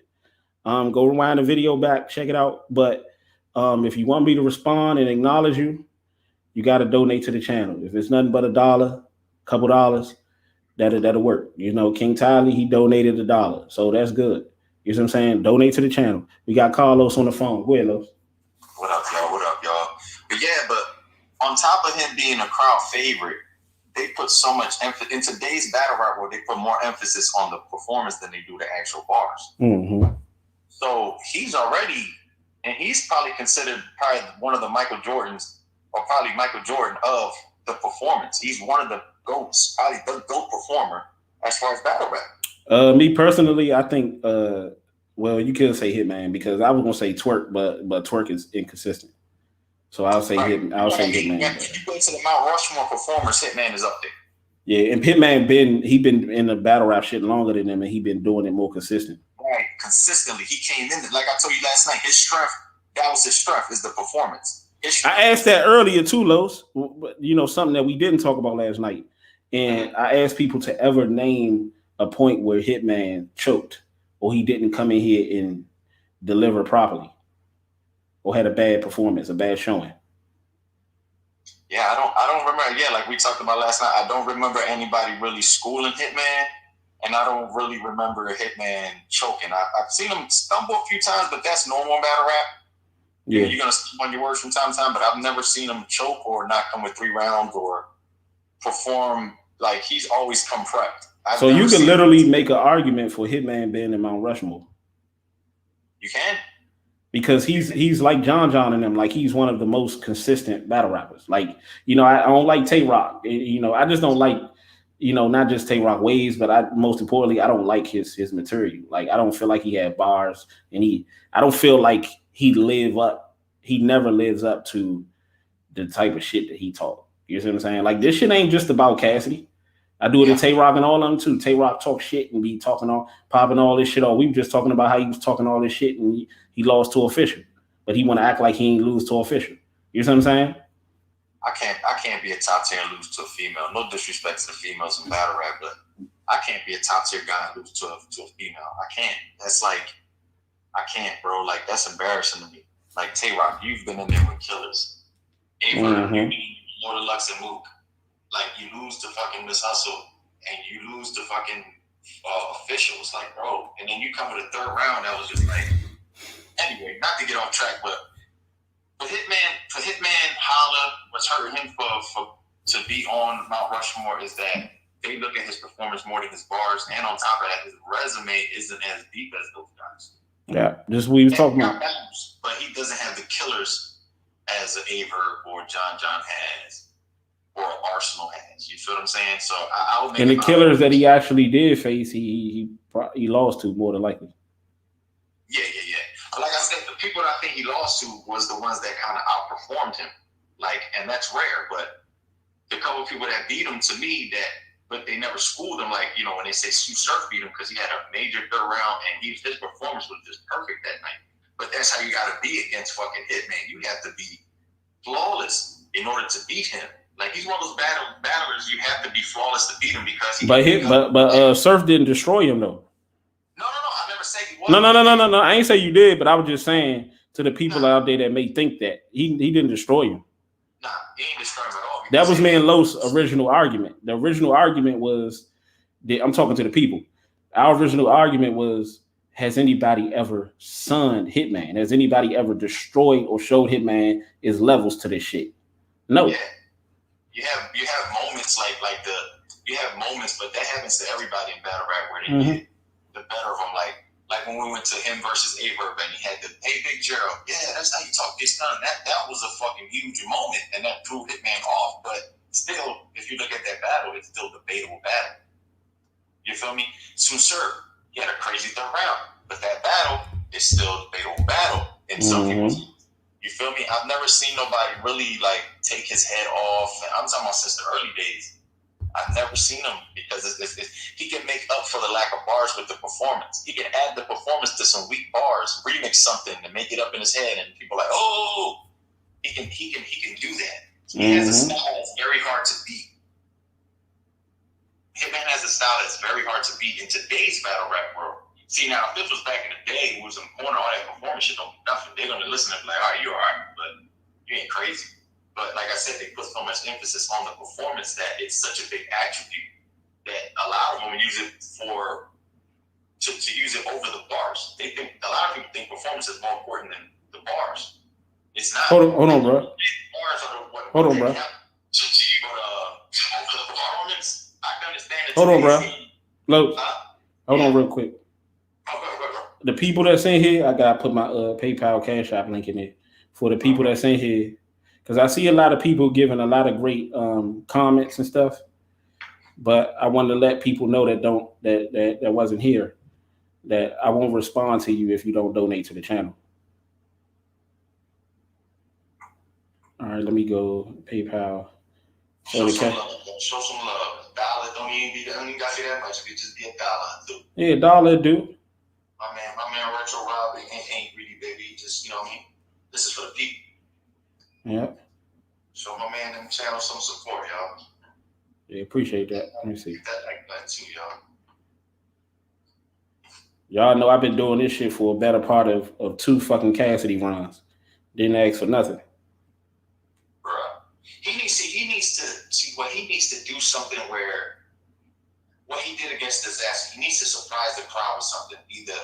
Go rewind the video back, check it out. But if you want me to respond and acknowledge you, you got to donate to the channel. If it's nothing but $1, couple dollars, that'll work. You know, King Tylee, he donated $1, so that's good. You know what I'm saying? Donate to the channel. We got Carlos on the phone. Go ahead, Los. What up, y'all? But yeah, but on top of him being a crowd favorite, they put so much emphasis in today's battle rap where they put more emphasis on the performance than they do the actual bars. Mm-hmm. So he's already, and he's probably considered one of the Michael Jordans, or probably Michael Jordan of the performance. He's one of the GOATs, probably the GOAT performer as far as battle rap. Me personally, I think, well, you could say Hitman because I was gonna say Twerk, but Twerk is inconsistent. So I'll say Hitman. I'll say Hitman. If you go to the Mount Rushmore performers, Hitman is up there. Yeah, and Hitman been in the battle rap shit longer than him, and he been doing it more consistent. Right, consistently. He came in, like I told you last night, his strength, that was his strength, is the performance. I asked that earlier too, Los. You know, something that we didn't talk about last night. And I asked people to ever name a point where Hitman choked or he didn't come in here and deliver properly or had a bad performance, a bad showing. Yeah, I don't remember. Yeah, like we talked about last night, I don't remember anybody really schooling Hitman, and I don't really remember Hitman choking. I've seen him stumble a few times, but that's normal in battle rap. Yeah, you're gonna stumble on your words from time to time, but I've never seen him choke or not come with 3 rounds or perform like he's always come prepped. So you can literally make an argument for Hitman being in Mount Rushmore. You can. Because he's like John and them, like he's one of the most consistent battle rappers. Like, you know, I don't like Tay Rock. You know, I just don't like, you know, not just Tay Rock ways, but most importantly, I don't like his material. Like, I don't feel like he had bars, and I don't feel like he never lives up to the type of shit that he taught. You see what I'm saying? Like, this shit ain't just about Cassidy. I do it in Tay Rock and all of them too. Tay Rock talk shit and be popping all this shit off. We were just talking about how he was talking all this shit and he lost to Official, but he want to act like he ain't lose to Official. You see what I'm saying? I can't be a top tier and lose to a female. No disrespect to the females in battle rap, but I can't be a top tier guy and lose to a female. I can't. That's like, I can't, bro. Like, that's embarrassing to me. Like, Tay Rock, you've been in there with killers. Ava, you need more Deluxe and Mook. Like, you lose to fucking Miss Hustle and you lose to fucking Officials, like, bro. And then you come with a 3rd round that was just like, anyway, not to get off track, but for Hitman Holla, what's hurting him to be on Mount Rushmore is that they look at his performance more than his bars, and on top of that, his resume isn't as deep as those guys. Yeah, just what he was talking about. But he doesn't have the killers as Aver or John has. Or Arsenal has, you feel what I'm saying? So I would make. And the killers that he actually did face, he lost to more than likely. Yeah. But like I said, the people that I think he lost to was the ones that kind of outperformed him. Like, and that's rare. But the couple of people that beat him, to me, but they never schooled him. Like, you know, when they say Sue Surf beat him because he had a major 3rd round and his performance was just perfect that night. But that's how you got to be against fucking Hitman. You have to be flawless in order to beat him. Like, he's one of those battlers you have to be flawless to beat him because he. But Surf didn't destroy him though. No. I never said he was. No. I ain't say you did, but I was just saying to the people out there that may think that he didn't destroy him. Nah, he ain't destroy him at all. That was me and Los' original argument. The original argument was, I'm talking to the people. Our original argument was, has anybody ever sunned Hitman? Has anybody ever destroyed or showed Hitman his levels to this shit? No. Yeah. You have moments you have moments, but that happens to everybody in battle rap where they get the better of them. Like when we went to him versus Averb and he had the hey Big Gerald, yeah, that's how you talk this time. That was a fucking huge moment and that threw Hitman off. But still, if you look at that battle, it's still a debatable battle. You feel me? Surf, he had a crazy 3rd round, but that battle is still a debatable battle in some people's. You feel me? I've never seen nobody really like take his head off. I'm talking about since the early days. I've never seen him because he can make up for the lack of bars with the performance. He can add the performance to some weak bars, remix something, and make it up in his head, and people are like, oh, he can do that. He has a style that's very hard to beat. Hitman has a style that's very hard to beat in today's battle rap world. See, now, if this was back in the day, who was in the corner, all that performance shit don't do nothing. They're going to listen and be like, all right, you're all right, but you ain't crazy. But like I said, they put so much emphasis on the performance that it's such a big attribute that a lot of them use it to use it over the bars. They think a lot of people think performance is more important than the bars. It's not. Hold on, bro. Bars are what hold on, bro. For the performance, I can understand it. Hold on, bro. Look, hold on real quick. The people that's in here, I gotta put my PayPal Cash App link in there for the people that's in here, because I see a lot of people giving a lot of great comments and stuff, but I want to let people know that wasn't here, that I won't respond to you if you don't donate to the channel. All right, let me go PayPal. Show some love. Dollar don't even got to be that much. If it just be $1. Yeah, $1 do. My man Retro Rob ain't greedy, baby. Just, you know what I mean? This is for the people. Yep. Show my man them channel some support, y'all. Yeah, appreciate that. Let me see. That like that too, y'all. Y'all know I've been doing this shit for a better part of 2 fucking Cassidy runs. Didn't ask for nothing. Bruh. He needs to do something where what he did against Disaster, he needs to surprise the crowd with something. Either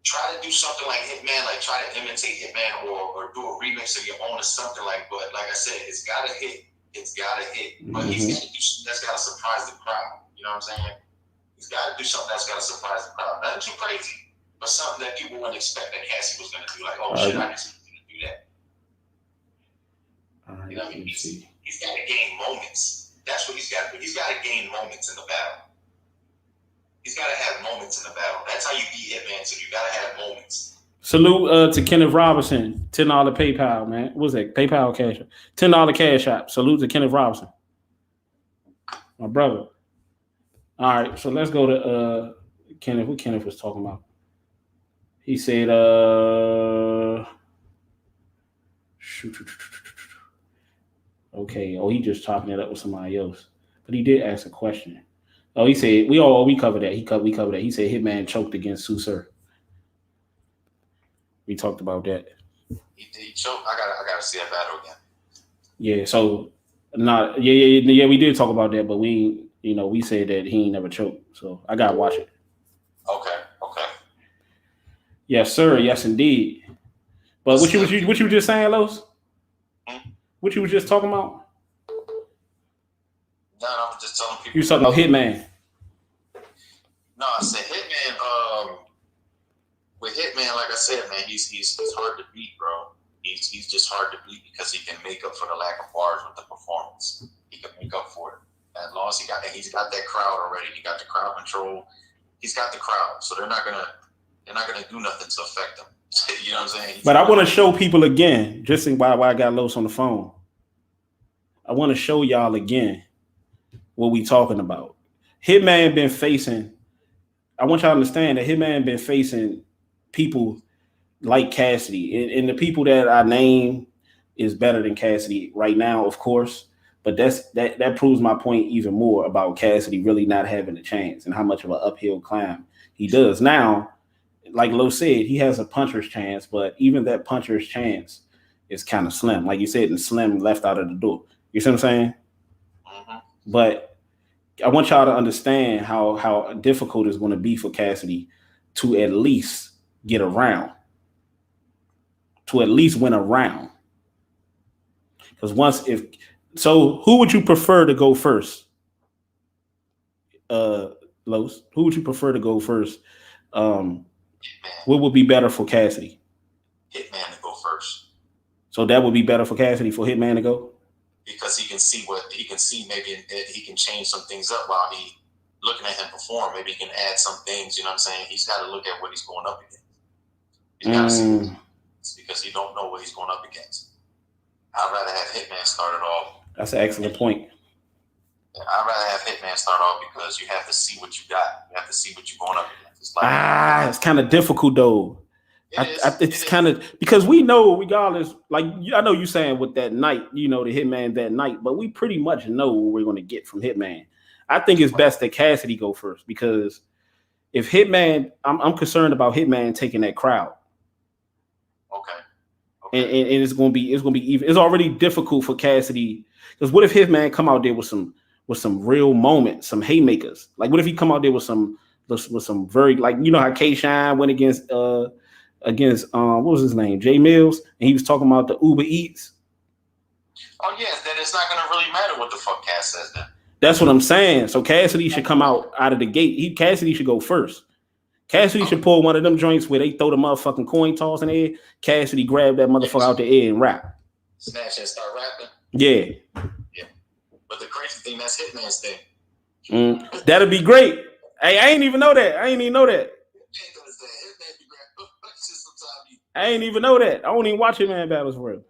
try to do something like Hitman, like try to imitate Hitman, or do a remix of your own or something like. But like I said, it's gotta hit. But he's got to do something that's gotta surprise the crowd. You know what I'm saying? He's got to do something that's gotta surprise the crowd. Nothing too crazy, but something that people wouldn't expect that Cassie was gonna do. Like, oh shit, I didn't expect him to do that. All right, you know what I mean? He's got to gain moments. That's what he's got to do. He's got to gain moments in the battle. He's got to have moments in the battle. That's how you beat Hitman. So you got to have moments. Salute to Kenneth Robinson. $10 PayPal, man. What was that? PayPal Cash App. $10 Cash App. Salute to Kenneth Robinson. My brother. All right, so let's go to Kenneth. What Kenneth was talking about? He said, okay. Oh, he just chopping it up with somebody else. But he did ask a question. Oh, he said we covered that. We covered that. He said Hitman choked against Susur. We talked about that. He choked. I gotta see that battle again. Yeah. So we did talk about that, but we said that he ain't never choked. So I gotta watch it. Okay. Yes, sir. Yes, indeed. But what you were just saying, Los? What you was just talking about? No, I'm just telling people. You was talking about Hitman. No, I said Hitman. With Hitman, like I said, man, he's hard to beat, bro. He's just hard to beat because he can make up for the lack of bars with the performance. He can make up for it. As long as he's got that crowd already. He got the crowd control. He's got the crowd, so they're not gonna do nothing to affect him. You know what I'm saying? But I want to show people again, just why I got Los on the phone. I want to show y'all again what we talking about. Hitman been facing. I want y'all to understand that Hitman been facing people like Cassidy, and the people that I name is better than Cassidy right now, of course. But that proves my point even more about Cassidy really not having a chance and how much of an uphill climb he does now. Like Lo said, he has a puncher's chance, but even that puncher's chance is kind of slim. Like you said, and slim left out of the door. You see what I'm saying? Mm-hmm. But I want y'all to understand how difficult it's going to be for Cassidy to at least get around, to at least win a round. Because who would you prefer to go first? Los, who would you prefer to go first? What would be better for Cassidy? Hitman to go first. So that would be better for Cassidy, for Hitman to go? Because he can see maybe he can change some things up while he looking at him perform. Maybe he can add some things, you know what I'm saying? He's got to look at what he's going up against. He's got to see it's because he don't know what he's going up against. I'd rather have Hitman started off. That's an excellent point. I'd rather have Hitman start off because you have to see what you got. You have to see what you're going up against. It's like it's kind of difficult though. It's kind of because we know regardless, like I know you saying with that night, you know, the Hitman that night, but we pretty much know what we're going to get from Hitman. I think it's best that Cassidy go first because if Hitman, I'm concerned about Hitman taking that crowd. Okay. And it's gonna be even. It's already difficult for Cassidy because what if Hitman come out there with some real moments, some haymakers? Like what if he come out there with some very like you know how K Shine went against what was his name, Jay Mills, and he was talking about the Uber Eats. Oh yeah, then it's not gonna really matter what the fuck Cass says then. That's what I'm saying. So Cassidy should come out of the gate. Cassidy should go first. Cassidy should pull one of them joints where they throw the motherfucking coin toss in the air. Cassidy grab that motherfucker out the air and rap. Snatch and start rapping. Yeah. Yeah. But the crazy thing, that's Hitman's thing. That'd be great. Hey, I ain't even know that. I ain't even know that. I ain't even know that. I don't even watch Hitman battles for real.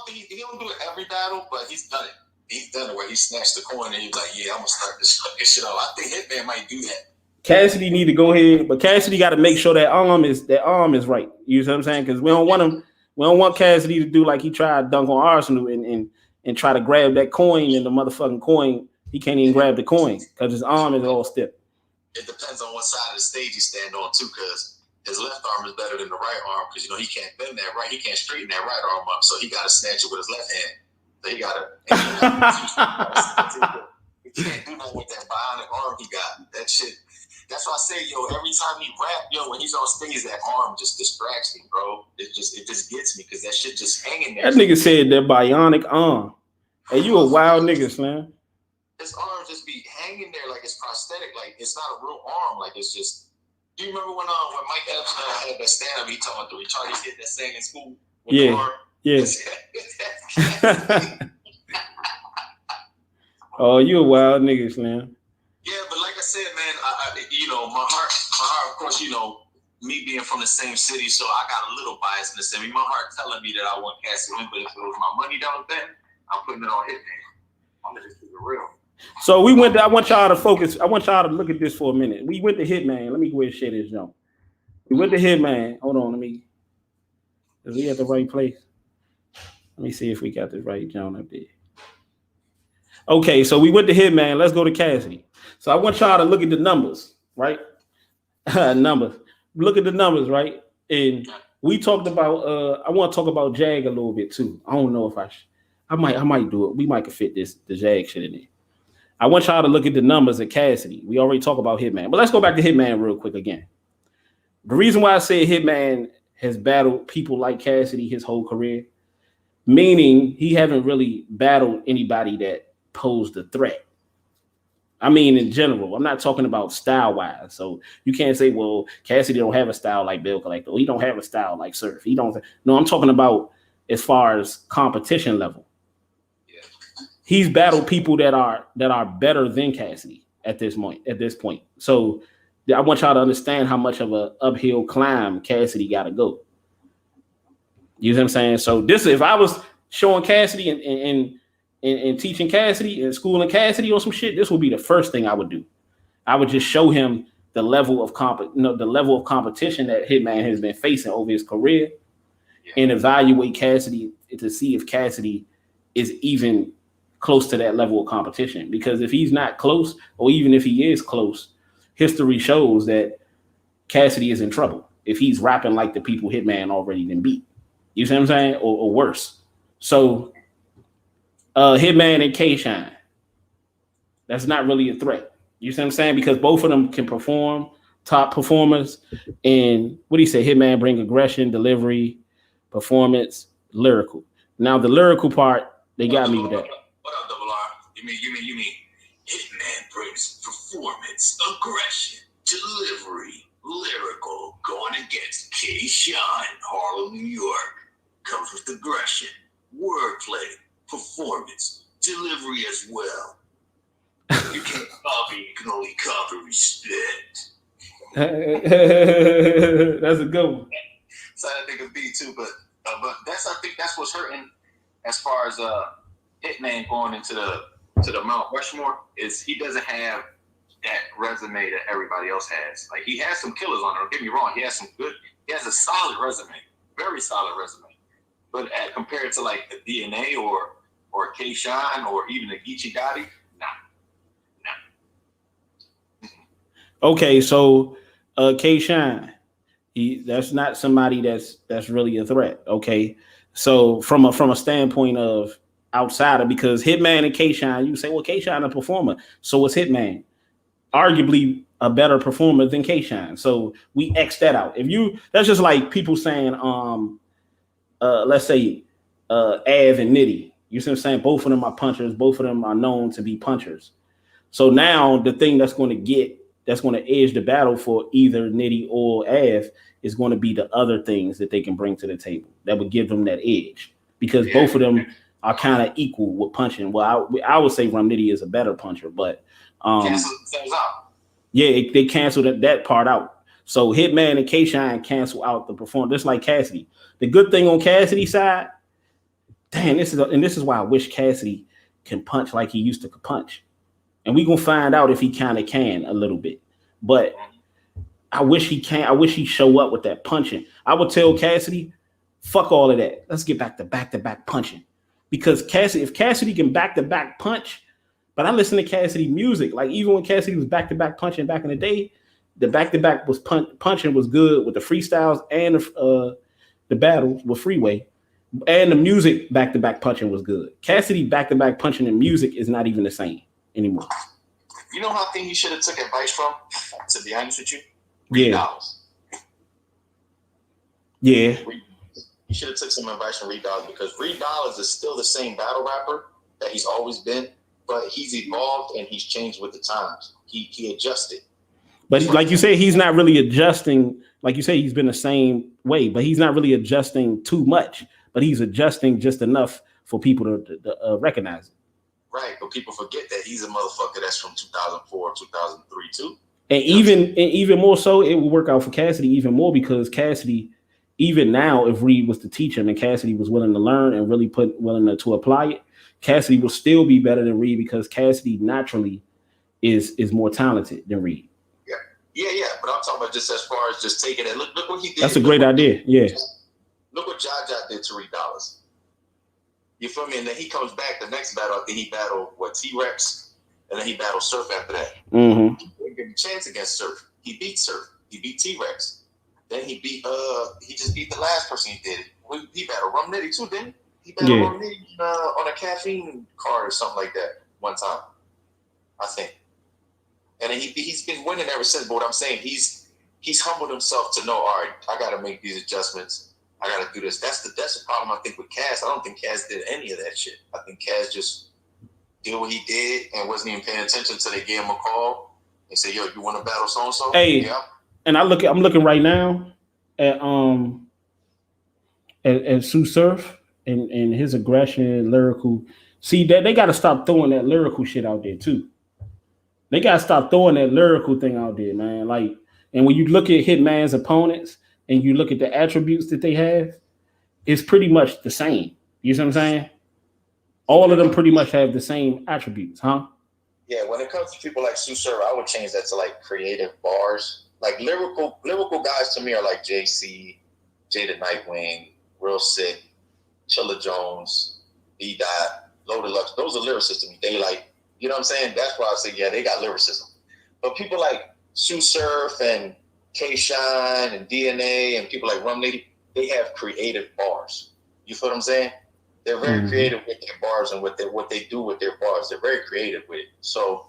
He don't do it every battle, but he's done it. He's done it where he snatched the coin and he's like, yeah, I'm gonna start this fucking shit off. I think Hitman might do that. Cassidy need to go ahead, but Cassidy got to make sure that arm is right. You know what I'm saying? Because we don't want Cassidy to do like he tried to dunk on Arsenal and try to grab that coin and the motherfucking coin. He can't even grab the coin because his arm is all stiff. It depends on what side of the stage you stand on too, because his left arm is better than the right arm because he can't bend that right. He can't straighten that right arm up, so he got to snatch it with his left hand. So he can't do nothing with that bionic arm he got. That shit. That's why I say, every time he rap, when he's on stage, that arm just distracts me, bro. It just gets me because that shit just hanging there. That nigga said that bionic arm. Hey, you a wild nigga, Slam. His arm just be hanging there like it's prosthetic, like it's not a real arm, like it's just. Do you remember when Mike Epps had that stand up? He talking about the retarded kid that sang in school. Yeah. Oh, you a wild nigga, Slam. Yeah, but like I said, man, my heart, of course, me being from the same city, so I got a little bias in the semi. My heart telling me that I want Cassie to win, but if it was my money down then, I'm putting it on Hitman. I'm just keep it real. So I want y'all to focus. I want y'all to look at this for a minute. We went to Hitman. Let me go ahead and share this jump. We went to Hitman. Hold on, is we at the right place? Let me see if we got the right jump up there. Okay, so we went to Hitman. Let's go to Cassidy. So I want y'all to look at the numbers, right? Numbers. Look at the numbers, right? And we talked about. I want to talk about Jag a little bit too. I don't know if I might do it. We might fit the Jag shit in there. I want y'all to look at the numbers at Cassidy. We already talked about Hitman, but let's go back to Hitman real quick again. The reason why I say Hitman has battled people like Cassidy his whole career, meaning he haven't really battled anybody that posed a threat. I mean, in general, I'm not talking about style-wise. So you can't say, well, Cassidy don't have a style like Bill Collector. He don't have a style like Surf. He don't. No, I'm talking about as far as competition level. He's battled people that are better than Cassidy at this point. So I want y'all to understand how much of an uphill climb Cassidy got to go. You know what I'm saying? So this, if I was showing Cassidy and teaching Cassidy and schooling Cassidy or some shit, this would be the first thing I would do. I would just show him the level of competition that Hitman has been facing over his career, and evaluate Cassidy to see if Cassidy is even close to that level of competition. Because if he's not close, or even if he is close, history shows that Cassidy is in trouble if he's rapping like the people Hitman already been beat. You see what I'm saying? Or worse. So Hitman and K-Shine, that's not really a threat. You see what I'm saying? Because both of them can perform, top performers. And what do you say? Hitman bring aggression, delivery, performance, lyrical. Now the lyrical part, they got me with that. What up, Double R? You mean Hitman brings performance, aggression, delivery, lyrical, going against K-Shine, Harlem, New York. Comes with aggression, wordplay, performance, delivery as well. You can't copy, you can only copy respect. That's a good one. So that nigga B too, but I think that's what's hurting as far as Hitman going into to the Mount Rushmore is he doesn't have that resume that everybody else has. Like he has some killers on it. Don't get me wrong. He has a solid resume, very solid resume. But compared to like the DNA or K-Shine or even the Geechee Gotti, nah. Okay, so K-Shine, that's not somebody that's really a threat. Okay, so from a standpoint of outsider, because Hitman and K-Shine, you say, well, K-Shine a performer, so is Hitman arguably a better performer than K-Shine. So we X that out. That's just like people saying, let's say Av and Nitty. You see what I'm saying? Both of them are punchers. Both of them are known to be punchers. So now the thing that's going to edge the battle for either Nitty or Av is going to be the other things that they can bring to the table that would give them that edge, because both of them are kind of equal with punching. Well, I would say Rum Nitty is a better puncher, but yeah, they canceled that part out. So Hitman and K-Shine cancel out the performance, just like Cassidy. The good thing on Cassidy's side, this is why I wish Cassidy can punch like he used to punch. And we're gonna find out if he kind of can a little bit. But I wish he can. I wish he show up with that punching. I would tell Cassidy, fuck all of that. Let's get back to back punching. Because if Cassidy can back to back punch, but I listen to Cassidy music. Like even when Cassidy was back to back punching back in the day, the back to back was punching was good with the freestyles and the battles with Freeway, and the music back to back punching was good. Cassidy back to back punching and music is not even the same anymore. You know how I think he should have took advice from, to be honest with you? $3. Yeah. He should have took some advice from Reed Dollaz, because Reed Dollaz is still the same battle rapper that he's always been, but he's evolved and he's changed with the times. He adjusted. But like you say, he's not really adjusting. Like you say, he's been the same way, but he's not really adjusting too much. But he's adjusting just enough for people to recognize it. Right, but people forget that he's a motherfucker that's from 2004, 2003 too. And even more so, it will work out for Cassidy even more, because Cassidy, even now, if Reed was to teach him and Cassidy was willing to learn and really willing to apply it, Cassidy will still be better than Reed, because Cassidy naturally is more talented than Reed. Yeah. But I'm talking about just as far as just taking it. Look what he did. That's a great idea. Yeah. Look what Jaja did to Reed Dollaz. You feel me? And then he comes back the next battle. I think he battled T-Rex, and then he battled Surf after that. Mm-hmm. He didn't give him a chance against Surf. He beat Surf. He beat T-Rex. Then he just beat the last person he did. He battled Rum Nitty too, didn't he? He battled Rum Nitty on a caffeine card or something like that one time, I think. And then he's been winning ever since. But what I'm saying, he's humbled himself to know, all right, I got to make these adjustments. I got to do this. That's the problem, I think, with Cass. I don't think Cass did any of that shit. I think Cass just did what he did and wasn't even paying attention until they gave him a call and said, yo, you want to battle so-and-so? Hey, yeah. And I'm looking right now at Sue Surf and his aggression, lyrical. See, that they got to stop throwing that lyrical shit out there too. They got to stop throwing that lyrical thing out there, man. Like, and when you look at Hitman's opponents and you look at the attributes that they have, it's pretty much the same. You see what I'm saying? All of them pretty much have the same attributes, huh? Yeah, when it comes to people like Sue Surf, I would change that to like creative bars. Like lyrical guys to me are like JC, Jada Nightwing, Real Sick, Chilla Jones, B-Dot, Loaded Lux. Those are lyricists to me. They like, you know what I'm saying? That's why I say, yeah, they got lyricism. But people like Sue Surf and K-Shine and DNA and people like Rum Nitty, they have creative bars. You feel what I'm saying? They're very creative with their bars and what they do with their bars. They're very creative with it. So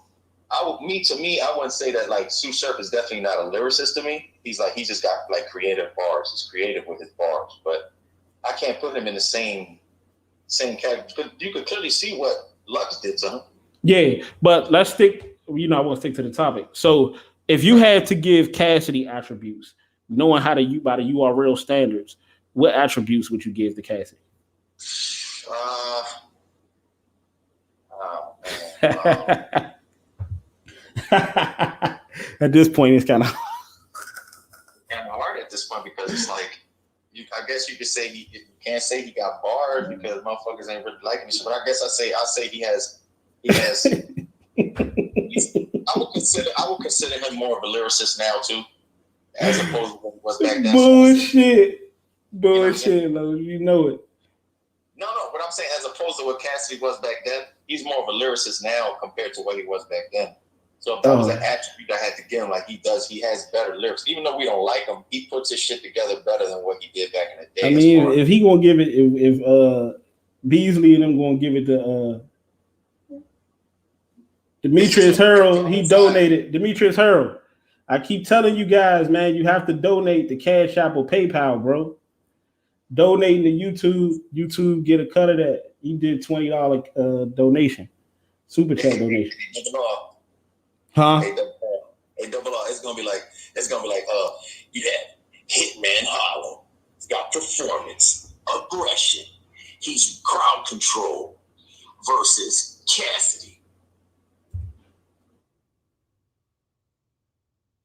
I wouldn't say that like Sue Surf is definitely not a lyricist to me. He just got like creative bars. He's creative with his bars, but I can't put him in the same category. You could clearly see what Lux did to him. Yeah, but let's stick. I want to stick to the topic. So if you had to give Cassidy attributes, knowing how to by the URL standards, what attributes would you give to Cassidy? At this point, it's kind of hard at this point because it's like I guess you could say you can't say he got bars because motherfuckers ain't really liking this. But I guess I say he has He has. I would consider him more of a lyricist now too, as opposed to what he was back then. Bullshit, Lo. You know it. No. What I'm saying, as opposed to what Cassidy was back then, he's more of a lyricist now compared to what he was back then. So if that was an attribute I had to give him, like he does, he has better lyrics. Even though we don't like him, he puts his shit together better than what he did back in the day. I mean, if he gonna give it, if Beasley and them gonna give it to Demetrius Harrell, he donated. Demetrius Harrell. I keep telling you guys, man, you have to donate to Cash App or PayPal, bro. Donating to YouTube, YouTube get a cut of that. He did $20 donation, super chat donation. Huh? Hey, double R. It's gonna be like you have Hitman Holla. He's got performance, aggression. He's crowd control versus Cassidy.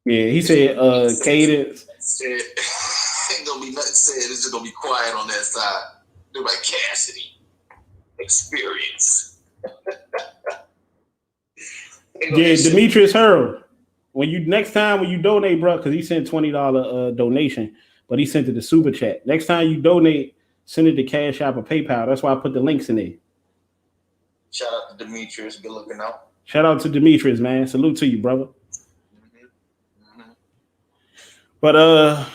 Yeah, he said cadence. Ain't gonna be nothing said. It's just gonna be quiet on that side. They're like Cassidy experience. Yeah, Demetrius Harrell. Next time when you donate, bro, because he sent $20 donation, but he sent it to super chat. Next time you donate, send it to Cash App or PayPal. That's why I put the links in there. Shout out to Demetrius. Good looking out. Shout out to Demetrius, man. Salute to you, brother. But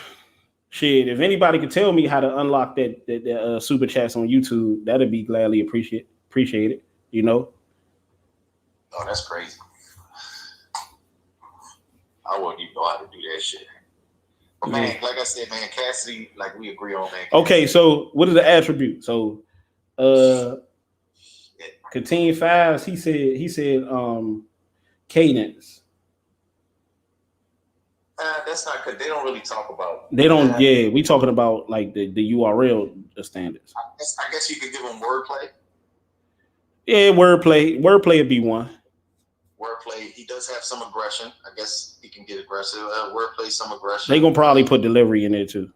shit, if anybody could tell me how to unlock that super chats on YouTube, that'd be gladly appreciated. You know. Oh, that's crazy. I wouldn't even know how to do that shit. But man, like I said, man, Cassidy, like we agree on, man. Cassidy. Okay, so what is the attribute? So, Katine Fives, he said, cadence. That's not good. They don't really talk about. They don't. That. Yeah, we talking about like the URL standards. I guess you could give them wordplay. Yeah, wordplay would be one. Wordplay. He does have some aggression. I guess he can get aggressive. Wordplay, some aggression. They gonna probably put delivery in there too.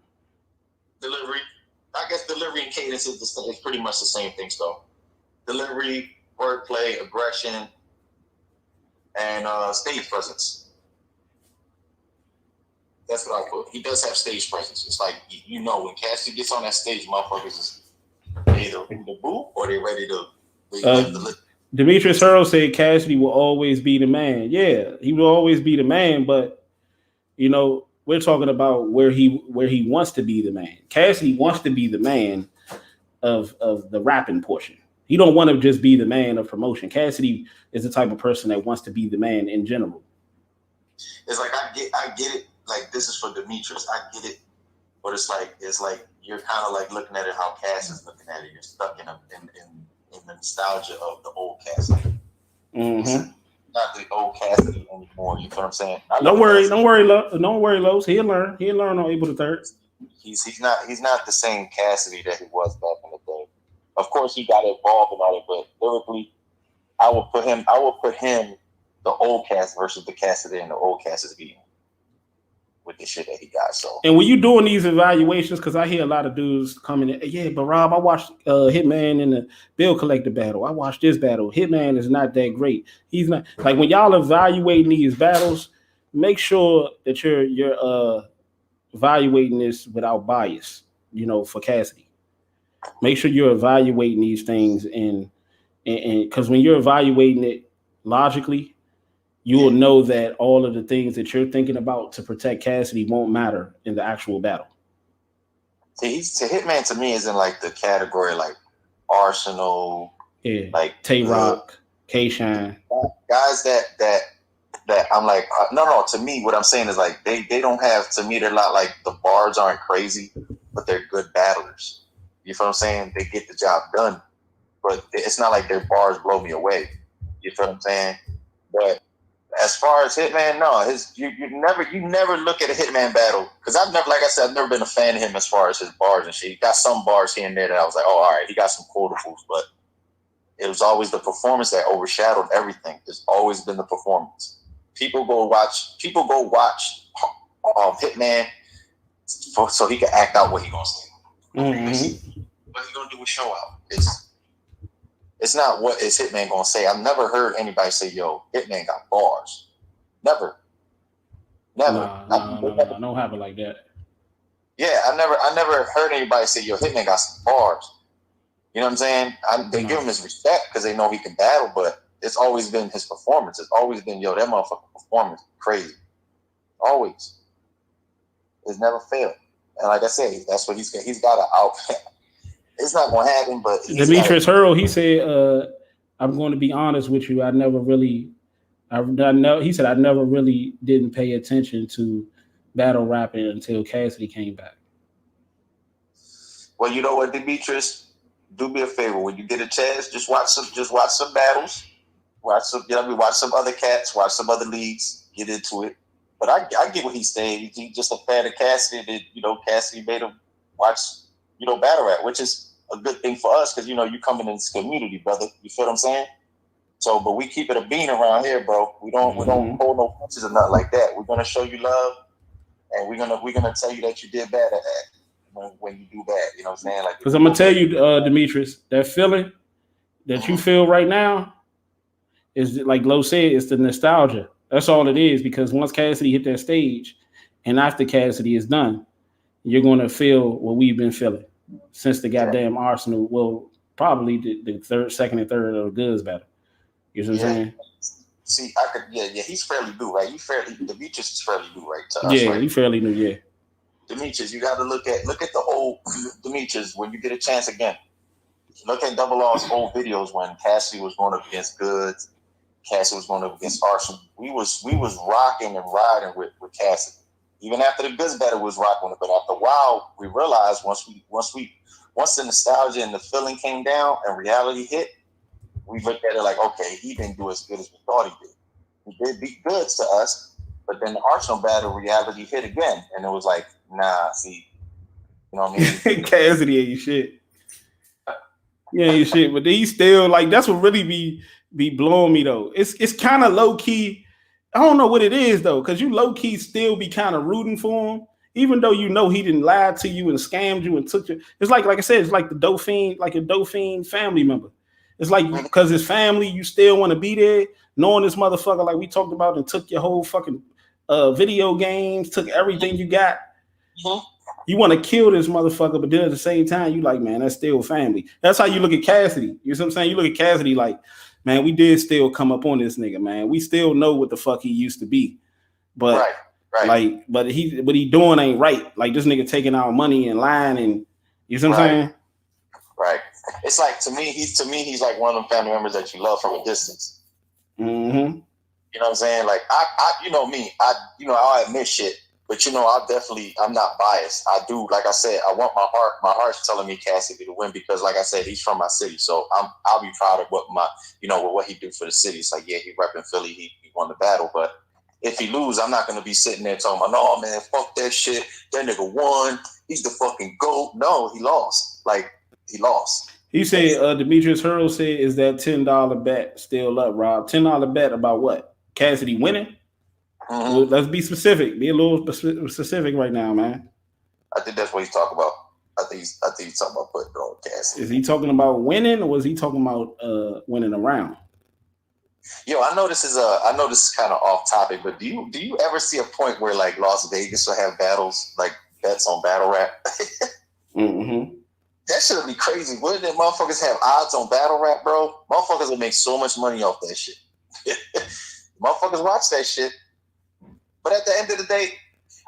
Delivery. I guess delivery and cadence is pretty much the same thing. So, delivery, wordplay, aggression, and stage presence. That's what I put. He does have stage presence. It's like, you know, when Cassidy gets on that stage, motherfuckers is either in the booth or they're ready to. Demetrius Harrell said Cassidy will always be the man. Yeah, he will always be the man, but you know, we're talking about where he wants to be the man. Cassidy wants to be the man of the rapping portion. He don't want to just be the man of promotion. Cassidy is the type of person that wants to be the man in general. It's like I get it. Like this is for Demetrius. I get it, but it's like you're kind of like looking at it how Cass is looking at it. You're stuck in the nostalgia of the old Cassidy. Mm-hmm. Not the old Cassidy anymore. You know what I'm saying? Don't worry, Los. He'll learn on April the 3rd. He's not the same Cassidy that he was back in the day. Of course, he got involved in all it, but lyrically, I will put him the old Cass versus the Cassidy and the old Cassidy with the shit that he got. So, and when you doing these evaluations, because I hear a lot of dudes coming in, yeah, but Rob, I watched Hitman in the Bill Collector battle. I watched this battle. Hitman is not that great. He's not like when y'all evaluating these battles, make sure that you're evaluating this without bias, you know, for Cassidy. Make sure you're evaluating these things and because when you're evaluating it logically, you will know that all of the things that you're thinking about to protect Cassidy won't matter in the actual battle. See, Hitman to me is in like the category like Arsenal, like Tay Rock, K-Shine. Guys that I'm like, no. To me, what I'm saying is like they don't have, to me, they're not like, the bars aren't crazy, but they're good battlers. You feel what I'm saying? They get the job done, but it's not like their bars blow me away. You feel what I'm saying? But as far as Hitman, no, you never look at a Hitman battle, because I've never been a fan of him as far as his bars and shit. He got some bars here and there that I was like, oh, all right, he got some quotables, but it was always the performance that overshadowed everything. It's always been the performance. People go watch Hitman so he can act out what he gonna say. Mm-hmm. What he gonna do with show out? It's not what is Hitman gonna say. I've never heard anybody say, "Yo, Hitman got bars." Never. No, don't have it like that. Yeah, I never heard anybody say, "Yo, Hitman got some bars." You know what I'm saying? They give him his respect because they know he can battle, but it's always been his performance. It's always been, yo, that motherfucking performance crazy. Always. It's never failed. And like I said, that's what he's got to out. It's not going to happen, but Demetrius Hurl, he said, "I'm going to be honest with you. I never really didn't pay attention to battle rapping until Cassidy came back." Well, you know what, Demetrius? Do me a favor. When you get a chance, just watch some battles. Watch some other cats, watch some other leagues, get into it. But I get what he's saying. He's just a fan of Cassidy that, Cassidy made him watch, battle rap, which is a good thing for us because, you coming in this community, brother. You feel what I'm saying? So, but we keep it a bean around here, bro. We don't hold no punches or nothing like that. We're gonna show you love, and we're gonna tell you that you did bad at that when you do bad. You know what I'm saying? Like, because I'm gonna tell you, Demetrius, that feeling that you feel right now is, like Lo said, it's the nostalgia. That's all it is. Because once Cassidy hit that stage, and after Cassidy is done, you're gonna feel what we've been feeling since the goddamn Arsenal. Well, probably the second and third of the Goods battle. You know what I'm saying? See, he's fairly new, right? Demetrius is fairly new, right? To us, yeah, right? He's fairly new, yeah. Demetrius, you got to look at the old Demetrius when you get a chance again. Look at Double R's old videos when Cassidy was going up against Goods, Cassidy was going up against Arsenal. We was rocking and riding with Cassidy. Even after the Goods battle was rocking with it, but after a while, we realized once the nostalgia and the feeling came down and reality hit, we looked at it like, okay, he didn't do as good as we thought he did. He did beat Goods to us, but then the Arsenal battle reality hit again, and it was like, nah, see, you know what I mean? Cassidy ain't shit. Yeah, ain't shit, but he still, like, that's what really be blowing me though. It's kind of low key. I don't know what it is though, because you low key still be kind of rooting for him, even though he didn't lie to you and scammed you and took you. It's like I said, it's like the Dauphin, like a Dauphin family member. It's like, because his family, you still want to be there, knowing this motherfucker, like we talked about, and took your whole fucking video games, took everything you got. Mm-hmm. You want to kill this motherfucker, but then at the same time, you like, man, that's still family. That's how you look at Cassidy. You know what I'm saying? You look at Cassidy like, man, we did still come up on this nigga, man. We still know what the fuck he used to be. But right. Like, what he doing ain't right. Like, this nigga taking our money and lying, and you know what I'm saying? Right. It's like, to me, he's like one of them family members that you love from a distance. Mm-hmm. You know what I'm saying? Like, I you know me, I'll admit shit, but I'm not biased. I do, like I said, I want my heart's telling me Cassidy to win because, like I said, he's from my city, so I'll be proud of what he do for the city. It's like, yeah, he repping Philly, he won the battle, but if he lose, I'm not gonna be sitting there talking about, no man, fuck that shit, that nigga won, he's the fucking GOAT. No, he lost. Like, he lost. He said, Demetrius Hurl said, is that $10 bet still up, Rob? $10 bet about what? Cassidy winning? Mm-hmm. Well, let's be specific. Be a little specific right now, man. I think that's what he's talking about. I think he's talking about putting it on Cassidy. Is he talking about winning, or was he talking about winning a round? Yo, I know this is kind of off topic, but do you ever see a point where like Las Vegas will have battles, like bets on battle rap? Mm-hmm. That should be crazy. Wouldn't that motherfuckers have odds on battle rap, bro? Motherfuckers will make so much money off that shit. Motherfuckers watch that shit. But at the end of the day,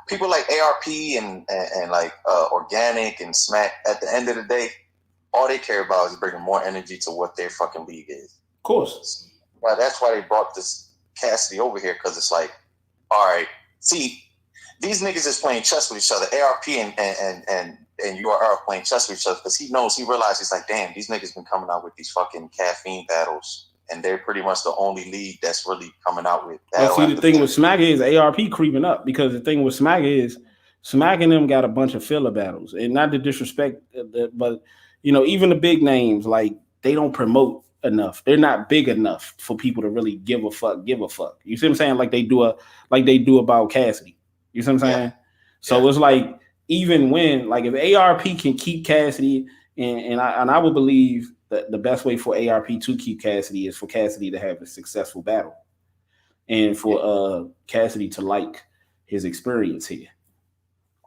people like ARP and like Organic and Smack, at the end of the day, all they care about is bringing more energy to what their fucking league is. Of course. Well, that's why they brought this Cassidy over here, because it's like, all right, see, these niggas is playing chess with each other. ARP and URL are playing chess with each other because he realizes, like, damn, these niggas been coming out with these fucking caffeine battles, and they're pretty much the only league that's really coming out with that. Well, see, the thing with Smack is ARP creeping up, because the thing with Smack is Smack and them got a bunch of filler battles, and not to disrespect, but even the big names, like, they don't promote enough. They're not big enough for people to really give a fuck. You see what I'm saying? Like they do about Cassidy. You see what I'm saying? Yeah. So it's like, even when, like, if ARP can keep Cassidy, and I would believe the best way for ARP to keep Cassidy is for Cassidy to have a successful battle, and for Cassidy to like his experience here.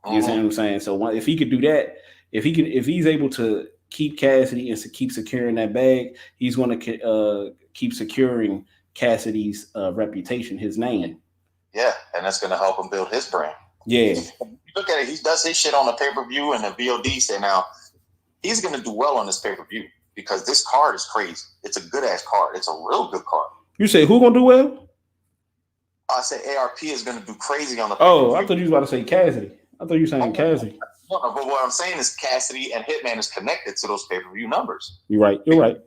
You see what I'm saying? So if he could do that, if he's able to keep Cassidy and keep securing that bag, he's going to keep securing Cassidy's reputation, his name. Yeah, and that's going to help him build his brand. Yeah. Look at it. He does his shit on the pay-per-view and the VOD. Say now, he's going to do well on this pay-per-view because this card is crazy. It's a good-ass card. It's a real good card. You say who going to do well? I say ARP is going to do crazy on the pay-per-view. Oh, I thought you was about to say Cassidy. I thought you were saying Cassidy. No, but what I'm saying is Cassidy and Hitman is connected to those pay-per-view numbers. You're right. You're right.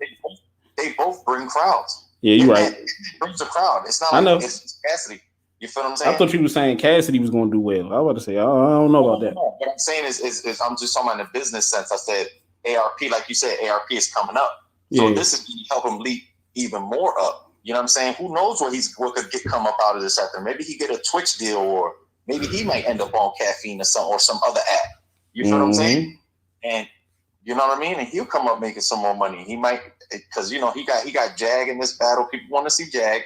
They both bring crowds. Yeah, you're right. It brings a crowd. It's not like it's Cassidy. You feel what I'm saying? I thought you were saying Cassidy was going to do well. I was about to say, I don't know about that. What I'm saying is I'm just talking about in the business sense. I said ARP, like you said, ARP is coming up. So this is going to help him leap even more up. You know what I'm saying? Who knows what could come up out of this after? Maybe he get a Twitch deal, or maybe he might end up on Caffeine or some other app. You feel what I'm saying? And you know what I mean? And he'll come up making some more money. He might, because he got Jag in this battle. People want to see Jag,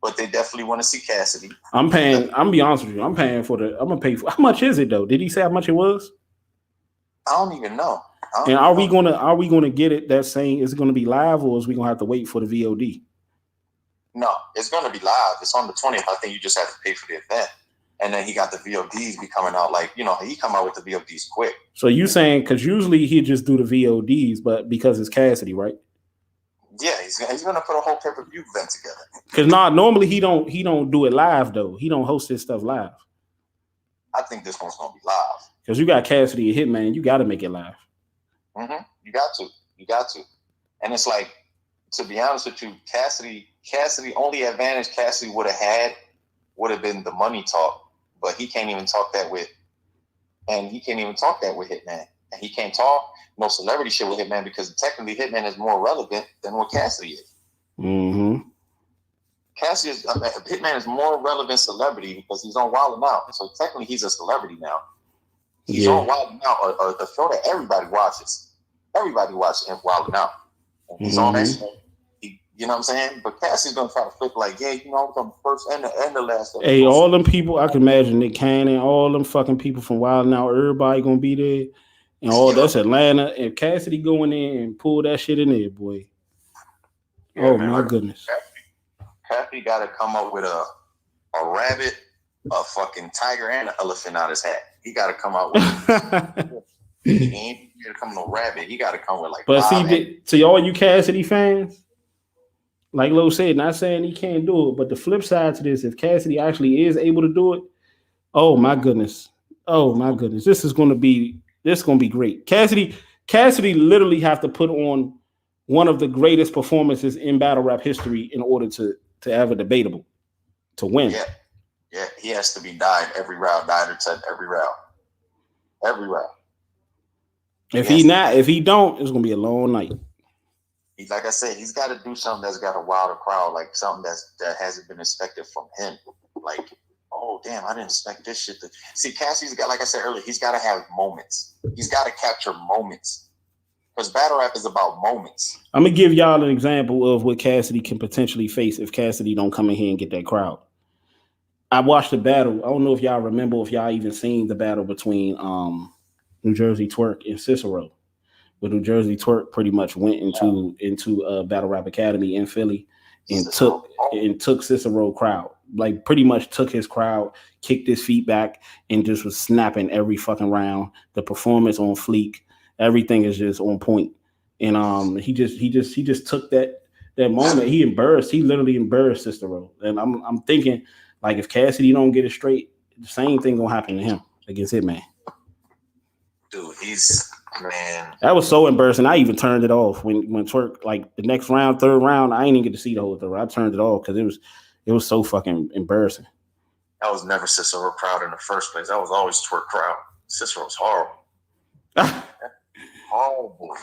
but they definitely want to see Cassidy. I'm gonna be honest with you. I'm gonna pay for. How much is it though? Did he say how much it was? I don't even know. And are we gonna get it that same? Is it gonna be live, or is we gonna have to wait for the VOD? No, it's gonna be live. It's on the 20th. I think you just have to pay for the event. And then he got the VODs be coming out he come out with the VODs quick. So you saying, because usually he'd just do the VODs, but because it's Cassidy, right? Yeah, he's gonna put a whole pay-per-view event together. Because normally he don't do it live though. He don't host his stuff live. I think this one's gonna be live. Because you got Cassidy and Hitman, you got to make it live. Mm-hmm. You got to. And it's like, to be honest with you, Cassidy only advantage Cassidy would have been the money talk. But he can't even talk that with Hitman. And he can't talk no celebrity shit with Hitman because technically Hitman is more relevant than what Cassidy is. Mm-hmm. Hitman is more relevant celebrity because he's on Wild 'N Out. So technically he's a celebrity now. He's on Wild 'N Out, or the show that everybody watches. Everybody watches Wild 'N Out. And he's on that show. You know what I'm saying? But Cassie's gonna try to flip like, yeah, I'm the first and the last. Hey, all them people, I can imagine Nick Cannon, all them fucking people from Wild 'N Out, everybody gonna be there. And all that's Atlanta. And Cassidy going in and pull that shit in there, boy. Yeah, my goodness. Cassidy gotta come up with a rabbit, a fucking tiger, and an elephant out his hat. He gotta come out with he ain't gonna come no rabbit. He gotta come with like. But see, to all you Cassidy fans, like Lo said, not saying he can't do it, but the flip side to this, if Cassidy actually is able to do it, oh my goodness, this is gonna be great. Cassidy literally have to put on one of the greatest performances in battle rap history in order to have a debatable to win. Yeah, he has to be died every round, 9 or 10 every round. If he don't, it's gonna be a long night. Like I said, he's got to do something that's got a wilder crowd, like something that hasn't been expected from him. Like, oh damn, I didn't expect this shit. See, Cassie's got, like I said earlier, he's got to have moments. He's got to capture moments. Because battle rap is about moments. I'm gonna give y'all an example of what Cassidy can potentially face if Cassidy don't come in here and get that crowd. I watched the battle. I don't know if y'all remember, if y'all even seen the battle between New Jersey Twerk and Cicero. But New Jersey Twerk pretty much went into Battle Rap Academy in Philly and took Cicero crowd. Like pretty much took his crowd, kicked his feet back, and just was snapping every fucking round. The performance on fleek, everything is just on point. And he just took that moment. He literally embarrassed Cicero. And I'm thinking, like, if Cassidy don't get it straight, the same thing gonna happen to him against Hitman. Dude, man. That was so embarrassing. I even turned it off when Twerk, like the next round, third round, I ain't even get to see the whole thing. I turned it off because it was so fucking embarrassing. That was never Cicero crowd in the first place. That was always Twerk crowd. Cicero's horrible. Horrible.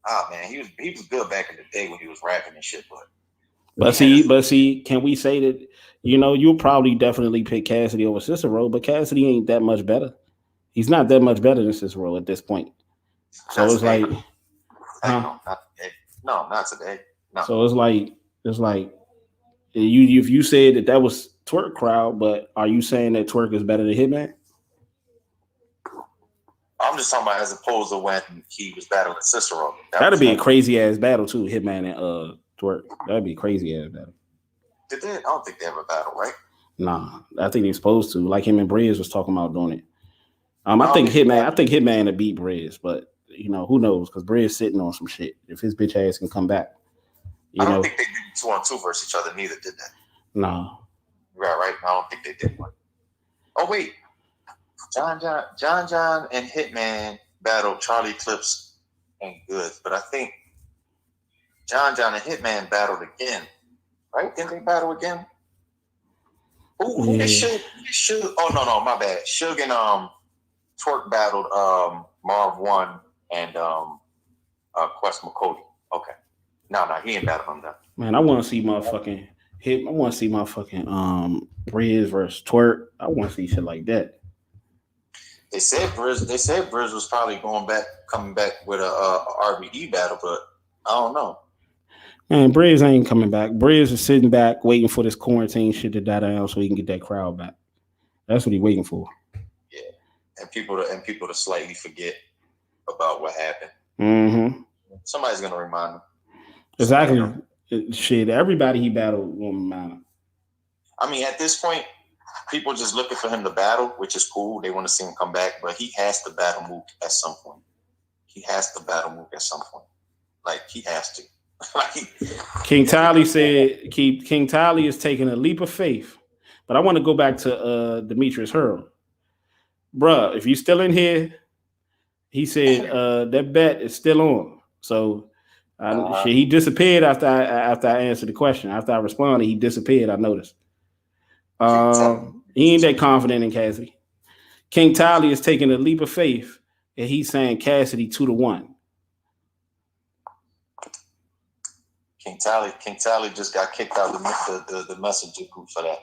Ah man, he was good back in the day when he was rapping and shit, but see, can we say that, you'll probably definitely pick Cassidy over Cicero, but Cassidy ain't that much better. He's not that much better than Cicero at this point. So it's like Heck no, not today. No, not today. No. So it's like you if you said that was Twerk crowd, but are you saying that Twerk is better than Hitman? I'm just talking about as opposed to when he was battling Cicero. That'd be a crazy ass battle too, Hitman and Twerk. That'd be a crazy ass battle. Did they? I don't think they ever battled, right? Nah, I think they're supposed to. Like him and Briz was talking about doing it. I think Hitman to beat Briz, but you know, who knows? Because Briz sitting on some shit. If his bitch ass can come back. I don't think they did 2-on-2 versus each other, neither did they. No. Right. I don't think they did one. Oh wait. John and Hitman battled Charlie Clips and Goods, but I think John and Hitman battled again. Right? Didn't they battle again? Who they should? Oh no, my bad. Suge and Twerk battled Marv 1 and Quest McCody. Okay. No, he ain't battled them though. Man, I want to see motherfucking I want to see motherfucking Briz versus Twerk. I want to see shit like that. They said Briz was probably coming back with a RBE battle, but I don't know. Man, Briz ain't coming back. Briz is sitting back waiting for this quarantine shit to die down so he can get that crowd back. That's what he's waiting for. Yeah, and people to slightly forget about what happened. Mm-hmm. Somebody's gonna remind him. Exactly. Shit, everybody he battled will remind him. I mean, at this point, people just looking for him to battle, which is cool. They want to see him come back, but he has to battle Mook at some point. Like, he has to. King Tally said King Tally is taking a leap of faith. But I want to go back to Demetrius Hurl. Bruh, if you still in here, he said that bet is still on. So he disappeared after I answered the question. After I responded, he disappeared. I noticed. He ain't that confident in Cassidy. King Tally is taking a leap of faith, and he's saying Cassidy 2-1. King Tally just got kicked out of the messenger group for that.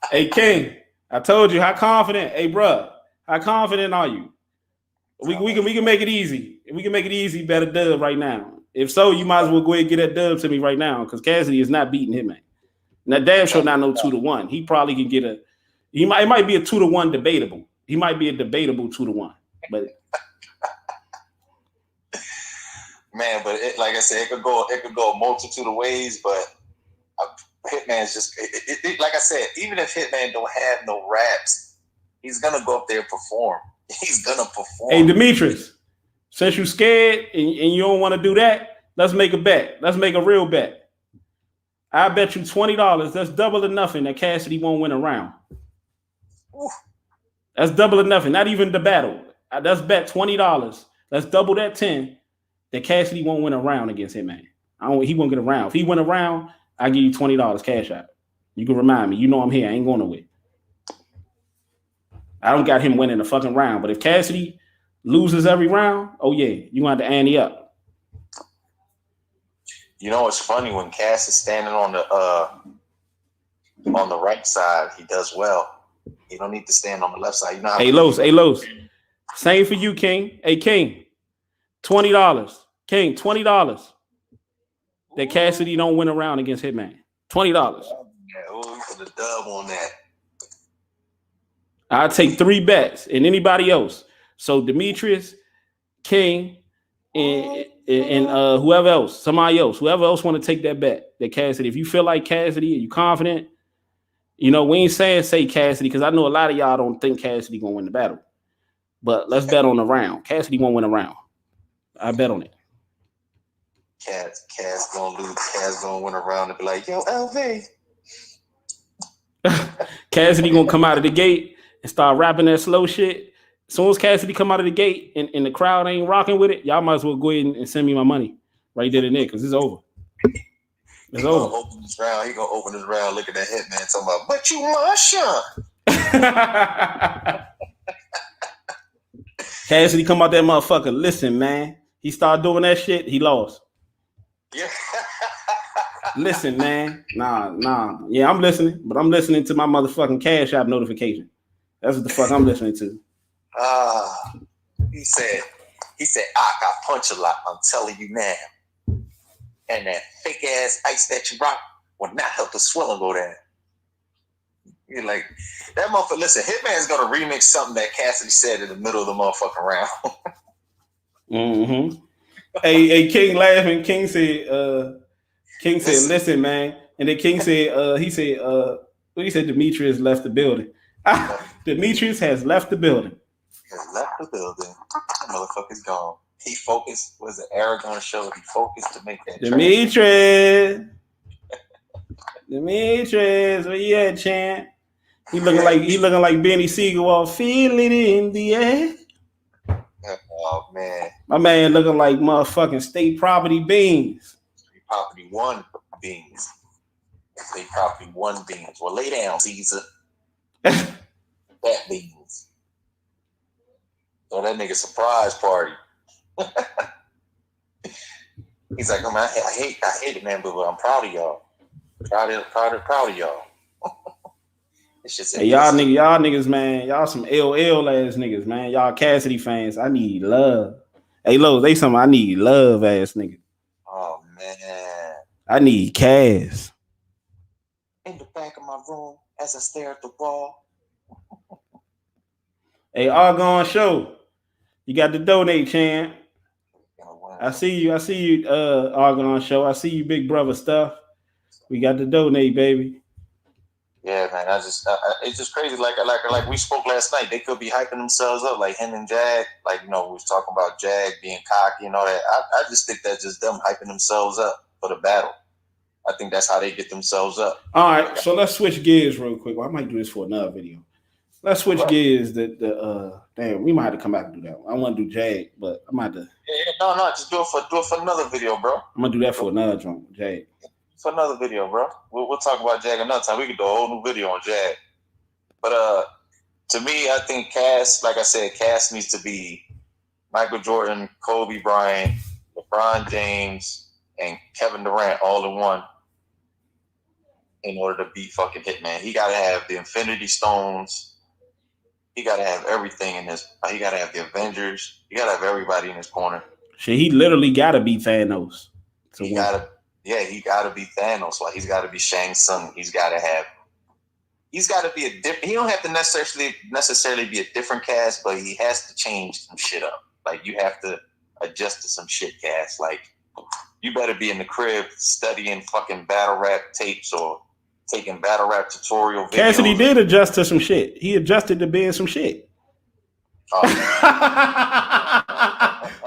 Hey King, I told you how confident. Hey bro, how confident are you? We can make it easy. We can make it easy. Better dub right now. If so, you might as well go ahead and get that dub to me right now because Cassidy is not beating Hitman. Now damn sure not no 2-1. He probably can get it might be a 2-1 debatable. He might be a debatable 2-1, but. Man, but like I said, it could go a multitude of ways. But Hitman's just like I said. Even if Hitman don't have no raps, he's gonna go up there and perform. He's gonna perform. Hey Demetrius, since you're scared and you don't want to do that, let's make a bet. Let's make a real bet. I bet you $20. That's double or nothing that Cassidy won't win a round. Oof. That's double or nothing. Not even the battle. Let's bet $20. Let's double that 10. That Cassidy won't win a round against Hitman. He won't get a round. If he win a round, I give you $20 cash out. You can remind me. You know I'm here. I ain't going nowhere. I don't got him winning a fucking round. But if Cassidy loses every round, oh yeah, you want to ante up. You know what's funny? When Cass is standing on the right side, he does well. He don't need to stand on the left side. You know. Hey Los. Same for you, King. Hey King, $20. King, $20. That Cassidy don't win a round against Hitman. $20. Yeah, we put the dub on that. I'll take 3 bets and anybody else. So Demetrius, King, and whoever else, whoever else want to take that bet. That Cassidy, if you feel like Cassidy, are you confident? You know, we ain't say Cassidy because I know a lot of y'all don't think Cassidy gonna win the battle. But let's bet on the round. Cassidy won't win a round. I bet on it. Cass gonna lose. Cass gonna win a round and be like, yo, LV. Cassidy gonna come out of the gate and start rapping that slow shit. As soon as Cassidy come out of the gate and the crowd ain't rocking with it, y'all might as well go ahead and send me my money right there and there because it's over. It's over. He gonna open his round looking at Hitman talking about, but you Marsha. Cassidy come out that motherfucker. Listen, man. He started doing that shit. He lost. Yeah. Listen, man. Nah. Yeah, I'm listening, but I'm listening to my motherfucking Cash App notification. That's what the fuck I'm listening to. He said, I punch a lot. I'm telling you now. And that fake ass ice that you rock will not help the swelling go down. You're like, that motherfucker. Listen, Hitman's gonna remix something that Cassidy said in the middle of the motherfucking round. Mm-hmm. Hey, King laughing. King said, listen, man. And then King said, he said Demetrius left the building. Demetrius has left the building. Has left the building. That motherfucker's gone. He focused. Was an Aragon show. He focused to make that. Demetrius, where you at, champ? He looking like Benny Siegel. Feel it in the air. Oh man, my man looking like motherfucking State Property Beans. State Property One Beans. State Property One Beans. Well, lay down, Caesar. That beans. So that nigga surprise party. He's like, oh man, I hate it, man, but I'm proud of y'all. Proud of y'all. It's just hey, y'all niggas, man. Y'all some LL ass niggas, man. Y'all Cassidy fans. I need love. Hey, Lo, they something I need love ass nigga. Oh man. I need Cass. In the back of my room as I stare at the wall. Hey, Argon Show. You got to donate, champ. I see you, Argon Show. I see you, big brother stuff. We got to donate, baby. Yeah, man. It's just crazy. Like we spoke last night. They could be hyping themselves up, like him and Jag. Like, we was talking about Jag being cocky and all that. I just think that's just them hyping themselves up for the battle. I think that's how they get themselves up. All right, so let's switch gears real quick. Well, I might do this for another video. Let's switch gears. Damn, we might have to come back and do that one. I want to do Jag, but I might have to. Yeah, no, just do it for another video, bro. I'm gonna do that for another joint, Jag. For another video, bro. We'll talk about Jag another time. We could do a whole new video on Jag. But to me, I think Cass, like I said, Cass needs to be Michael Jordan, Kobe Bryant, LeBron James, and Kevin Durant all in one in order to beat fucking Hitman. He got to have the Infinity Stones. He got to have everything in this. He got to have the Avengers. He got to have everybody in his corner. Shit, he literally got to beat Thanos. He got to be Thanos. Like, he's got to be Shang Tsung. He's got to be a different. He don't have to necessarily be a different cast, but he has to change some shit up. Like, you have to adjust to some shit, cast. Like, you better be in the crib studying fucking battle rap tapes or taking battle rap tutorial videos. Cassidy did adjust to some shit. He adjusted to being some shit.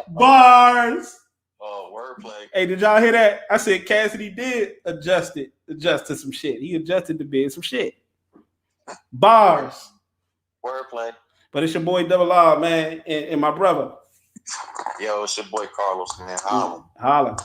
Bars. Oh, wordplay. Hey, did y'all hear that? I said Cassidy did adjust to some shit. He adjusted to being some shit. Bars. Wordplay. But it's your boy Double R, man, and my brother. Yo, it's your boy Carlos, man. Holla. Holla.